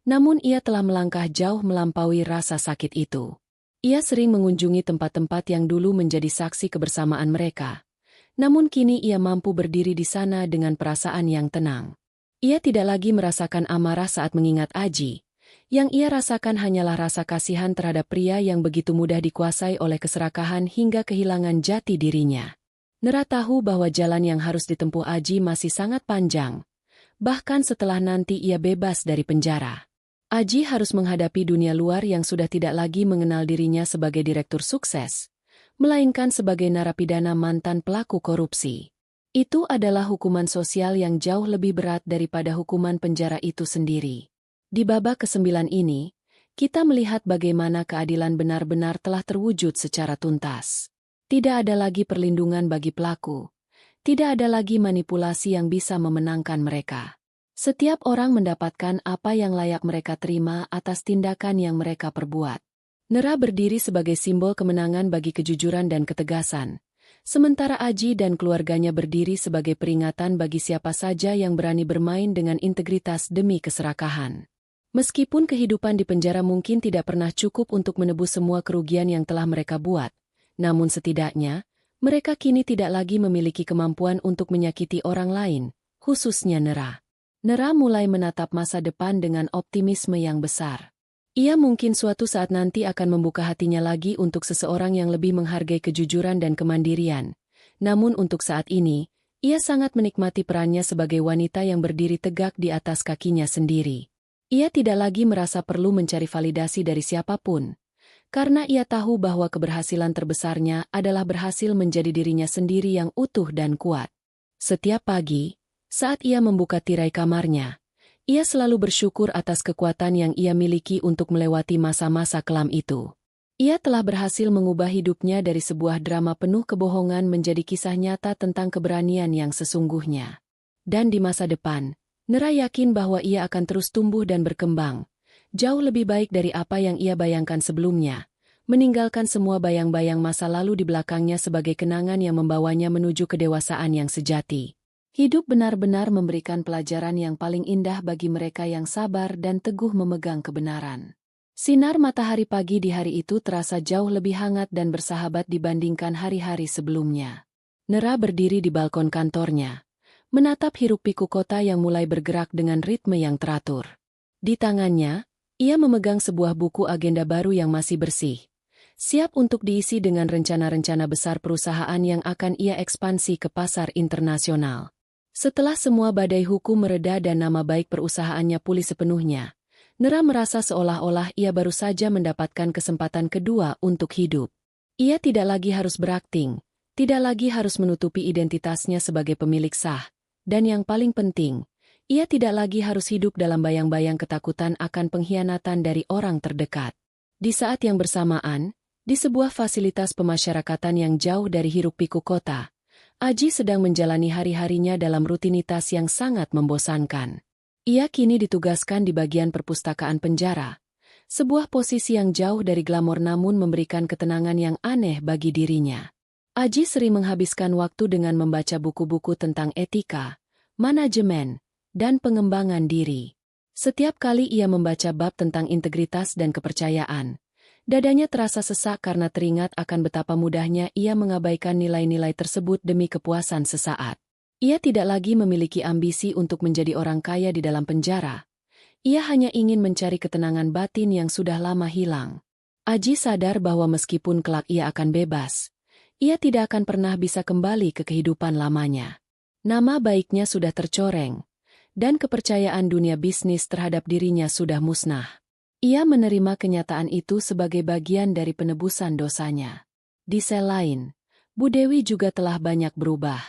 namun ia telah melangkah jauh melampaui rasa sakit itu. Ia sering mengunjungi tempat-tempat yang dulu menjadi saksi kebersamaan mereka, namun kini ia mampu berdiri di sana dengan perasaan yang tenang. Ia tidak lagi merasakan amarah saat mengingat Aji. Yang ia rasakan hanyalah rasa kasihan terhadap pria yang begitu mudah dikuasai oleh keserakahan hingga kehilangan jati dirinya. Nera tahu bahwa jalan yang harus ditempuh Aji masih sangat panjang, bahkan setelah nanti ia bebas dari penjara. Aji harus menghadapi dunia luar yang sudah tidak lagi mengenal dirinya sebagai direktur sukses, melainkan sebagai narapidana mantan pelaku korupsi. Itu adalah hukuman sosial yang jauh lebih berat daripada hukuman penjara itu sendiri. Di babak ke-9 ini, kita melihat bagaimana keadilan benar-benar telah terwujud secara tuntas. Tidak ada lagi perlindungan bagi pelaku. Tidak ada lagi manipulasi yang bisa memenangkan mereka. Setiap orang mendapatkan apa yang layak mereka terima atas tindakan yang mereka perbuat. Nera berdiri sebagai simbol kemenangan bagi kejujuran dan ketegasan, sementara Aji dan keluarganya berdiri sebagai peringatan bagi siapa saja yang berani bermain dengan integritas demi keserakahan. Meskipun kehidupan di penjara mungkin tidak pernah cukup untuk menebus semua kerugian yang telah mereka buat, namun setidaknya, mereka kini tidak lagi memiliki kemampuan untuk menyakiti orang lain, khususnya Nera. Nera mulai menatap masa depan dengan optimisme yang besar. Ia mungkin suatu saat nanti akan membuka hatinya lagi untuk seseorang yang lebih menghargai kejujuran dan kemandirian. Namun untuk saat ini, ia sangat menikmati perannya sebagai wanita yang berdiri tegak di atas kakinya sendiri. Ia tidak lagi merasa perlu mencari validasi dari siapapun, karena ia tahu bahwa keberhasilan terbesarnya adalah berhasil menjadi dirinya sendiri yang utuh dan kuat. Setiap pagi, saat ia membuka tirai kamarnya, ia selalu bersyukur atas kekuatan yang ia miliki untuk melewati masa-masa kelam itu. Ia telah berhasil mengubah hidupnya dari sebuah drama penuh kebohongan menjadi kisah nyata tentang keberanian yang sesungguhnya. Dan di masa depan, Nera yakin bahwa ia akan terus tumbuh dan berkembang, jauh lebih baik dari apa yang ia bayangkan sebelumnya, meninggalkan semua bayang-bayang masa lalu di belakangnya sebagai kenangan yang membawanya menuju kedewasaan yang sejati. Hidup benar-benar memberikan pelajaran yang paling indah bagi mereka yang sabar dan teguh memegang kebenaran. Sinar matahari pagi di hari itu terasa jauh lebih hangat dan bersahabat dibandingkan hari-hari sebelumnya. Nera berdiri di balkon kantornya, menatap hiruk-pikuk kota yang mulai bergerak dengan ritme yang teratur. Di tangannya, ia memegang sebuah buku agenda baru yang masih bersih, siap untuk diisi dengan rencana-rencana besar perusahaan yang akan ia ekspansi ke pasar internasional. Setelah semua badai hukum mereda dan nama baik perusahaannya pulih sepenuhnya, Nera merasa seolah-olah ia baru saja mendapatkan kesempatan kedua untuk hidup. Ia tidak lagi harus berakting, tidak lagi harus menutupi identitasnya sebagai pemilik sah, dan yang paling penting, ia tidak lagi harus hidup dalam bayang-bayang ketakutan akan pengkhianatan dari orang terdekat. Di saat yang bersamaan, di sebuah fasilitas pemasyarakatan yang jauh dari hiruk-pikuk kota, Aji sedang menjalani hari-harinya dalam rutinitas yang sangat membosankan. Ia kini ditugaskan di bagian perpustakaan penjara, sebuah posisi yang jauh dari glamor namun memberikan ketenangan yang aneh bagi dirinya. Aji sering menghabiskan waktu dengan membaca buku-buku tentang etika, manajemen, dan pengembangan diri. Setiap kali ia membaca bab tentang integritas dan kepercayaan, dadanya terasa sesak karena teringat akan betapa mudahnya ia mengabaikan nilai-nilai tersebut demi kepuasan sesaat. Ia tidak lagi memiliki ambisi untuk menjadi orang kaya di dalam penjara. Ia hanya ingin mencari ketenangan batin yang sudah lama hilang. Aji sadar bahwa meskipun kelak ia akan bebas, ia tidak akan pernah bisa kembali ke kehidupan lamanya. Nama baiknya sudah tercoreng, dan kepercayaan dunia bisnis terhadap dirinya sudah musnah. Ia menerima kenyataan itu sebagai bagian dari penebusan dosanya. Di sel lain, Bu Dewi juga telah banyak berubah.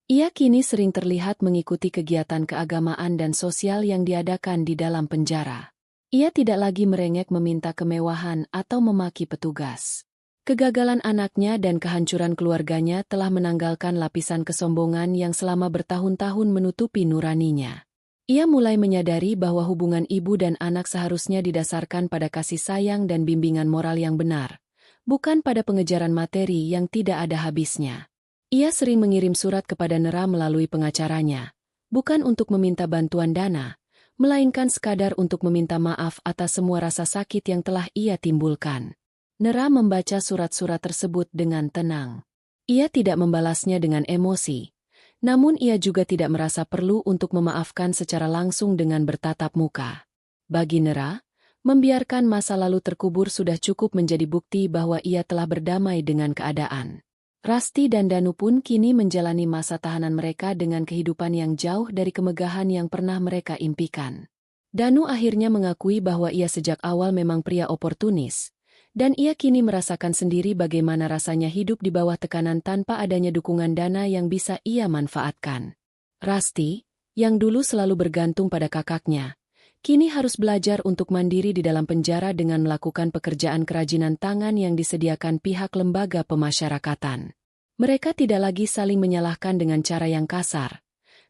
Ia kini sering terlihat mengikuti kegiatan keagamaan dan sosial yang diadakan di dalam penjara. Ia tidak lagi merengek meminta kemewahan atau memaki petugas. Kegagalan anaknya dan kehancuran keluarganya telah menanggalkan lapisan kesombongan yang selama bertahun-tahun menutupi nuraninya. Ia mulai menyadari bahwa hubungan ibu dan anak seharusnya didasarkan pada kasih sayang dan bimbingan moral yang benar, bukan pada pengejaran materi yang tidak ada habisnya. Ia sering mengirim surat kepada Nera melalui pengacaranya, bukan untuk meminta bantuan dana, melainkan sekadar untuk meminta maaf atas semua rasa sakit yang telah ia timbulkan. Nera membaca surat-surat tersebut dengan tenang. Ia tidak membalasnya dengan emosi, namun ia juga tidak merasa perlu untuk memaafkan secara langsung dengan bertatap muka. Bagi Nera, membiarkan masa lalu terkubur sudah cukup menjadi bukti bahwa ia telah berdamai dengan keadaan. Rasti dan Danu pun kini menjalani masa tahanan mereka dengan kehidupan yang jauh dari kemegahan yang pernah mereka impikan. Danu akhirnya mengakui bahwa ia sejak awal memang pria oportunis, dan ia kini merasakan sendiri bagaimana rasanya hidup di bawah tekanan tanpa adanya dukungan dana yang bisa ia manfaatkan. Rasti, yang dulu selalu bergantung pada kakaknya, kini harus belajar untuk mandiri di dalam penjara dengan melakukan pekerjaan kerajinan tangan yang disediakan pihak lembaga pemasyarakatan. Mereka tidak lagi saling menyalahkan dengan cara yang kasar,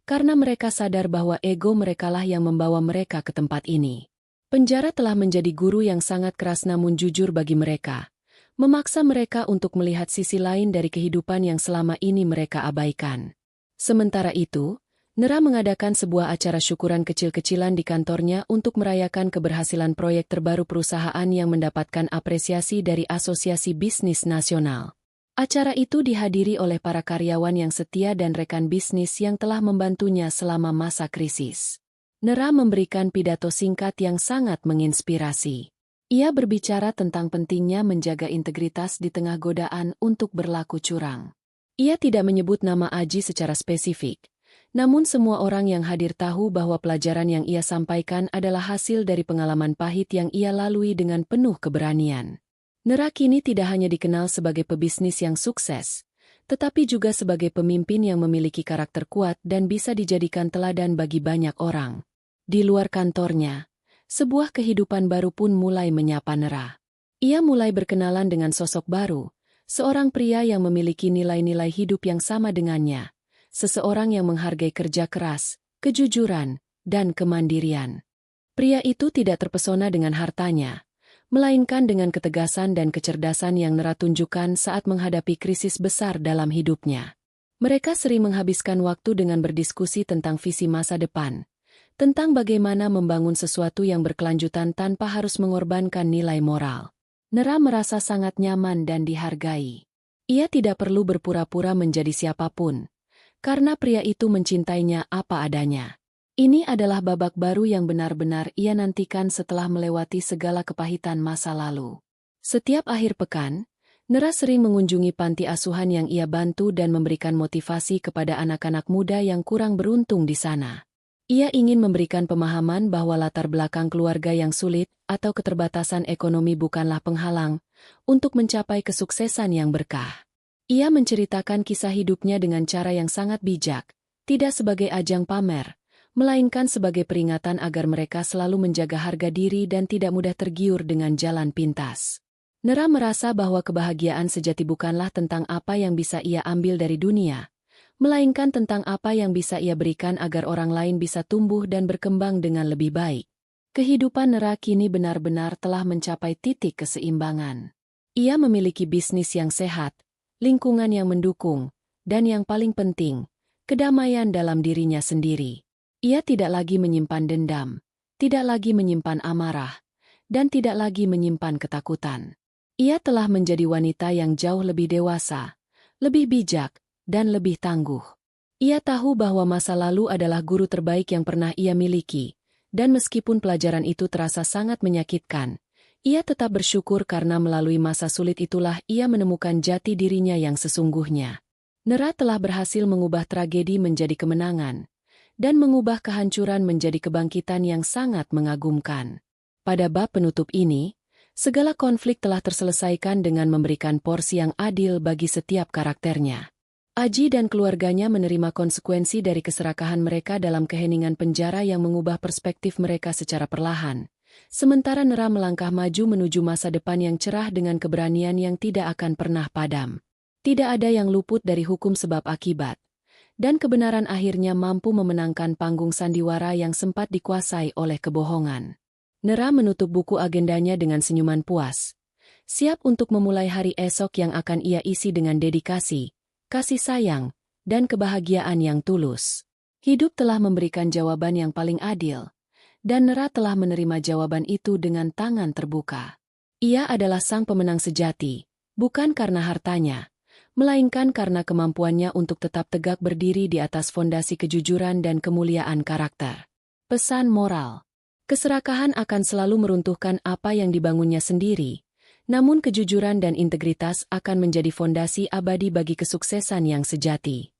karena mereka sadar bahwa ego merekalah yang membawa mereka ke tempat ini. Penjara telah menjadi guru yang sangat keras namun jujur bagi mereka, memaksa mereka untuk melihat sisi lain dari kehidupan yang selama ini mereka abaikan. Sementara itu, Nera mengadakan sebuah acara syukuran kecil-kecilan di kantornya untuk merayakan keberhasilan proyek terbaru perusahaan yang mendapatkan apresiasi dari Asosiasi Bisnis Nasional. Acara itu dihadiri oleh para karyawan yang setia dan rekan bisnis yang telah membantunya selama masa krisis. Nera memberikan pidato singkat yang sangat menginspirasi. Ia berbicara tentang pentingnya menjaga integritas di tengah godaan untuk berlaku curang. Ia tidak menyebut nama Aji secara spesifik, namun semua orang yang hadir tahu bahwa pelajaran yang ia sampaikan adalah hasil dari pengalaman pahit yang ia lalui dengan penuh keberanian. Nera kini tidak hanya dikenal sebagai pebisnis yang sukses, tetapi juga sebagai pemimpin yang memiliki karakter kuat dan bisa dijadikan teladan bagi banyak orang. Di luar kantornya, sebuah kehidupan baru pun mulai menyapa Nera. Ia mulai berkenalan dengan sosok baru, seorang pria yang memiliki nilai-nilai hidup yang sama dengannya. Seseorang yang menghargai kerja keras, kejujuran, dan kemandirian. Pria itu tidak terpesona dengan hartanya, melainkan dengan ketegasan dan kecerdasan yang Nera tunjukkan saat menghadapi krisis besar dalam hidupnya. Mereka sering menghabiskan waktu dengan berdiskusi tentang visi masa depan, tentang bagaimana membangun sesuatu yang berkelanjutan tanpa harus mengorbankan nilai moral. Nera merasa sangat nyaman dan dihargai. Ia tidak perlu berpura-pura menjadi siapapun, karena pria itu mencintainya apa adanya. Ini adalah babak baru yang benar-benar ia nantikan setelah melewati segala kepahitan masa lalu. Setiap akhir pekan, Nera sering mengunjungi panti asuhan yang ia bantu dan memberikan motivasi kepada anak-anak muda yang kurang beruntung di sana. Ia ingin memberikan pemahaman bahwa latar belakang keluarga yang sulit atau keterbatasan ekonomi bukanlah penghalang untuk mencapai kesuksesan yang berkah. Ia menceritakan kisah hidupnya dengan cara yang sangat bijak, tidak sebagai ajang pamer, melainkan sebagai peringatan agar mereka selalu menjaga harga diri dan tidak mudah tergiur dengan jalan pintas. Nera merasa bahwa kebahagiaan sejati bukanlah tentang apa yang bisa ia ambil dari dunia, melainkan tentang apa yang bisa ia berikan agar orang lain bisa tumbuh dan berkembang dengan lebih baik. Kehidupan Nera kini benar-benar telah mencapai titik keseimbangan. Ia memiliki bisnis yang sehat, lingkungan yang mendukung, dan yang paling penting, kedamaian dalam dirinya sendiri. Ia tidak lagi menyimpan dendam, tidak lagi menyimpan amarah, dan tidak lagi menyimpan ketakutan. Ia telah menjadi wanita yang jauh lebih dewasa, lebih bijak, dan lebih tangguh. Ia tahu bahwa masa lalu adalah guru terbaik yang pernah ia miliki, dan meskipun pelajaran itu terasa sangat menyakitkan, ia tetap bersyukur karena melalui masa sulit itulah ia menemukan jati dirinya yang sesungguhnya. Nera telah berhasil mengubah tragedi menjadi kemenangan, dan mengubah kehancuran menjadi kebangkitan yang sangat mengagumkan. Pada bab penutup ini, Segala konflik telah terselesaikan dengan memberikan porsi yang adil bagi setiap karakternya. Aji dan keluarganya menerima konsekuensi dari keserakahan mereka dalam keheningan penjara yang mengubah perspektif mereka secara perlahan. Sementara Nera melangkah maju menuju masa depan yang cerah dengan keberanian yang tidak akan pernah padam. Tidak ada yang luput dari hukum sebab akibat. Dan kebenaran akhirnya mampu memenangkan panggung sandiwara yang sempat dikuasai oleh kebohongan. Nera menutup buku agendanya dengan senyuman puas. Siap untuk memulai hari esok yang akan ia isi dengan dedikasi, kasih sayang, dan kebahagiaan yang tulus. Hidup telah memberikan jawaban yang paling adil, dan Nera telah menerima jawaban itu dengan tangan terbuka. Ia adalah sang pemenang sejati, bukan karena hartanya, melainkan karena kemampuannya untuk tetap tegak berdiri di atas fondasi kejujuran dan kemuliaan karakter. Pesan moral: keserakahan akan selalu meruntuhkan apa yang dibangunnya sendiri, namun kejujuran dan integritas akan menjadi fondasi abadi bagi kesuksesan yang sejati.